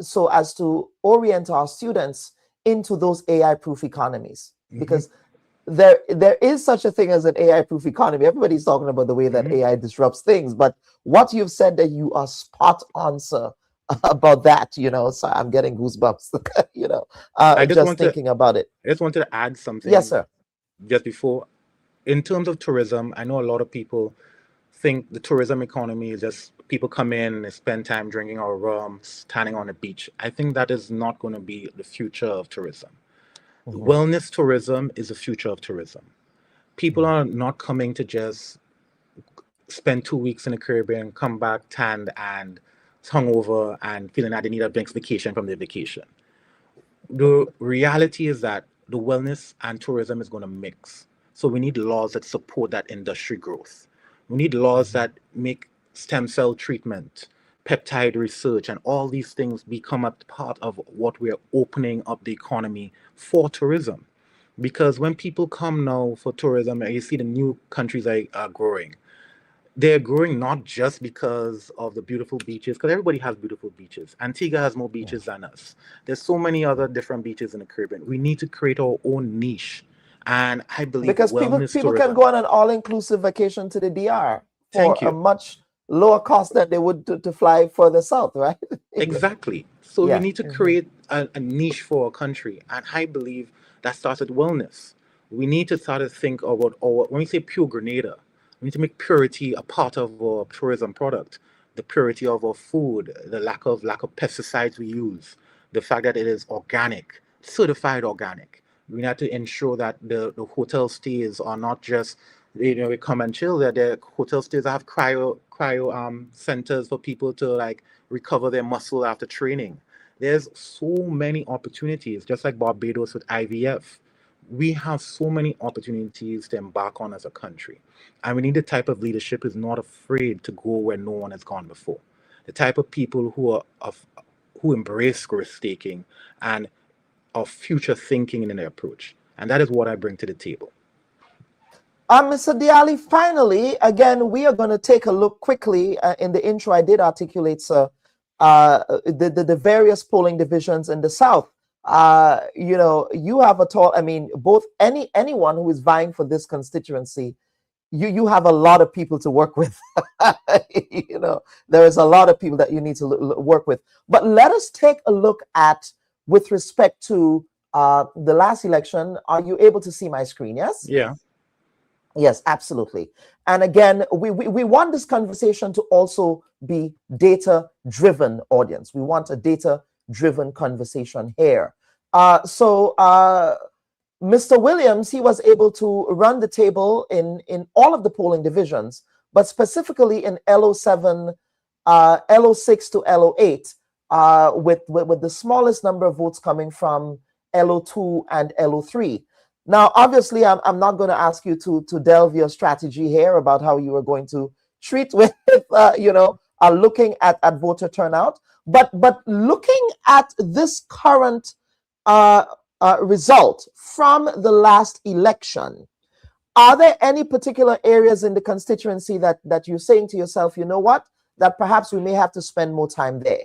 so as to orient our students into those AI-proof economies. Because there is such a thing as an AI-proof economy. Everybody's talking about the way that AI disrupts things, but what you've said, that you are spot on, sir, about that, you know, so I'm getting goosebumps, you know, just thinking about it.
I just wanted to add something.
Yes, sir.
Just before, in terms of tourism, I know a lot of people think the tourism economy is just people come in and spend time drinking our rum, standing on the beach. I think that is not going to be the future of tourism. Wellness tourism is the future of tourism. People are not coming to just spend 2 weeks in the Caribbean, come back tanned and hungover and feeling that they need a next vacation from their vacation. The reality is that the wellness and tourism is going to mix. So we need laws that support that industry growth. We need laws that make stem cell treatment, peptide research, and all these things become a part of what we're opening up the economy for tourism. Because when people come now for tourism, you see the new countries are growing. They're growing not just because of the beautiful beaches, because everybody has beautiful beaches. Antigua has more beaches than us. There's so many other different beaches in the Caribbean. We need to create our own niche. And I believe
because people can go on an all-inclusive vacation to the DR for a much lower cost than they would to fly further south, right?
Exactly. So we need to create a niche for our country. And I believe that starts with wellness. We need to start to think about, when we say pure Grenada, we need to make purity a part of our tourism product. The purity of our food, the lack of pesticides we use, the fact that it is organic, certified organic. We have to ensure that the hotel stays are not just, you know, we come and chill. That the hotel stays have cryo centers for people to like recover their muscle after training. There's so many opportunities, just like Barbados with IVF. We have so many opportunities to embark on as a country. And we need the type of leadership who's not afraid to go where no one has gone before. The type of people who embrace risk-taking and are future thinking in their approach. And that is what I bring to the table.
Mr. Diali, finally, again, we are going to take a look quickly. In the intro, I did articulate, sir, the various polling divisions in the South. You know, you have both anyone who is vying for this constituency, you have a lot of people to work with. You know, there is a lot of people that you need to work with. But let us take a look at, with respect to the last election. Are you able to see my screen? Yes?
Yeah.
Yes, absolutely. And again, we want this conversation to also be data-driven, audience. We want a data-driven conversation here. So Mr. Williams, he was able to run the table in all of the polling divisions, but specifically in LO7, LO6 to LO8, with the smallest number of votes coming from LO2 and LO3. Now, obviously, I'm not going to ask you to delve your strategy here about how you are going to treat with, looking at voter turnout, but looking at this current result from the last election, are there any particular areas in the constituency that you're saying to yourself, you know what, that perhaps we may have to spend more time there,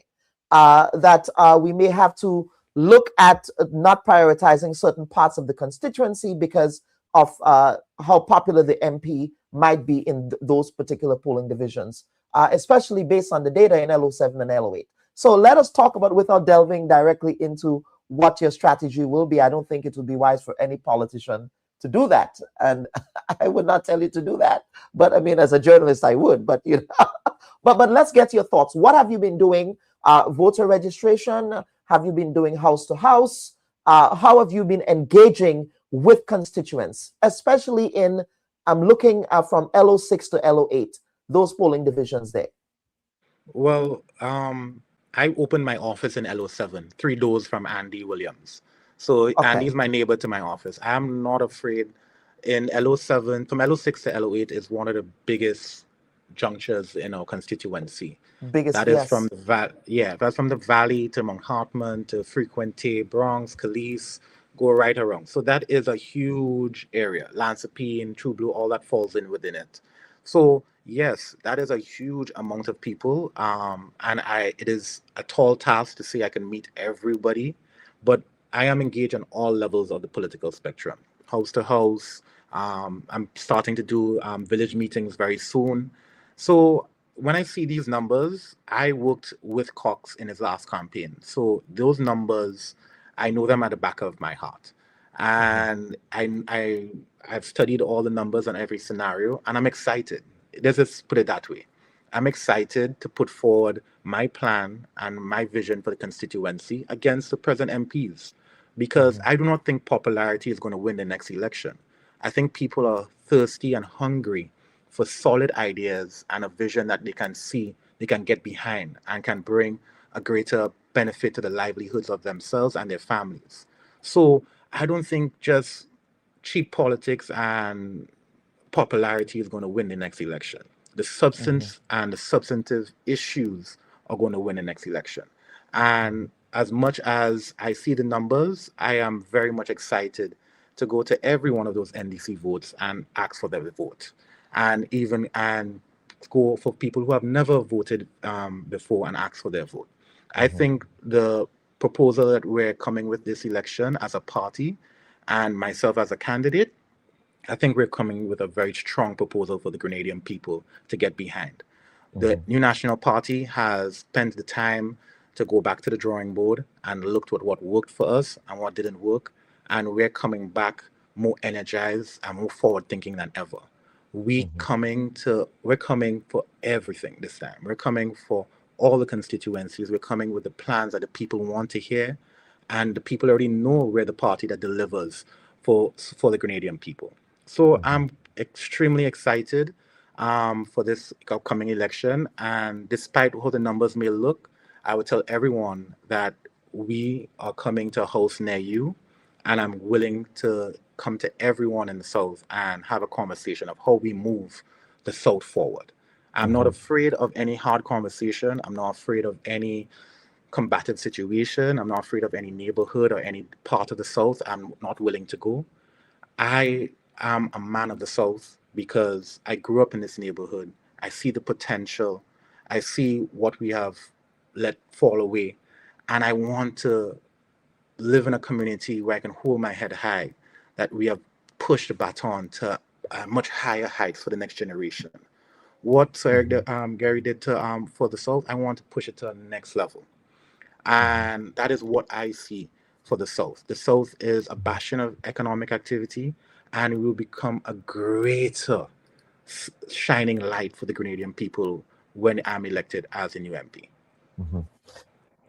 that we may have to look at not prioritizing certain parts of the constituency because of how popular the MP might be in those particular polling divisions, especially based on the data in LO7 and LO8. So let us talk about, without delving directly into what your strategy will be. I don't think it would be wise for any politician to do that, and I would not tell you to do that. But I mean, as a journalist, I would. But you know, but let's get your thoughts. What have you been doing? Voter registration? Have you been doing house to house? How have you been engaging with constituents, especially in, I'm looking from LO6 to LO8, those polling divisions there?
Well, I opened my office in LO7, 3 doors from Andy Williams. So Andy's my neighbor to my office. I'm not afraid. In LO7, from LO6 to LO8 is one of the biggest junctures in our constituency. That is from the that's from the Valley to Mount Hartman to Frequente, Bronx, Calise, go right around. So that is a huge area. Lansapine, True Blue, all that falls in within it. So yes, that is a huge amount of people, and it is a tall task to say I can meet everybody, but I am engaged on all levels of the political spectrum, house to house. I'm starting to do village meetings very soon. So when I see these numbers, I worked with Cox in his last campaign. So those numbers, I know them at the back of my heart. And I've studied all the numbers on every scenario, and I'm excited. Let's just put it that way. I'm excited to put forward my plan and my vision for the constituency against the present MPs, because I do not think popularity is going to win the next election. I think people are thirsty and hungry for solid ideas and a vision that they can see, they can get behind, and can bring a greater benefit to the livelihoods of themselves and their families. So I don't think just cheap politics and popularity is going to win the next election. The substance and the substantive issues are going to win the next election. And as much as I see the numbers, I am very much excited to go to every one of those NDC votes and ask for their vote. And go for people who have never voted before and ask for their vote. I think the proposal that we're coming with this election as a party and myself as a candidate, I think we're coming with a very strong proposal for the Grenadian people to get behind. The New National Party has spent the time to go back to the drawing board and looked at what worked for us and what didn't work. And we're coming back more energized and more forward thinking than ever. We're coming for everything this time. We're coming for all the constituencies. We're coming with the plans that the people want to hear. And the people already know we're the party that delivers for the Grenadian people. So I'm extremely excited for this upcoming election. And despite how the numbers may look, I would tell everyone that we are coming to a house near you. And I'm willing to come to everyone in the South and have a conversation of how we move the South forward. I'm not afraid of any hard conversation. I'm not afraid of any combative situation. I'm not afraid of any neighborhood or any part of the South I'm not willing to go. I am a man of the South because I grew up in this neighborhood. I see the potential. I see what we have let fall away. And I want to live in a community where I can hold my head high, that we have pushed the baton to much higher heights for the next generation. What Gary did for the South, I want to push it to the next level. And that is what I see for the South. The South is a bastion of economic activity, and it will become a greater shining light for the Grenadian people when I'm elected as a new MP.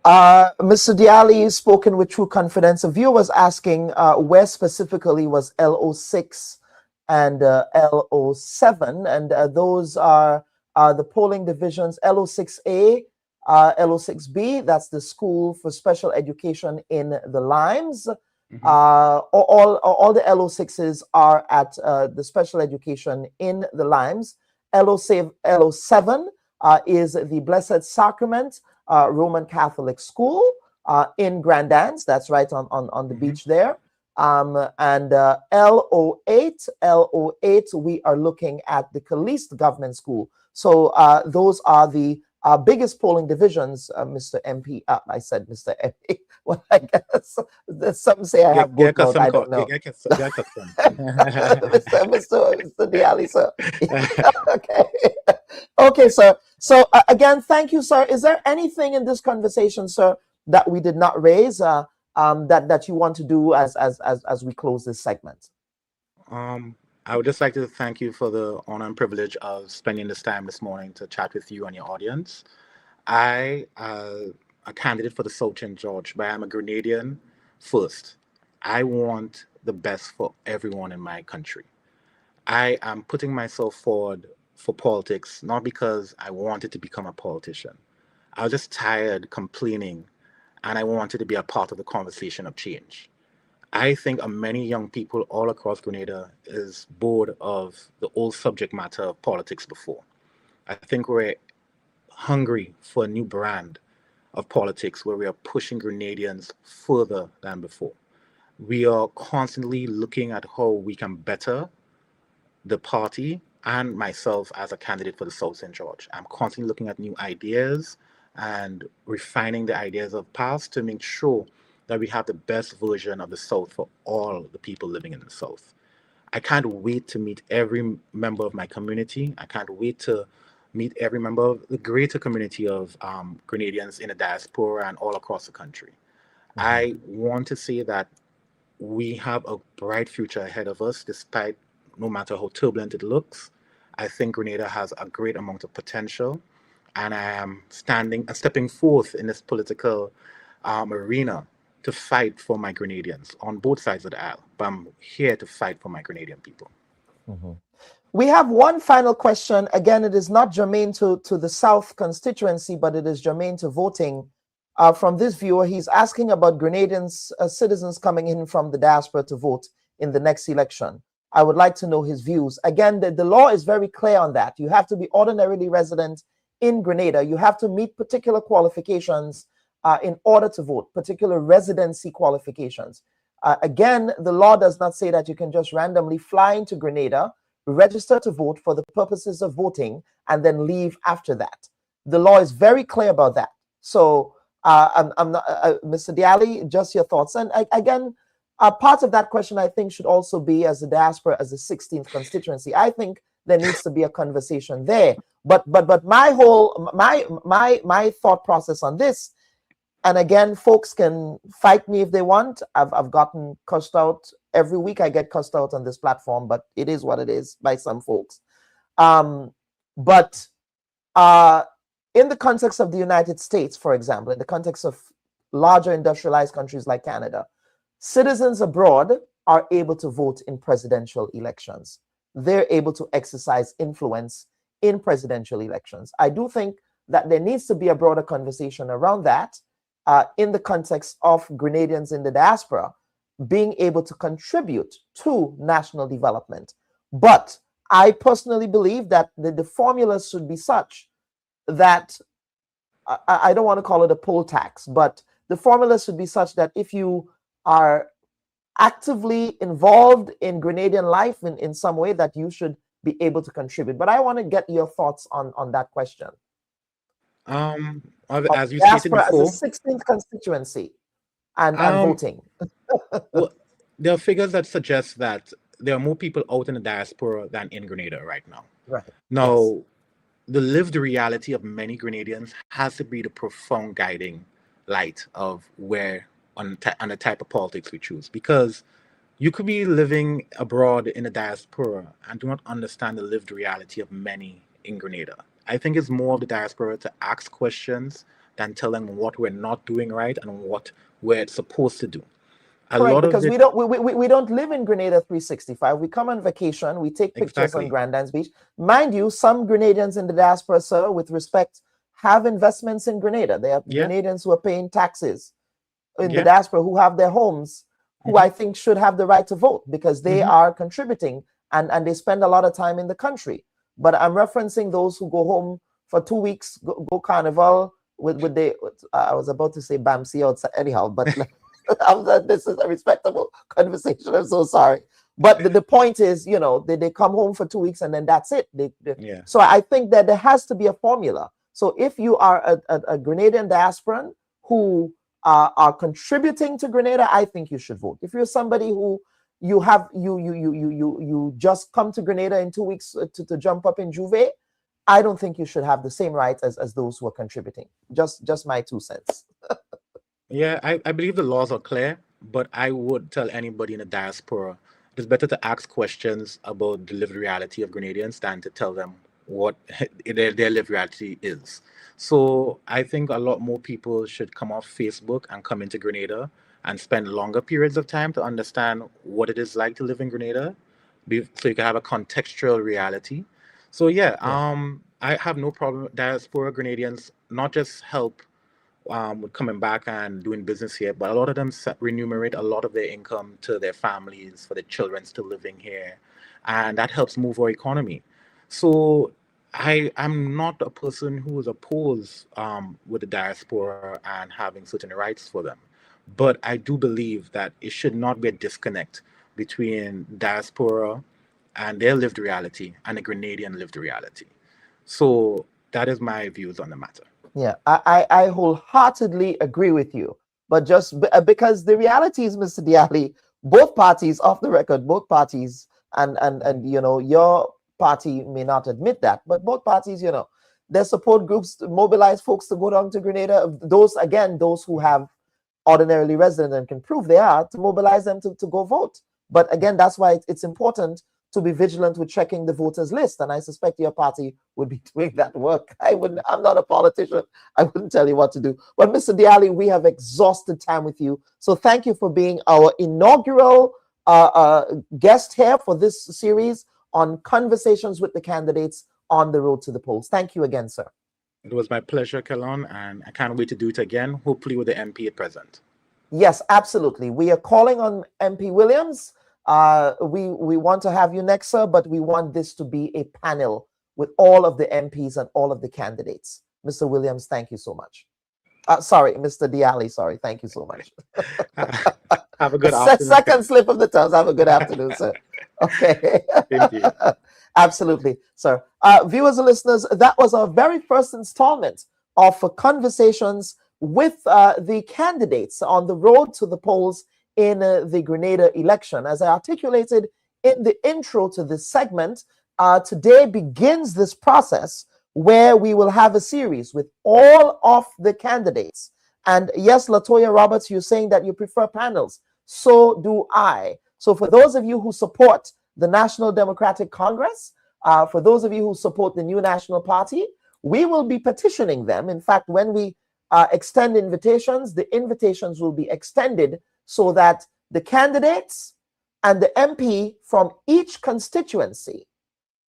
Mr. Diali, you've spoken with true confidence. A viewer was asking where specifically was LO6 and LO7, and those are the polling divisions. LO6A, LO6B, that's the School for Special Education in the Limes. All the LO6s are at the special education in the Limes. LO7 is the Blessed Sacrament Roman Catholic School in Grand Anse. That's right on the beach there. And LO8, we are looking at the Caliste Government School. So those are the biggest polling divisions, Mr. MP. I said Mr. MP. Well, I guess some say I have good mouth. I don't know. Mr. Diali, sir. Okay. Okay, sir. So again, thank you, sir. Is there anything in this conversation, sir, that we did not raise that you want to do as we close this segment?
I would just like to thank you for the honor and privilege of spending this time this morning to chat with you and your audience. I a candidate for the South St. George, but I'm a Grenadian first. I want the best for everyone in my country. I am putting myself forward for politics, not because I wanted to become a politician. I was just tired complaining, and I wanted to be a part of the conversation of change. I think many young people all across Grenada is bored of the old subject matter of politics before. I think we're hungry for a new brand of politics where we are pushing Grenadians further than before. We are constantly looking at how we can better the party and myself as a candidate for the South St. George. I'm constantly looking at new ideas and refining the ideas of past to make sure that we have the best version of the South for all the people living in the South. I can't wait to meet every member of my community. I can't wait to meet every member of the greater community of Grenadians in the diaspora and all across the country. I want to say that we have a bright future ahead of us, despite no matter how turbulent it looks. I think Grenada has a great amount of potential, and I am stepping forth in this political arena to fight for my Grenadians on both sides of the aisle. But I'm here to fight for my Grenadian people.
We have one final question. Again, it is not germane to the South constituency, but it is germane to voting. From this viewer, he's asking about Grenadians, citizens coming in from the diaspora to vote in the next election. I would like to know his views. Again, the law is very clear on that. You have to be ordinarily resident in Grenada. You have to meet particular qualifications in order to vote, particular residency qualifications. Again, the law does not say that you can just randomly fly into Grenada, register to vote for the purposes of voting, and then leave after that. The law is very clear about that. So, I'm not, Mr. Diali, just your thoughts. And again, part of that question, I think, should also be as the diaspora, as the 16th constituency. I think there needs to be a conversation there. But my whole my thought process on this, and again, folks can fight me if they want. I've gotten cussed out every week. I get cussed out on this platform, but it is what it is by some folks. In the context of the United States, for example, in the context of larger industrialized countries like Canada, citizens abroad are able to vote in presidential elections. They're able to exercise influence in presidential elections. I do think that there needs to be a broader conversation around that in the context of Grenadians in the diaspora being able to contribute to national development. But I personally believe that the formula should be such that I don't want to call it a poll tax, but the formula should be such that if you are actively involved in Grenadian life in some way, that you should be able to contribute. But I want to get your thoughts on that question.
As you stated before,
as a 16th constituency and voting.
Well, there are figures that suggest that there are more people out in the diaspora than in Grenada right now.
Right.
Now,
yes.
The lived reality of many Grenadians has to be the profound guiding light of where on the type of politics we choose, because you could be living abroad in the diaspora and do not understand the lived reality of many in Grenada. I think it's more of the diaspora to ask questions than telling what we're not doing right and what we're supposed to do.
Correct, because we don't live in Grenada 365. We come on vacation, we take pictures on Grandans Beach. Mind you, some Grenadians in the diaspora, sir, with respect, have investments in Grenada. They have Grenadians who are paying taxes in the diaspora, who have their homes, who I think should have the right to vote because they are contributing and they spend a lot of time in the country. But I'm referencing those who go home for 2 weeks, go carnival with I was about to say Bamsi outside anyhow, but this is a respectable conversation. I'm so sorry. But the point is, they come home for 2 weeks and then that's it. So I think that there has to be a formula. So if you are a Grenadian diasporan who are contributing to Grenada, I think you should vote. If you're somebody who you just come to Grenada in 2 weeks to jump up in Juve, I don't think you should have the same rights as those who are contributing. Just my 2 cents.
Yeah, I believe the laws are clear, but I would tell anybody in the diaspora it's better to ask questions about the lived reality of Grenadians than to tell them what their lived reality is. So I think a lot more people should come off Facebook and come into Grenada and spend longer periods of time to understand what it is like to live in Grenada, so you can have a contextual reality. So yeah, I have no problem. Diaspora Grenadians not just help with coming back and doing business here, but a lot of them remunerate a lot of their income to their families for their children still living here, and that helps move our economy. So I'm not a person who is opposed with the diaspora and having certain rights for them, but I do believe that it should not be a disconnect between diaspora and their lived reality and the Grenadian lived reality. So that is my views on the matter.
Yeah, I wholeheartedly agree with you. But just because the reality is, Mr. Diali, both parties, off the record, both parties, and you know, your party may not admit that, but both parties, you know, their support groups mobilize folks to go down to Grenada. Those, again, those who have ordinarily resident and can prove they are, to mobilize them to go vote. But again, that's why it's important to be vigilant with checking the voters list, and I suspect your party would be doing that work. I'm not a politician. I wouldn't tell you what to do. But Mr. Diali, we have exhausted time with you, so thank you for being our inaugural guest here for this series on conversations with the candidates on the road to the polls. Thank you again, sir.
It was my pleasure, Kelon, and I can't wait to do it again, hopefully with the MP at present.
Yes, absolutely. We are calling on MP Williams. We want to have you next, sir, but we want this to be a panel with all of the MPs and all of the candidates. Mr. Williams, thank you so much. Sorry, Mr. Diali, sorry. Thank you so much.
Have a good afternoon.
Second slip of the tongue. Have a good afternoon, sir. Okay.
Thank you.
Absolutely, sir. Viewers and listeners, that was our very first installment of conversations with the candidates on the road to the polls in the Grenada election. As I articulated in the intro to this segment, today begins this process where we will have a series with all of the candidates. And yes, Latoya Roberts, you're saying that you prefer panels. So do I. So for those of you who support the National Democratic Congress, for those of you who support the New National Party, we will be petitioning them. In fact, when we extend invitations, the invitations will be extended so that the candidates and the MP from each constituency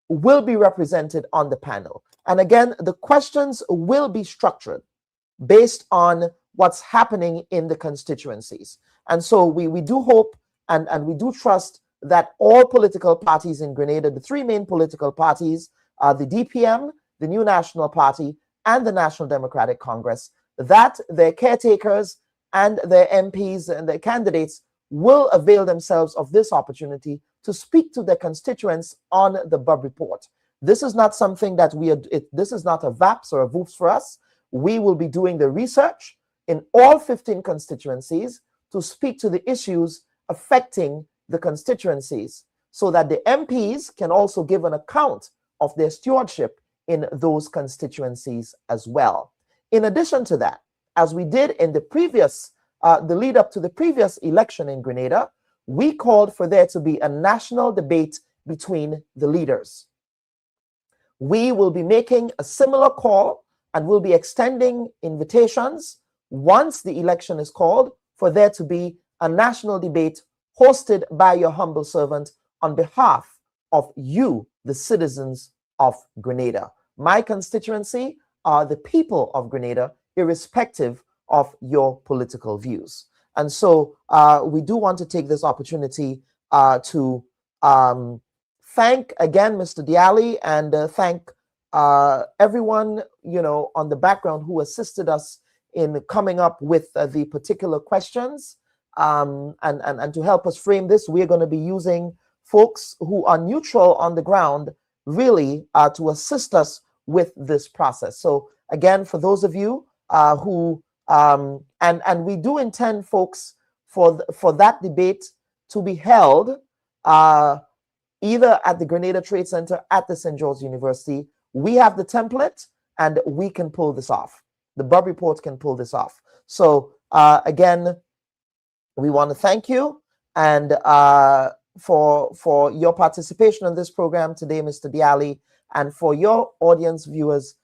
will be represented on the panel. And again, the questions will be structured based on what's happening in the constituencies. And so we do hope and we do trust that all political parties in Grenada, the three main political parties, the DPM, the New National Party, and the National Democratic Congress, that their caretakers and their MPs and their candidates will avail themselves of this opportunity to speak to their constituents on the Bubb Report. This is not something that this is not a VAPS or a VOOPS for us. We will be doing the research in all 15 constituencies to speak to the issues affecting the constituencies so that the MPs can also give an account of their stewardship in those constituencies as well. In addition to that, as we did in the previous, the lead up to the previous election in Grenada, we called for there to be a national debate between the leaders. We will be making a similar call and we'll be extending invitations once the election is called for there to be a national debate hosted by your humble servant on behalf of you, the citizens of Grenada. My constituency are the people of Grenada, irrespective of your political views. And so we do want to take this opportunity to thank again Mr. Diali and thank everyone, you know, on the background who assisted us in coming up with the particular questions. And to help us frame this, we're going to be using folks who are neutral on the ground, really, to assist us with this process. So again, for those of you who and we do intend, folks, for that debate to be held either at the Grenada Trade Center at the St. George University. We have the template and we can pull this off. The Bubb Report can pull this off. So again, we want to thank you and for your participation in this program today, Mr. Diali, and for your audience viewers,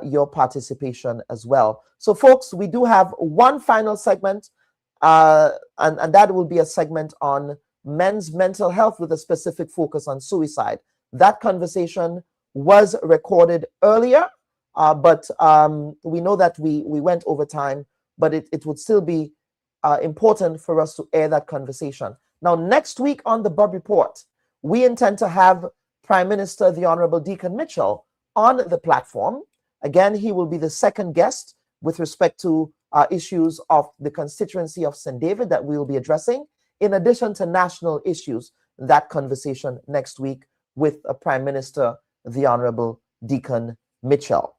your participation as well. So folks, we do have one final segment, and that will be a segment on men's mental health with a specific focus on suicide. That conversation was recorded earlier, but we know that we went over time, but it would still be important for us to air that conversation. Now, next week on the Bubb Report, we intend to have Prime Minister, the Honorable Deacon Mitchell, on the platform. Again, he will be the second guest with respect to issues of the constituency of St. David that we will be addressing, in addition to national issues. That conversation next week with Prime Minister, the Honorable Deacon Mitchell.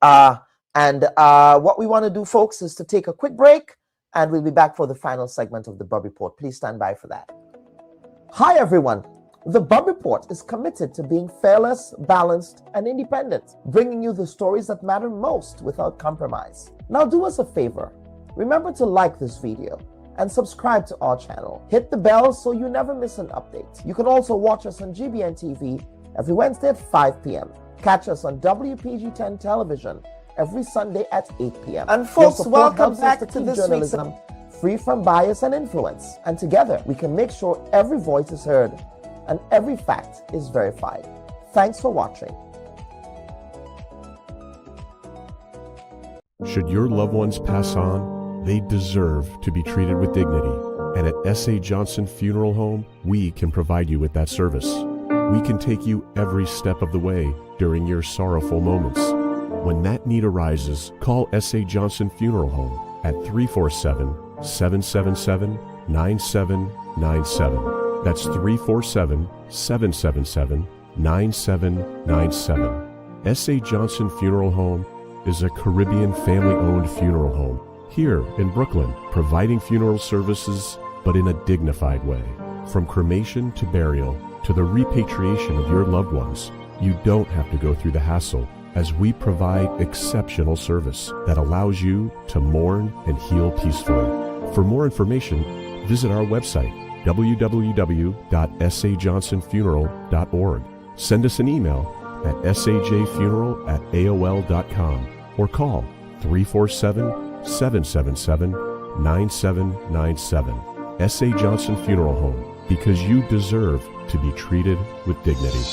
And what we want to do, folks, is to take a quick break, and we'll be back for the final segment of the Bubb Report. Please stand by for that. Hi, everyone. The Bubb Report is committed to being fearless, balanced, and independent, bringing you the stories that matter most without compromise. Now do us a favor. Remember to like this video and subscribe to our channel. Hit the bell so you never miss an update. You can also watch us on GBN TV every Wednesday at 5 p.m. Catch us on WPG10 television every Sunday at 8 p.m. And folks, welcome back to this journalism free from bias and influence. And together, we can make sure every voice is heard and every fact is verified. Thanks for watching.
Should your loved ones pass on, they deserve to be treated with dignity. And at S.A. Johnson Funeral Home, we can provide you with that service. We can take you every step of the way during your sorrowful moments. When that need arises, call S.A. Johnson Funeral Home at 347-777-9797. That's 347-777-9797. S.A. Johnson Funeral Home is a Caribbean family-owned funeral home here in Brooklyn, providing funeral services, but in a dignified way. From cremation to burial to the repatriation of your loved ones, you don't have to go through the hassle, as we provide exceptional service that allows you to mourn and heal peacefully. For more information, visit our website, www.sajohnsonfuneral.org. Send us an email at sajfuneral@aol.com or call 347-777-9797. S.A. Johnson Funeral Home, because you deserve to be treated with dignity.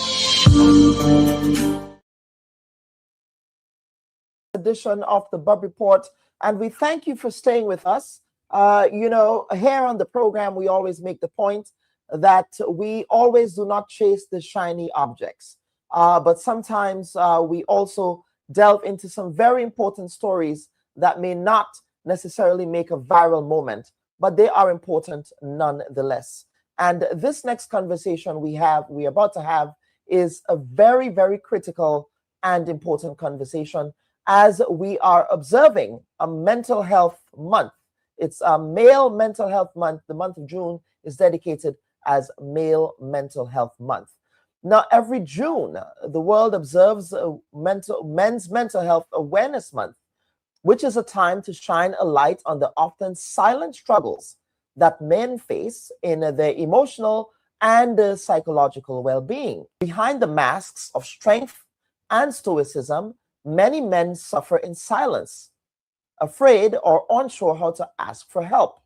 Edition of the Bubb Report, and we thank you for staying with us. You know, here on the program, we always make the point that we always do not chase the shiny objects, but sometimes we also delve into some very important stories that may not necessarily make a viral moment, but they are important nonetheless. And this next conversation we're about to have is a very, very critical and important conversation, as we are observing a mental health month. It's a Male Mental Health Month. The month of June is dedicated as Male Mental Health Month. Now, every June, the world observes Men's Mental Health Awareness Month, which is a time to shine a light on the often silent struggles that men face in their emotional and psychological well-being. Behind the masks of strength and stoicism, many men suffer in silence, afraid or unsure how to ask for help.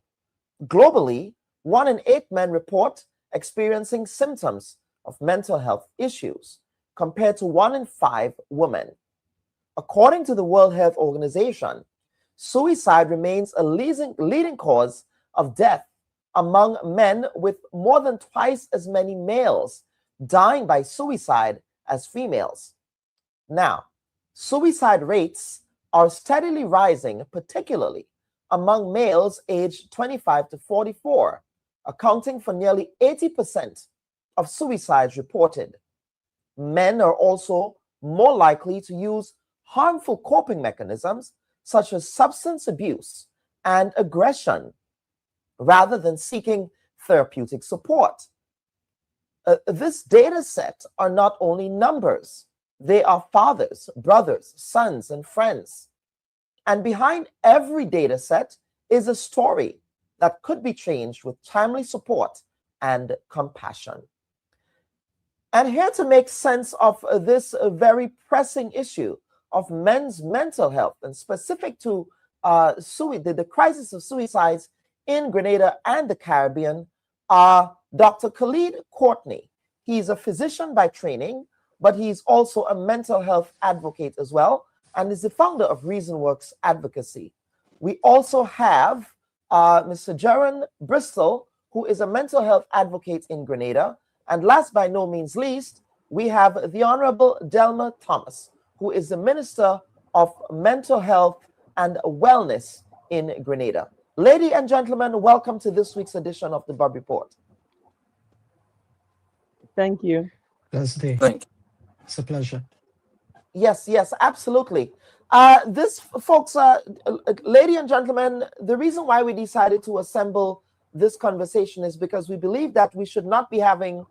Globally, 1 in 8 men report experiencing symptoms of mental health issues, compared to 1 in 5 women. According to the World Health Organization, suicide remains a leading cause of death among men, with more than twice as many males dying by suicide as females. Now, suicide rates are steadily rising, particularly among males aged 25 to 44, accounting for nearly 80% of suicides reported. Men are also more likely to use harmful coping mechanisms such as substance abuse and aggression rather than seeking therapeutic support. This data set are not only numbers, they are fathers, brothers, sons, and friends. And behind every data set is a story that could be changed with timely support and compassion. And here to make sense of this very pressing issue of men's mental health, and specific to the crisis of suicides in Grenada and the Caribbean, are Dr. Khalid Courtney. He's a physician by training, but he's also a mental health advocate as well, and is the founder of ReasonWorks Advocacy. We also have Mr. Jaron Bristol, who is a mental health advocate in Grenada. And last but no means least, we have the Honorable Delma Thomas, who is the Minister of Mental Health and Wellness in Grenada. Ladies and gentlemen, welcome to this week's edition of the Bubb Report.
Thank you.
Thank you. It's a pleasure.
Yes, absolutely. Folks, ladies and gentlemen, the reason why we decided to assemble this conversation is because we believe that we should not be having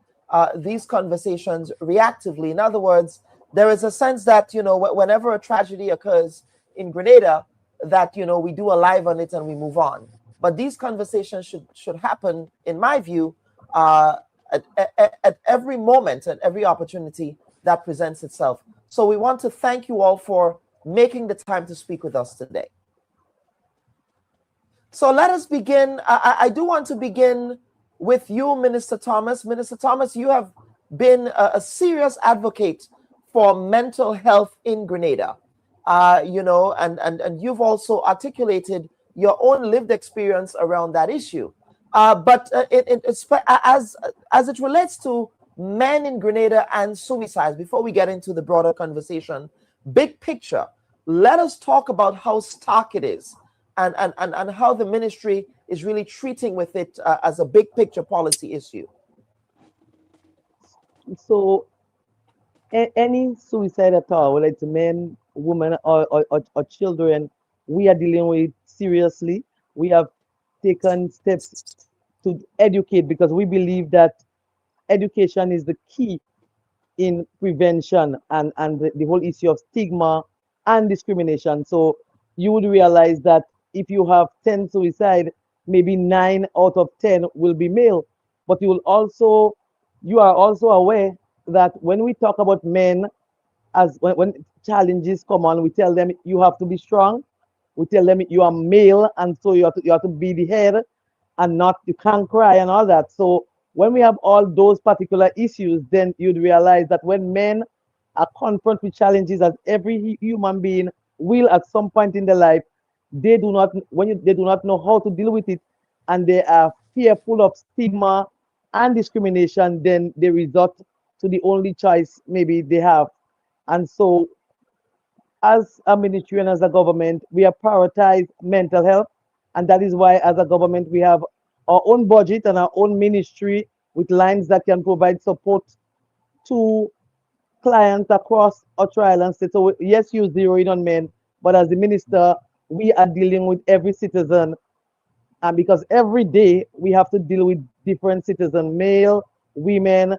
these conversations reactively. In other words, there is a sense that, whenever a tragedy occurs in Grenada, that, we do a live on it and we move on. But these conversations should happen, in my view, at every moment, at every opportunity that presents itself. So we want to thank you all for making the time to speak with us today. So let us begin. I do want to begin with you, Minister Thomas. Minister Thomas, you have been a serious advocate for mental health in Grenada, and you've also articulated your own lived experience around that issue. But as it relates to men in Grenada and suicides, before we get into the broader conversation, big picture, let us talk about how stark it is and how the ministry is really treating with it as a big picture policy issue.
So any suicide at all, whether it's men, women, or children, we are dealing with seriously. We have taken steps to educate because we believe that education is the key in prevention and the whole issue of stigma and discrimination. So you would realize that if you have 10 suicide, maybe 9 out of 10 will be male. But you are also aware that when we talk about men, as when challenges come on, we tell them you have to be strong. We tell them you are male, and so you have to be the head and you can't cry and all that. So when we have all those particular issues, then you'd realize that when men are confronted with challenges, as every human being will at some point in their life, they do not know how to deal with it, and they are fearful of stigma and discrimination, then they resort to the only choice maybe they have. And so as a ministry and as a government, we have prioritized mental health, and that is why as a government we have our own budget and our own ministry with lines that can provide support to clients across our trial and state. So yes, you zero in on men, but as the minister, we are dealing with every citizen, and because every day we have to deal with different citizens, male, women,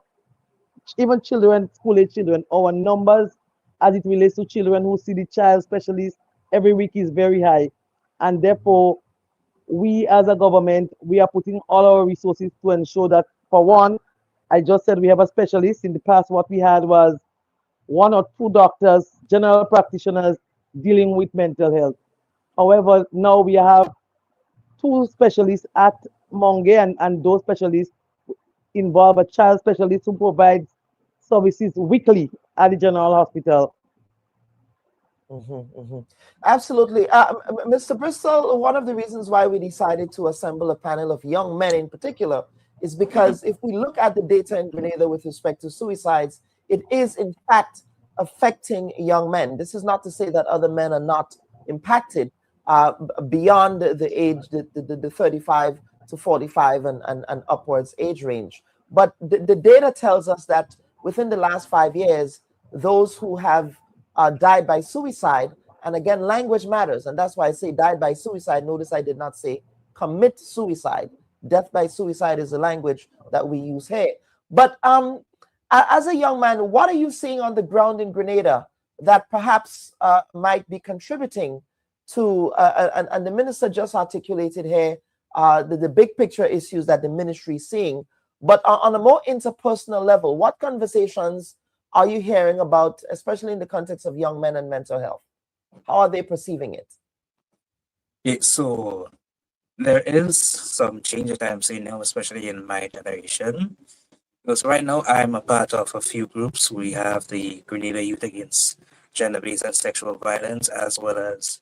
even children, school-age children. Our numbers as it relates to children who see the child specialist every week is very high, and therefore we as a government, we are putting all our resources to ensure that, for one, I just said we have a specialist. In the past, what we had was 1 or 2 doctors, general practitioners dealing with mental health. However, now we have 2 specialists at Monge, and those specialists involve a child specialist who provides services weekly at the General Hospital.
Absolutely. Mr. Bristol, one of the reasons why we decided to assemble a panel of young men in particular is because if we look at the data in Grenada with respect to suicides, it is in fact affecting young men. This is not to say that other men are not impacted beyond the age, the 35 to 45 and upwards age range. But the data tells us that within the last 5 years, those who have died by suicide. And again, language matters. And that's why I say died by suicide. Notice I did not say commit suicide. Death by suicide is the language that we use here. But as a young man, what are you seeing on the ground in Grenada that perhaps might be contributing to, and the minister just articulated here, the big picture issues that the ministry is seeing. But on a more interpersonal level, what conversations are you hearing about, especially in the context of young men and mental health? How are they perceiving it?
Yeah, so there is some changes that I'm seeing now, especially in my generation. Because right now I'm a part of a few groups. We have the Grenada Youth Against Gender-Based and Sexual Violence, as well as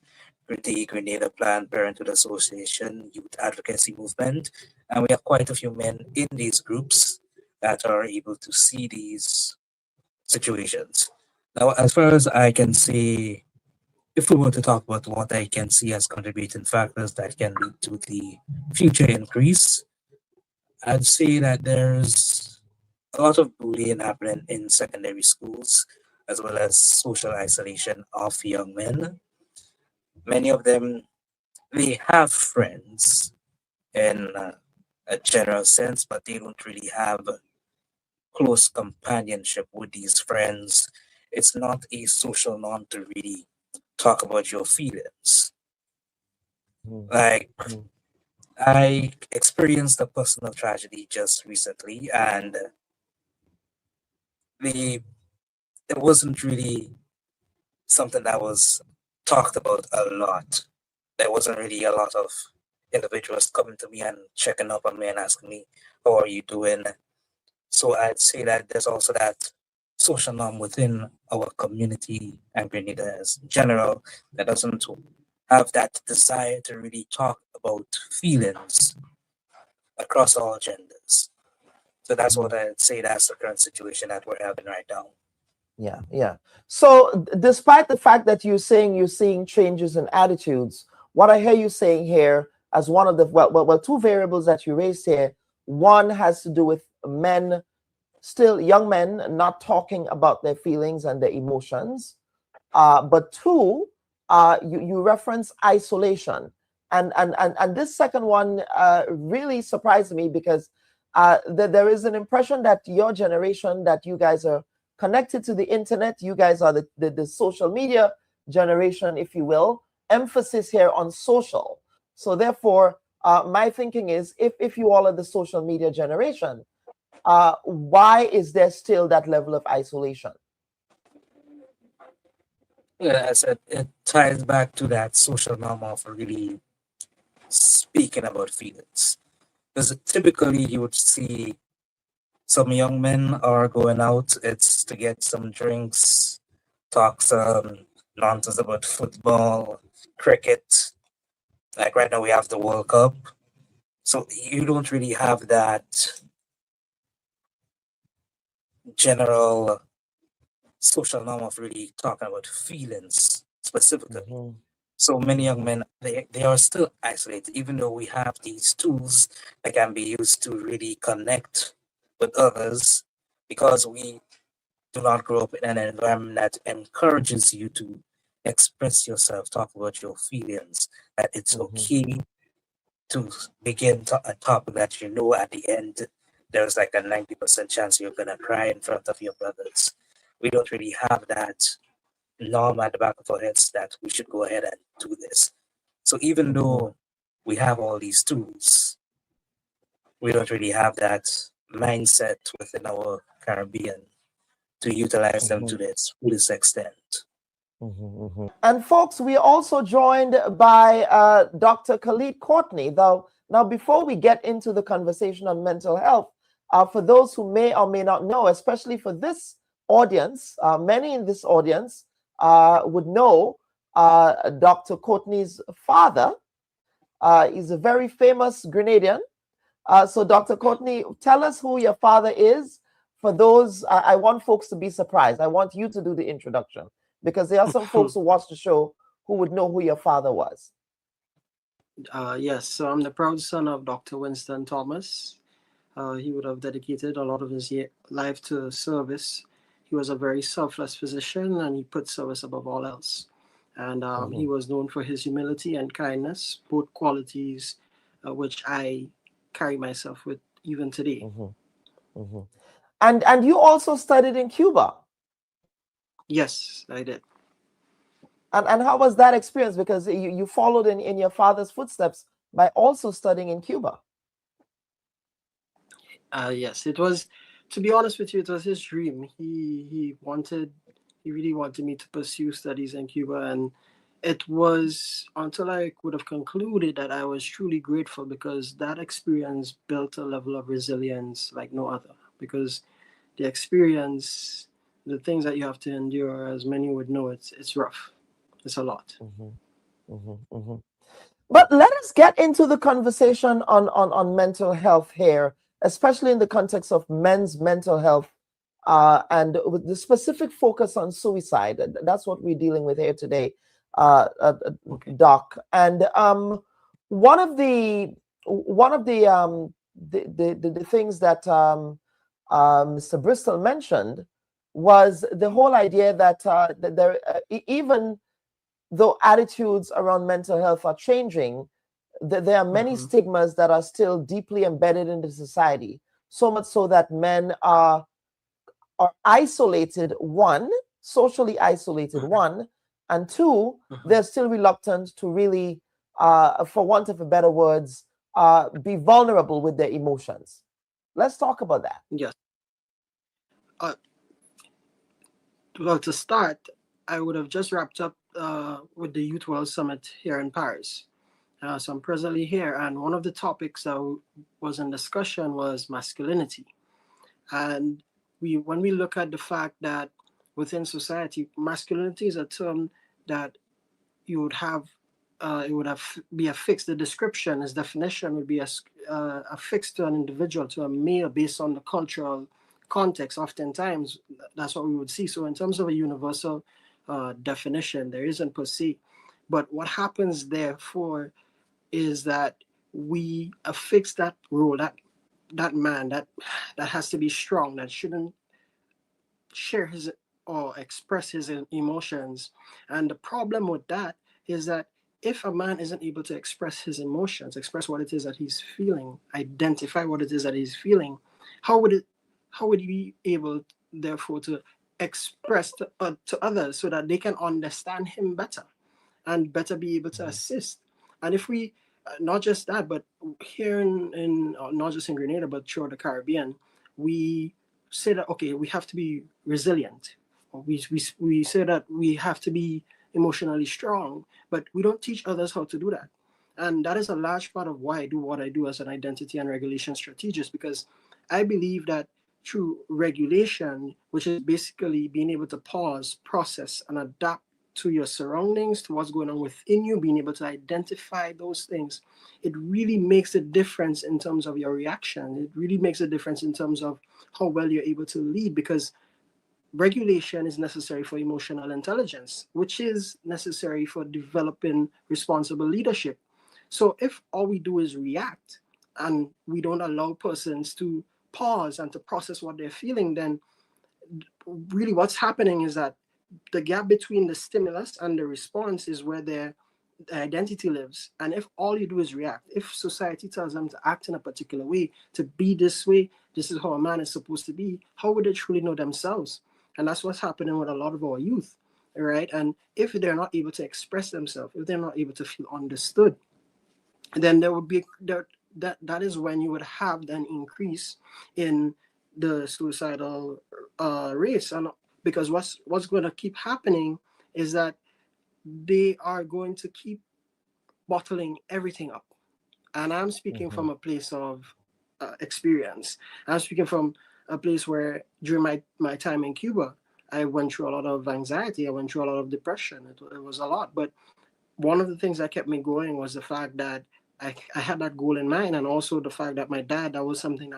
the Grenada Planned Parenthood Association Youth Advocacy Movement. And we have quite a few men in these groups that are able to see these situations. Now, as far as I can see, if we were to talk about what I can see as contributing factors that can lead to the future increase, I'd say that there's a lot of bullying happening in secondary schools, as well as social isolation of young men. Many of them, they have friends in a general sense, but they don't really have close companionship with these friends. It's not a social norm to really talk about your feelings. Like, I experienced a personal tragedy just recently, and it wasn't really something that was talked about a lot. There wasn't really a lot of individuals coming to me and checking up on me and asking me, how are you doing? So I'd say that there's also that social norm within our community and Grenada as general that doesn't have that desire to really talk about feelings across all genders. So that's what I'd say, that's the current situation that we're having right now.
Yeah. So despite the fact that you're seeing changes in attitudes, what I hear you saying here as one of the, well, two variables that you raised here, one has to do with men, still young men, not talking about their feelings and their emotions. But two, you reference isolation. And this second one really surprised me because there is an impression that your generation, that you guys are connected to the internet, you guys are the social media generation, if you will, emphasis here on social. So therefore, my thinking is, if you all are the social media generation, why is there still that level of isolation?
Yeah, I said, it ties back to that social norm of really speaking about feelings. Because typically you would see some young men are going out, it's to get some drinks, talk some nonsense about football, cricket. Like right now we have the World Cup. So you don't really have that general social norm of really talking about feelings specifically. So many young men, they are still isolated, even though we have these tools that can be used to really connect with others, because we do not grow up in an environment that encourages you to express yourself, talk about your feelings, that it's okay to begin a topic that you know at the end, there's like a 90% chance you're going to cry in front of your brothers. We don't really have that norm at the back of our heads that we should go ahead and do this. So even though we have all these tools, we don't really have that mindset within our Caribbean to utilize them to its fullest extent.
And folks, we are also joined by Dr. Khalid Courtney. Now, before we get into the conversation on mental health, for those who may or may not know, especially for this audience, many in this audience would know Dr. Courtney's father. He's a very famous Grenadian. So Dr. Courtney, tell us who your father is. For those, I want folks to be surprised. I want you to do the introduction, because there are some folks who watch the show who would know who your father was.
Yes, so I'm the proud son of Dr. Winston Thomas. He would have dedicated a lot of his life to service. He he was a very selfless physician, and he put service above all else. And he was known for his humility and kindness, both qualities which I carry myself with even today.
And you also studied in Cuba.
Yes, I did.
And how was that experience? Because you followed in your father's footsteps by also studying in Cuba.
Yes, it was, to be honest with you, it was his dream. He really wanted me to pursue studies in Cuba, and it was until I would have concluded that I was truly grateful, because that experience built a level of resilience like no other. Because the experience, the things that you have to endure, as many would know, it's rough. It's a lot.
But let us get into the conversation on mental health here, especially in the context of men's mental health, and with the specific focus on suicide. That's what we're dealing with here today, Doc. And one of the things that Mr. Bristol mentioned was the whole idea that that there even though attitudes around mental health are changing, there are many stigmas that are still deeply embedded into society. So much so that men are isolated, one, socially isolated, one, and two, they're still reluctant to really, for want of a better words, be vulnerable with their emotions. Let's talk about that.
Yes. Well, to start, I would have just wrapped up with the Youth World Summit here in Paris. So I'm presently here, and one of the topics that was in discussion was masculinity. And when we look at the fact that within society, masculinity is a term that you would have, be affixed. The description, its definition would be affixed to an individual, to a male, based on the cultural context. Oftentimes, that's what we would see. So in terms of a universal definition, there isn't per se. But what happens, therefore, is that we affix that role, that man that has to be strong, that shouldn't share his or express his emotions. And the problem with that is that if a man isn't able to express his emotions, express what it is that he's feeling, identify what it is that he's feeling, how would he be able, therefore, to express to others so that they can understand him better and better be able to assist? And if we, not just that, but here in not just in Grenada, but throughout the Caribbean, we say that, okay, we have to be resilient. We say that we have to be emotionally strong, but we don't teach others how to do that. And that is a large part of why I do what I do as an identity and regulation strategist, because I believe that through regulation, which is basically being able to pause, process, and adapt to your surroundings, to what's going on within you, being able to identify those things, it really makes a difference in terms of your reaction. It really makes a difference in terms of how well you're able to lead, because regulation is necessary for emotional intelligence, which is necessary for developing responsible leadership. So if all we do is react and we don't allow persons to pause and to process what they're feeling, then really what's happening is that the gap between the stimulus and the response is where their identity lives. And if all you do is react, if society tells them to act in a particular way, to be this way, this is how a man is supposed to be, how would they truly know themselves? And that's what's happening with a lot of our youth, right? And if they're not able to express themselves, if they're not able to feel understood, then there would be that is when you would have an increase in the suicidal rates. And because what's going to keep happening is that they are going to keep bottling everything up. And I'm speaking from a place of experience. I'm speaking from a place where during my time in Cuba, I went through a lot of anxiety. I went through a lot of depression. It was a lot. But one of the things that kept me going was the fact that I had that goal in mind, and also the fact that my dad, that was something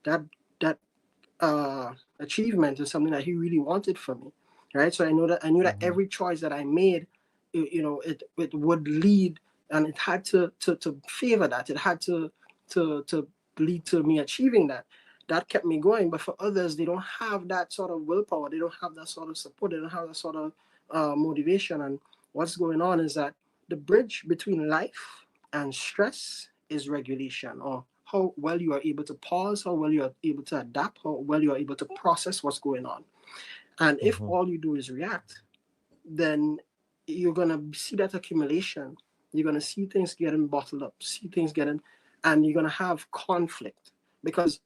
that that achievement is something that he really wanted for me, right? So I knew that every choice that I made, it would lead, and it had to favor that. It had to lead to me achieving that. that kept me going. But for others, they don't have that sort of willpower. They don't have that sort of support. They don't have that sort of motivation. And what's going on is that the bridge between life and stress is regulation, or how well you are able to pause, how well you are able to adapt, how well you are able to process what's going on. And if all you do is react, then you're going to see that accumulation. You're going to see things getting bottled up, and you're going to have conflict, because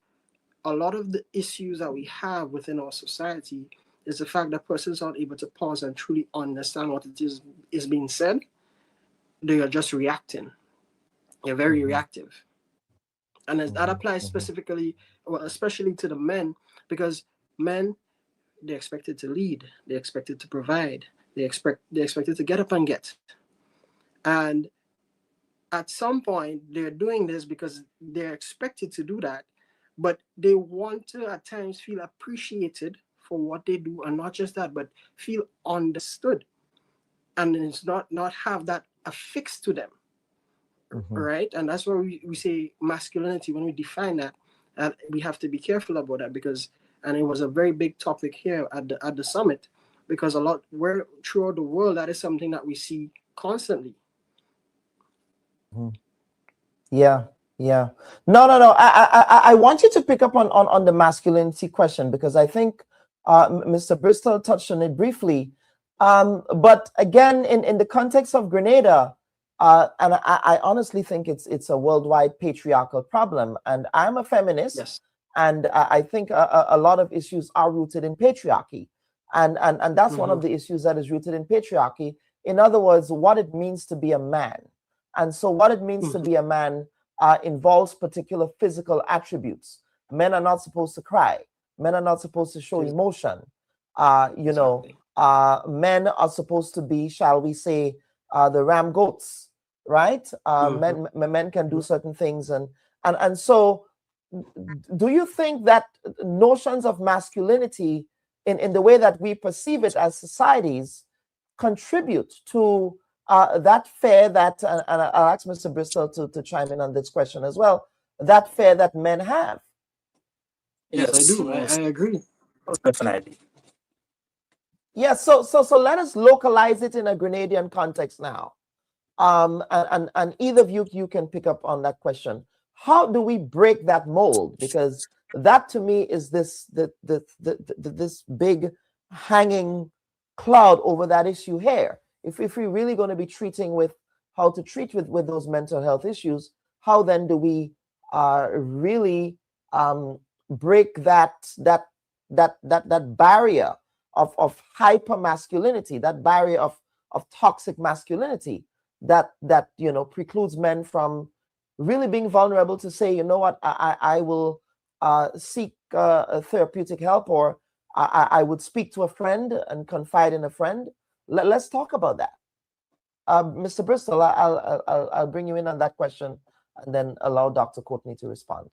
a lot of the issues that we have within our society is the fact that persons aren't able to pause and truly understand what it is being said. They are just reacting. They're very reactive. And that applies specifically, well, especially to the men, because men, they're expected to lead, they're expected to provide, they're expected to get up and get. And at some point, they're doing this because they're expected to do that, but they want to at times feel appreciated for what they do, and not just that, but feel understood, and it's not have that affixed to them, right? And that's why we say masculinity. When we define that, we have to be careful about that, because, and it was a very big topic here at the summit, because throughout the world, that is something that we see constantly.
Yeah. No. I want you to pick up on the masculinity question, because I think Mr. Bristol touched on it briefly. But again, in the context of Grenada, and I honestly think it's a worldwide patriarchal problem. And I'm a feminist, yes. And I think a lot of issues are rooted in patriarchy. And that's one of the issues that is rooted in patriarchy. In other words, what it means to be a man. And so what it means to be a man involves particular physical attributes. Men are not supposed to cry. Men are not supposed to show emotion. Men are supposed to be, shall we say, the ram goats, right? Men can do certain things. And so do you think that notions of masculinity in the way that we perceive it as societies contribute to that fear that, and I'll ask Mr. Bristol to chime in on this question as well, that fear that men have?
Yes, I do. I agree.
Definitely.
Yeah, so let us localize it in a Grenadian context now. And either of you can pick up on that question. How do we break that mold? Because that to me is this big hanging cloud over that issue here. If we're really going to be treating with how to treat with those mental health issues, how then do we really break that barrier of hyper masculinity, that barrier of toxic masculinity that precludes men from really being vulnerable to say, you know what, I will seek therapeutic help, or I would speak to a friend and confide in a friend. Let's talk about that. Mr. Bristol, I'll bring you in on that question and then allow Dr. Courtney to respond.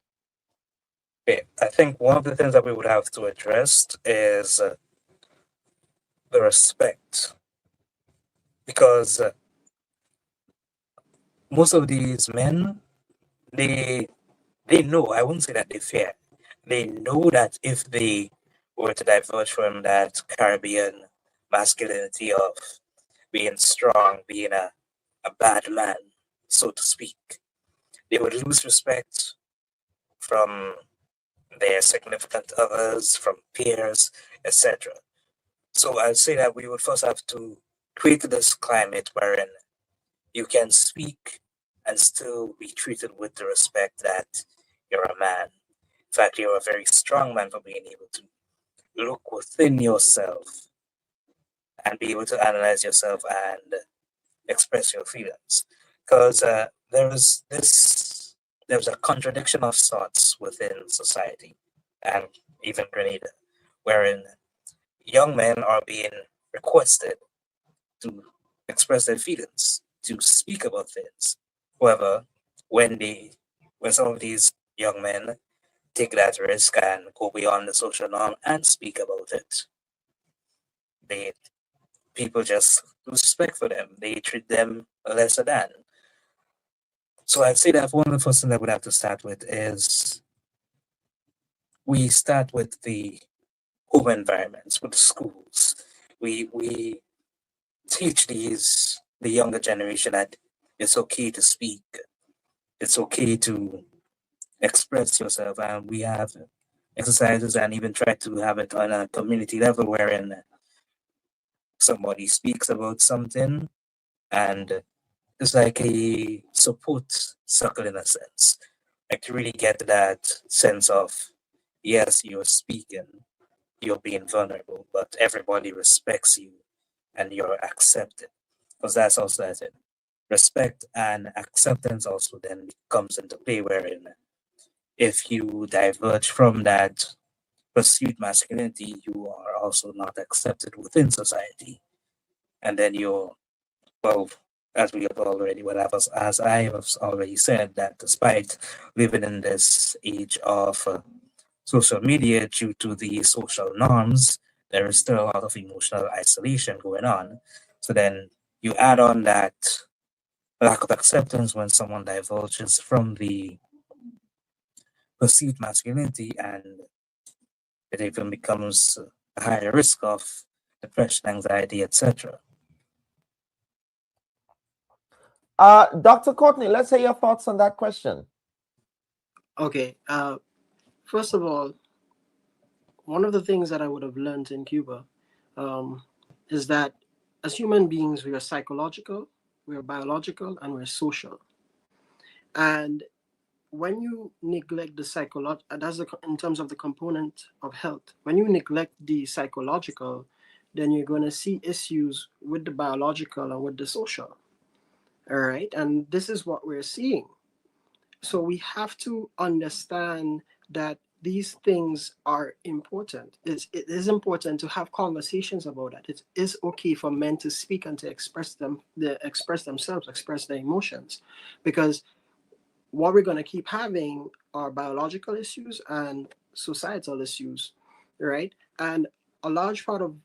Okay. I think one of the things that we would have to address is the respect, because most of these men, they know, I wouldn't say that they fear, they know that if they were to diverge from that Caribbean masculinity of being strong, being a bad man, so to speak, they would lose respect from their significant others, from peers, etc. So I'd say that we would first have to create this climate wherein you can speak and still be treated with the respect that you're a man. In fact, you're a very strong man for being able to look within yourself and be able to analyze yourself and express your feelings. Because there's a contradiction of sorts within society, and even Grenada, wherein young men are being requested to express their feelings, to speak about things. However, when some of these young men take that risk and go beyond the social norm and speak about it, people just lose respect for them. They treat them lesser than. So I'd say that one of the first things that we'd have to start with is we start with the home environments, with the schools. We teach the younger generation that it's okay to speak, it's okay to express yourself, and we have exercises and even try to have it on a community level wherein somebody speaks about something and it's like a support circle in a sense. Like to really get that sense of, yes, you're speaking, you're being vulnerable, but everybody respects you and you're accepted. Because that's also it. Respect and acceptance also then comes into play, wherein if you diverge from that pursued masculinity, you are also not accepted within society. And then you're, well, as we have already, as I have already said, that despite living in this age of social media, due to the social norms, there is still a lot of emotional isolation going on. So then you add on that lack of acceptance when someone divulges from the perceived masculinity, and it even becomes a higher risk of depression, anxiety, etc.
Dr. Courtney, let's hear your thoughts on that question.
Okay. First of all, one of the things that I would have learned in Cuba is that as human beings, we are psychological, we are biological, and we're social. And when you neglect the psychological, that's in terms of the component of health, when you neglect the psychological, then you're going to see issues with the biological and with the social. All right. And this is what we're seeing. So we have to understand that these things are important. It is important to have conversations about that. It is okay for men to speak and to express themselves, express their emotions, because what we're going to keep having are biological issues and societal issues, right? And a large part of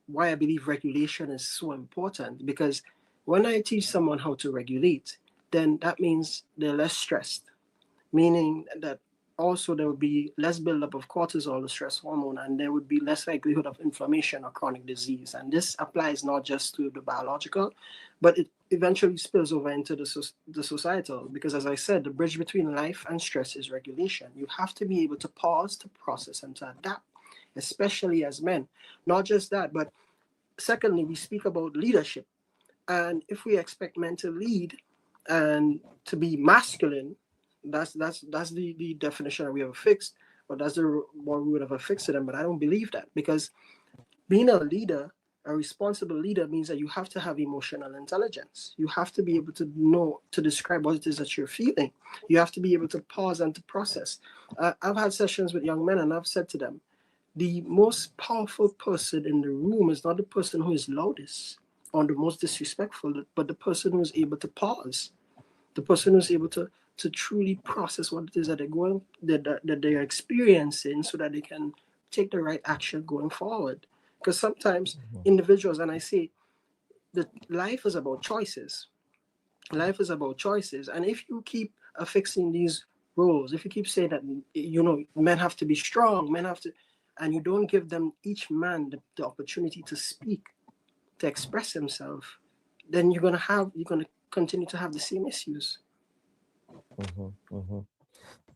why I believe regulation is so important, because when I teach someone how to regulate, then that means they're less stressed, meaning that also there would be less buildup of cortisol, the stress hormone, and there would be less likelihood of inflammation or chronic disease. And this applies not just to the biological, but it eventually spills over into the societal, because as I said, the bridge between life and stress is regulation. You have to be able to pause, to process, and to adapt, especially as men. Not just that, but secondly, we speak about leadership. And if we expect men to lead and to be masculine, that's the definition that we have fixed, but that's what we would have fixed them. But I don't believe that, because being a leader, a responsible leader, means that you have to have emotional intelligence. You have to be able to know, to describe what it is that you're feeling. You have to be able to pause and to process. I've had sessions with young men, and I've said to them, the most powerful person in the room is not the person who is loudest or the most disrespectful, but the person who is able to pause, the person who's able to truly process what it is that that they're experiencing, so that they can take the right action going forward. Because sometimes individuals, and I say that life is about choices. Life is about choices. And if you keep affixing these roles, if you keep saying that, men have to be strong, men have to, and you don't give them, each man, the opportunity to speak, to express himself, then you're going to continue to have the same issues.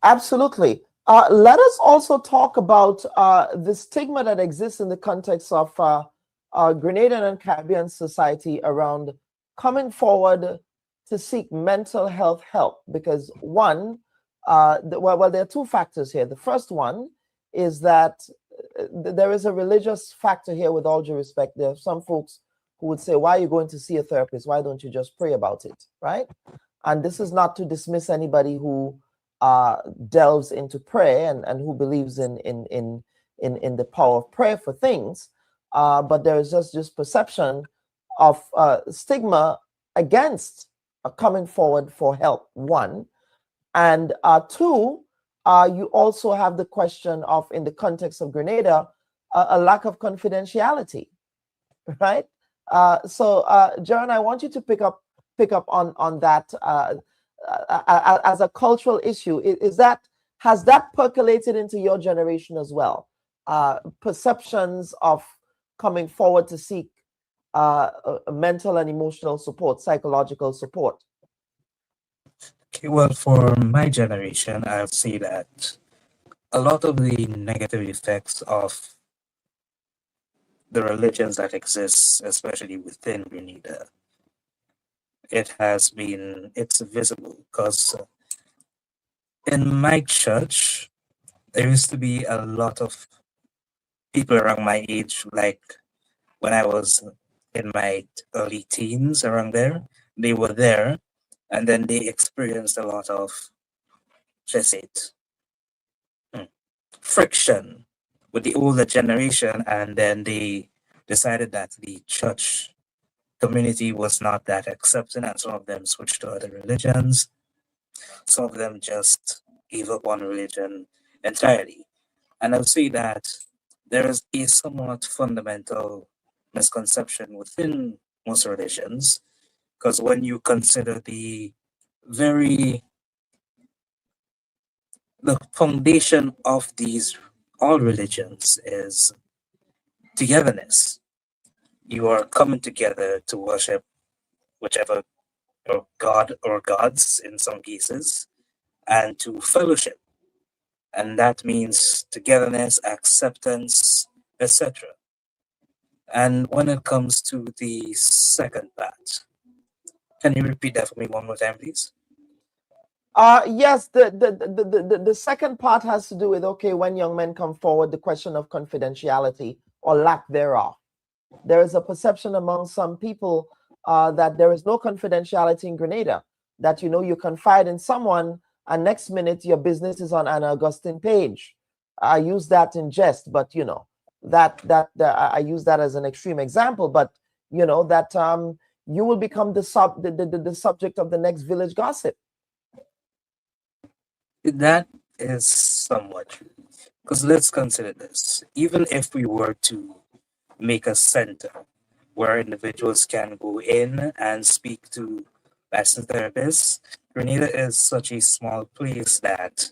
Absolutely. Let us also talk about the stigma that exists in the context of Grenadian and Caribbean society around coming forward to seek mental health help. Because one, there are two factors here. The first one is that there is a religious factor here, with all due respect. There are some folks who would say, why are you going to see a therapist? Why don't you just pray about it, right? And this is not to dismiss anybody who delves into prayer and who believes in the power of prayer for things, but there is just perception of stigma against coming forward for help, one. And two, you also have the question of, in the context of Grenada, a lack of confidentiality, right? So Jaron, I want you to pick up on that as a cultural issue. Is that Has that percolated into your generation as well? Perceptions of coming forward to seek mental and emotional support, psychological support?
Okay, well, for my generation, I'll say that a lot of the negative effects of the religions that exist, especially within Grenada, it's visible because in my church, there used to be a lot of people around my age, like when I was in my early teens around there, they were there and then they experienced a lot of, let's say it, friction with the older generation, and then they decided that the church community was not that accepting, and some of them switched to other religions. Some of them just gave up on religion entirely. And I'll say that there is a somewhat fundamental misconception within most religions, because when you consider the foundation of these all religions is togetherness. You are coming together to worship whichever or god or gods in some cases, and to fellowship. And that means togetherness, acceptance, etc. And when it comes to the second part, can you repeat that for me one more time, please?
Yes, the second part has to do with, okay, when young men come forward, the question of confidentiality or lack thereof. There is a perception among some people that there is no confidentiality in Grenada, that, you know, you confide in someone and next minute your business is on Anna Augustine page. I use that in jest, but, you know, I use that as an extreme example, but, you know, that you will become the subject of the next village gossip.
That is somewhat true. Because let's consider this. Even if we were to make a center where individuals can go in and speak to licensed therapists, Grenada is such a small place that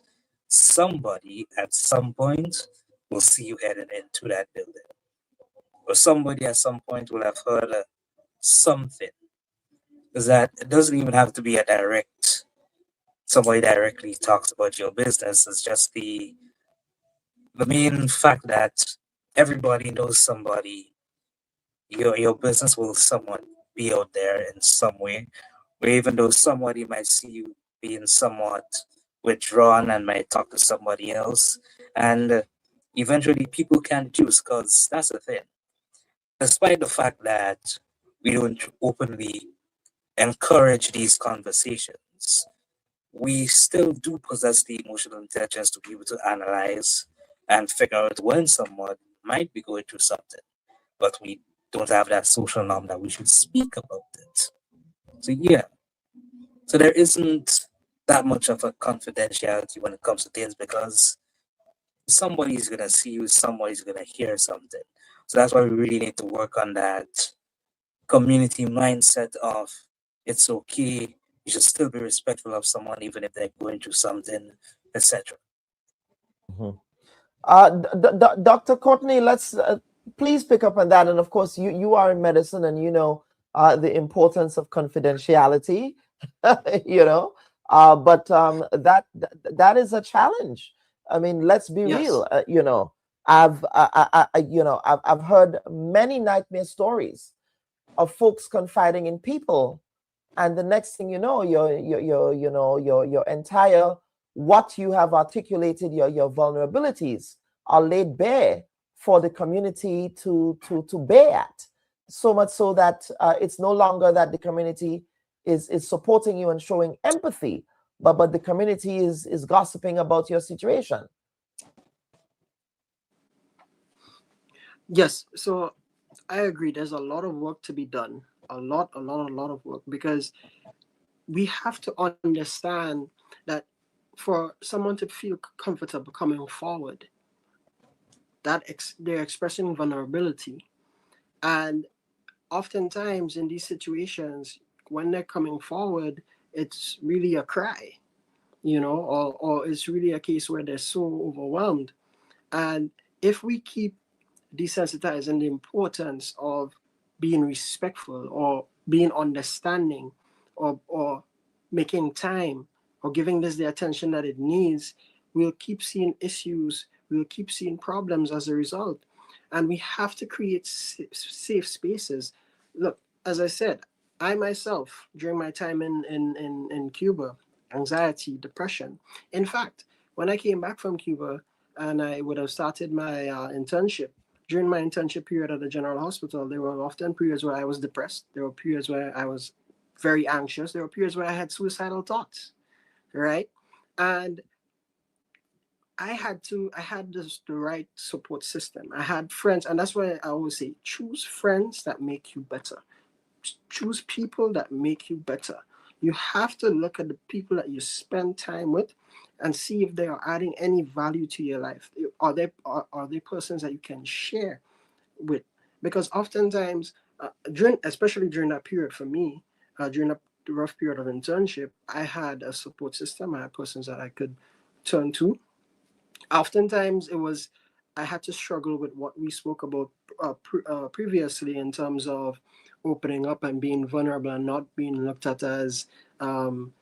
somebody at some point will see you heading into that building. Or somebody at some point will have heard something. That it doesn't even have to be somebody directly talks about your business. It's just the main fact that everybody knows somebody. Your business will somewhat be out there in some way, where even though somebody might see you being somewhat withdrawn and might talk to somebody else, and eventually people can choose, because that's the thing. Despite the fact that we don't openly encourage these conversations, we still do possess the emotional intelligence to be able to analyze and figure out when someone might be going through something, but we don't have that social norm that we should speak about it. So yeah, so there isn't that much of a confidentiality when it comes to things, because somebody's gonna see you, somebody's gonna hear something. So that's why we really need to work on that community mindset of it's okay, you should still be respectful of someone even if they're going through something, etc.
Dr. Courtney, let's please pick up on that. And of course, you are in medicine and you know the importance of confidentiality, you know, but that is a challenge. I mean, let's be real. You know, I've heard many nightmare stories of folks confiding in people, and the next thing you know, your entire what you have articulated, your vulnerabilities are laid bare for the community to bear at. So much so that it's no longer that the community is supporting you and showing empathy, but the community is gossiping about your situation.
Yes, so I agree. There's a lot of work to be done. A lot of work, because we have to understand that for someone to feel comfortable coming forward, that they're expressing vulnerability. And oftentimes in these situations, when they're coming forward, it's really a cry. or it's really a case where they're so overwhelmed. And if we keep desensitizing the importance of being respectful or being understanding or making time or giving this the attention that it needs, we'll keep seeing issues, we'll keep seeing problems as a result. And we have to create safe spaces. Look, as I said, I myself, during my time in Cuba, anxiety, depression. In fact, when I came back from Cuba and I would have started my internship, during my internship period at the General Hospital, there were often periods where I was depressed. There were periods where I was very anxious. There were periods where I had suicidal thoughts, right? And I had the right support system. I had friends, and that's why I always say, choose friends that make you better. Choose people that make you better. You have to look at the people that you spend time with and see if they are adding any value to your life. Are they persons that you can share with? Because oftentimes, especially during that period for me, during the rough period of internship, I had a support system. I had persons that I could turn to. Oftentimes, I had to struggle with what we spoke about previously in terms of opening up and being vulnerable and not being looked at as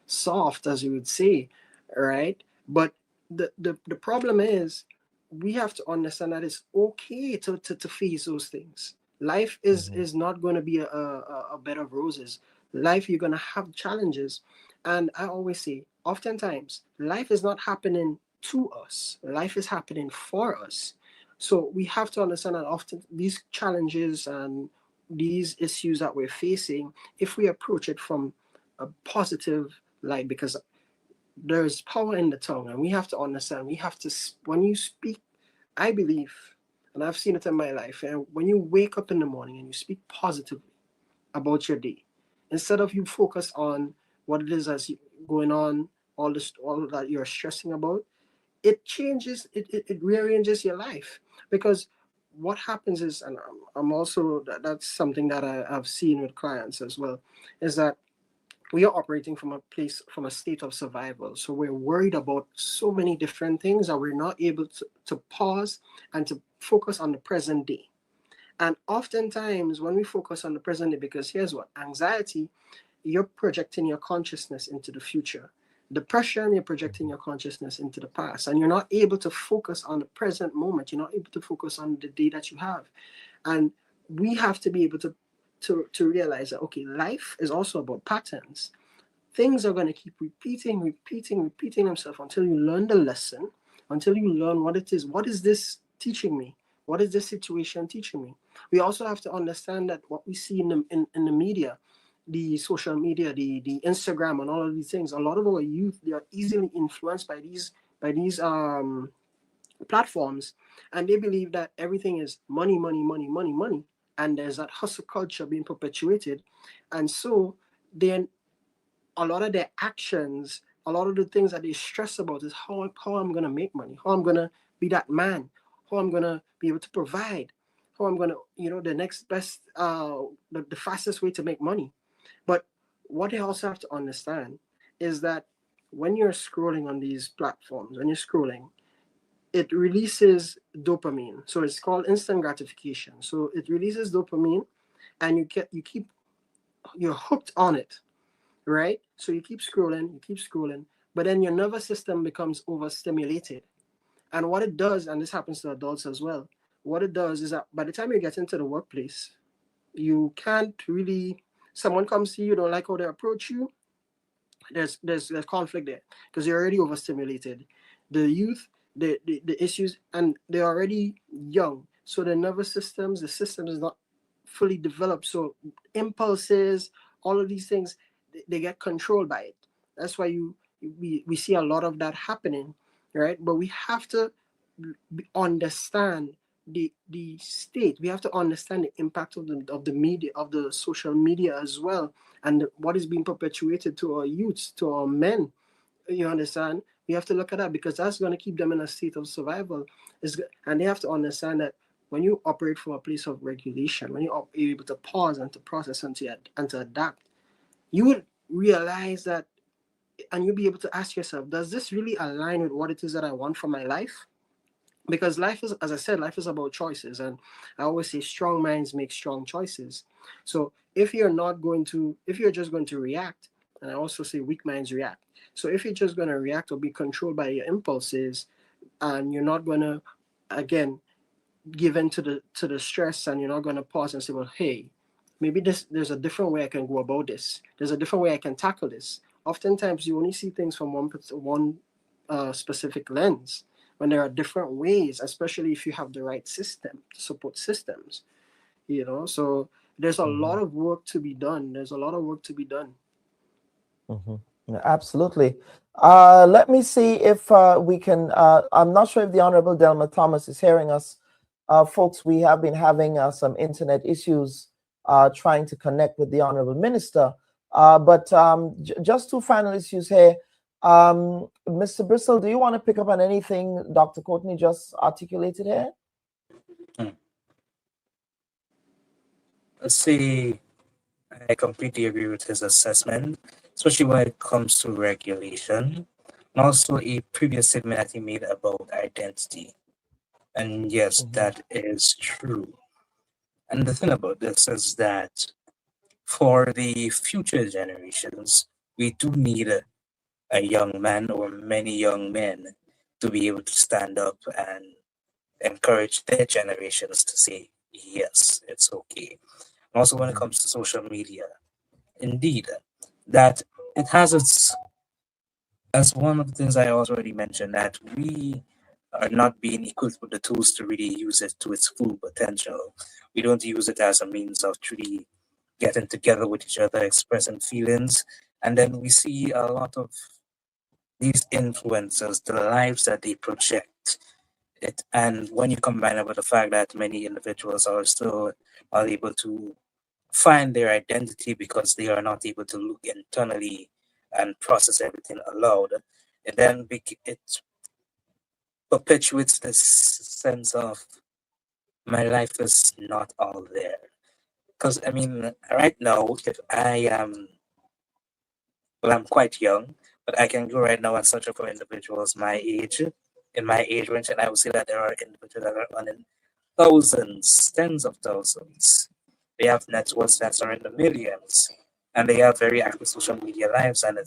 soft, as you would say, right? But the problem is we have to understand that it's okay to face those things. Life is not going to be a bed of roses. Life, you're going to have challenges. And I always say, oftentimes, life is not happening to us. Life is happening for us. So we have to understand that often these challenges and these issues that we're facing, if we approach it from a positive light, because there's power in the tongue, and we have to understand, when you speak, I believe, and I've seen it in my life, and when you wake up in the morning and you speak positively about your day, instead of you focus on what it is that's going on, all that you're stressing about, it changes, it rearranges your life. Because what happens is, and I'm also, that's something that I've seen with clients as well, is that we are operating from a state of survival. So we're worried about so many different things that we're not able to pause and to focus on the present day. And oftentimes when we focus on the present day, because here's what, anxiety, you're projecting your consciousness into the future. Depression, you're projecting your consciousness into the past, and you're not able to focus on the present moment. You're not able to focus on the day that you have. And we have to be able to realize that, okay, life is also about patterns. Things are going to keep repeating themselves until you learn the lesson, until you learn what it is. What is this teaching me? What is this situation teaching me? We also have to understand that what we see in the media, the social media, the Instagram, and all of these things, a lot of our youth, they are easily influenced by these platforms, and they believe that everything is money, and there's that hustle culture being perpetuated. And so then a lot of their actions, a lot of the things that they stress about is how I'm going to make money, how I'm going to be that man, how I'm going to be able to provide, how I'm going to, the next best, the fastest way to make money. But what they also have to understand is that when you're scrolling on these platforms, when you're scrolling, it releases dopamine. So it's called instant gratification. So it releases dopamine, and you're hooked on it, right? So you keep scrolling, but then your nervous system becomes overstimulated. And what it does, and this happens to adults as well, what it does is that by the time you get into the workplace, you can't really, someone comes to you, don't like how they approach you, there's conflict there because you're already overstimulated. The youth, the issues, and they're already young, so the nervous systems, the system is not fully developed. So impulses, all of these things, they get controlled by it. That's why we see a lot of that happening, right? But we have to understand the state. We have to understand the impact of the media, of the social media as well, and what is being perpetuated to our youths, to our men. You understand? We have to look at that because that's going to keep them in a state of survival. And they have to understand that when you operate from a place of regulation, when you're able to pause and to process and to adapt, you would realize that and you'll be able to ask yourself, does this really align with what it is that I want for my life? Because life is, as I said, life is about choices, and I always say strong minds make strong choices. So if you're just going to react, and I also say weak minds react. So if you're just going to react or be controlled by your impulses, and you're not going to, again, give in to the stress, and you're not going to pause and say, well, hey, maybe there's a different way I can go about this. There's a different way I can tackle this. Oftentimes, you only see things from one specific lens, when there are different ways, especially if you have the right support systems, so there's a lot of work to be done.
Yeah, absolutely. Let me see if we can, I'm not sure if the Honorable Delma Thomas is hearing us. Folks, we have been having some internet issues trying to connect with the Honorable Minister. But just two final issues here. Mr. Bristol, do you want to pick up on anything Dr. Courtney just articulated here?
Let's see. I completely agree with his assessment, especially when it comes to regulation, and also a previous statement that he made about identity. And yes, that is true. And the thing about this is that for the future generations, we do need a young man or many young men to be able to stand up and encourage their generations to say, yes, it's okay. And also when it comes to social media, indeed, that it has its, as one of the things I already mentioned, that we are not being equipped with the tools to really use it to its full potential. We don't use it as a means of truly getting together with each other, expressing feelings, and then we see a lot of these influencers, the lives that they project. And when you combine it with the fact that many individuals are still able to find their identity because they are not able to look internally and process everything aloud, and then it perpetuates this sense of my life is not all there. Because I mean, right now, if I am, well, I'm quite young, but I can go right now and search for individuals in my age range, and I will see that there are individuals that are earning thousands, tens of thousands. They have net worths that are in the millions, and they have very active social media lives, and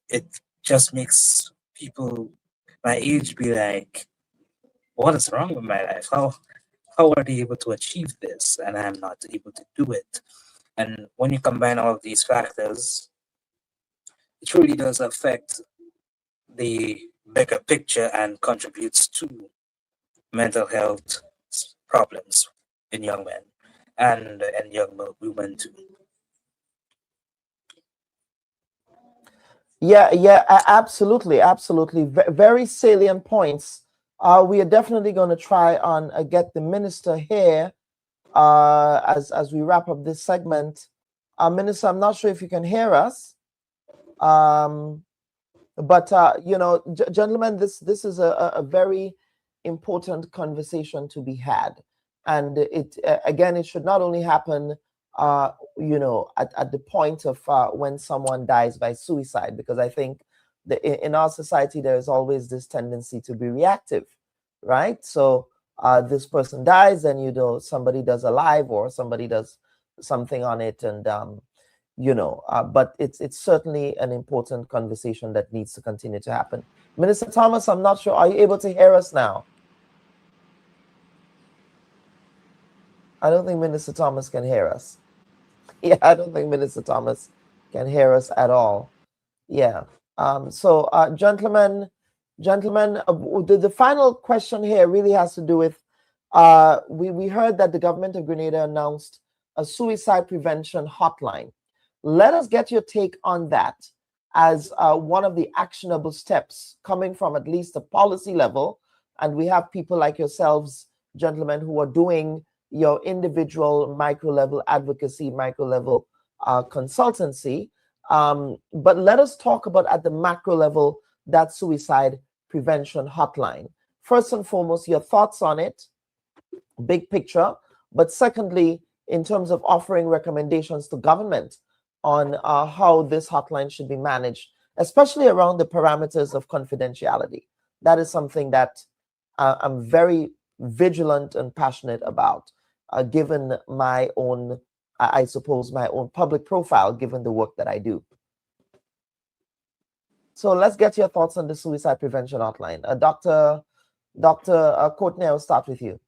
it just makes people my age be like, what is wrong with my life? How are they able to achieve this, and I'm not able to do it? And when you combine all of these factors, it really does affect the bigger picture and contributes to mental health problems in young men and young women too.
Yeah, absolutely. Very salient points. We are definitely going to try and get the minister here as we wrap up this segment. Minister, I'm not sure if you can hear us. But gentlemen, this is a very important conversation to be had, and it again, it should not only happen at the point of when someone dies by suicide, because I think in our society there is always this tendency to be reactive, right? So this person dies, and somebody does a live or somebody does something on it, and but it's certainly an important conversation that needs to continue to happen. Minister Thomas, I'm not sure, are you able to hear us now? I don't think Minister Thomas can hear us. Yeah, I don't think Minister Thomas can hear us at all. Yeah. So gentlemen, the final question here really has to do with, we heard that the government of Grenada announced a suicide prevention hotline. Let us get your take on that as one of the actionable steps coming from at least a policy level. And we have people like yourselves, gentlemen, who are doing your individual micro-level advocacy, micro-level consultancy. But let us talk about at the macro level that suicide prevention hotline. First and foremost, your thoughts on it, big picture. But secondly, in terms of offering recommendations to government on how this hotline should be managed especially around the parameters of confidentiality. That is something that I'm very vigilant and passionate about, given my own, I suppose, my own public profile, given the work that I do. So let's get your thoughts on the suicide prevention hotline. Dr. Courtney, I'll start with you.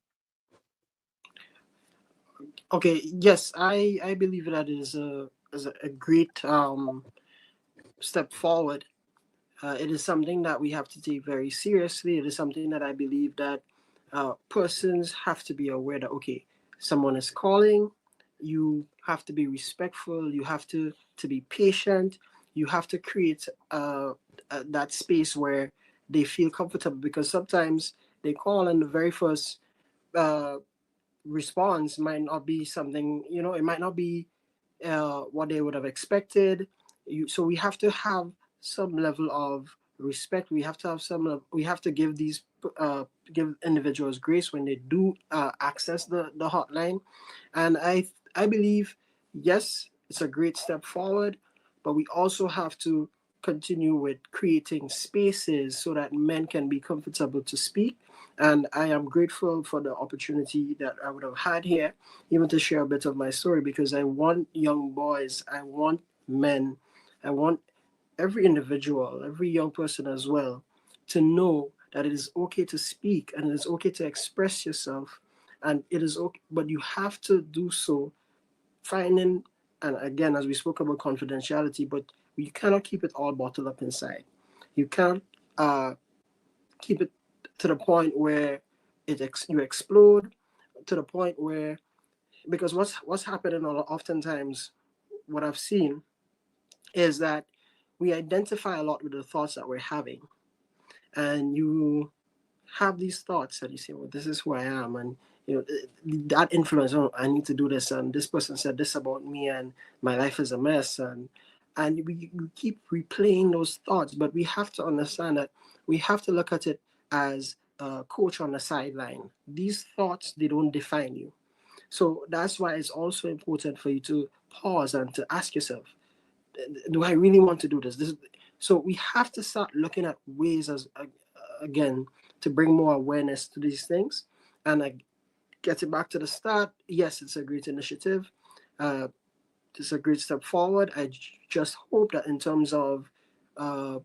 Okay, yes, I believe that is a great step forward. It is something that we have to take very seriously. It is something that I believe that persons have to be aware that, okay, someone is calling, you have to be respectful, you have to be patient, you have to create that space where they feel comfortable, because sometimes they call and the very first response might not be something, it might not be what they would have expected. So we have to have some level of respect. We have to have we have to give these give individuals grace when they do access the hotline. And I believe, yes, it's a great step forward, but we also have to continue with creating spaces so that men can be comfortable to speak. And I am grateful for the opportunity that I would have had here, even to share a bit of my story, because I want young boys, I want men, I want every individual, every young person as well, to know that it is okay to speak and it is okay to express yourself. And it is okay, but you have to do so finding, and again, as we spoke about confidentiality, but you cannot keep it all bottled up inside. You can't keep it to the point where you explode, to the point where, because what's happening oftentimes, what I've seen is that we identify a lot with the thoughts that we're having, and you have these thoughts and you say, well, this is who I am, and that influence, oh, I need to do this, and this person said this about me, and my life is a mess, and we keep replaying those thoughts. But we have to understand that we have to look at it as a coach on the sideline. These thoughts, they don't define you. So that's why it's also important for you to pause and to ask yourself, do I really want to do this? So we have to start looking at ways, as again, to bring more awareness to these things. And I get it back to the start. Yes, it's a great initiative. It's a great step forward. I just hope that in terms of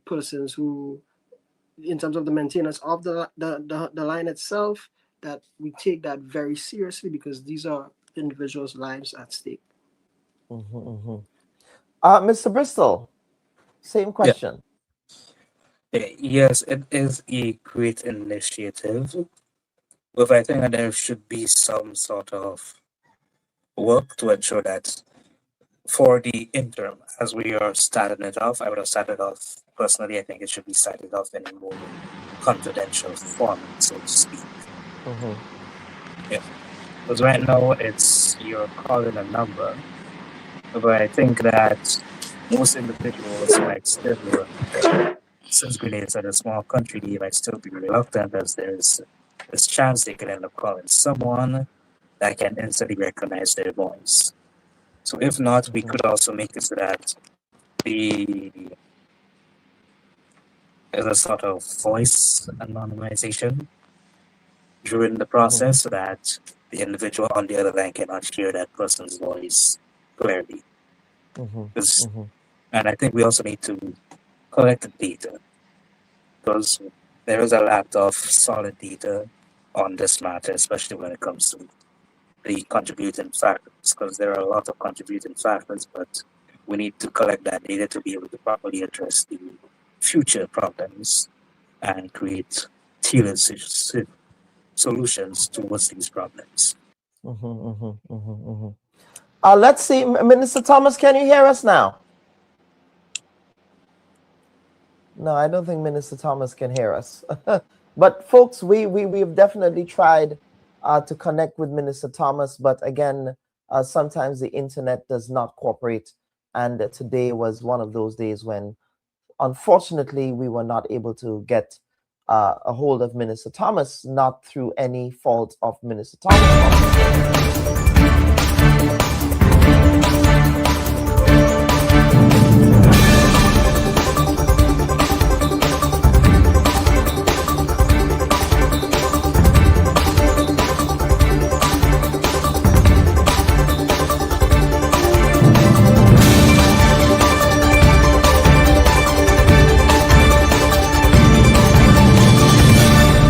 persons who, in terms of the maintenance of the line itself, that we take that very seriously, because these are individuals' lives at stake.
Mr. Bristol, same question.
Yeah. Yes, it is a great initiative, but I think that there should be some sort of work to ensure that for the interim, as we are starting it off, I would have started off personally. I think it should be started off in a more confidential format, so to speak. Yeah, because right now you're calling a number, but I think that most individuals might still, since Grenada is a small country, they might still be reluctant, as there's chance they could end up calling someone that can instantly recognize their voice. So if not, we could also make it so that there's a sort of voice anonymization during the process, so that the individual on the other line cannot hear that person's voice clearly. And I think we also need to collect the data, because there is a lot of solid data on this matter, especially when it comes to the contributing factors, because there are a lot of contributing factors, but we need to collect that data to be able to properly address the future problems and create tailored solutions towards these problems.
Let's see, Minister Thomas, can you hear us now? No, I don't think Minister Thomas can hear us. But folks, we've definitely tried to connect with Minister Thomas, but again, sometimes the internet does not cooperate. And today was one of those days when, unfortunately, we were not able to get a hold of Minister Thomas, not through any fault of Minister Thomas.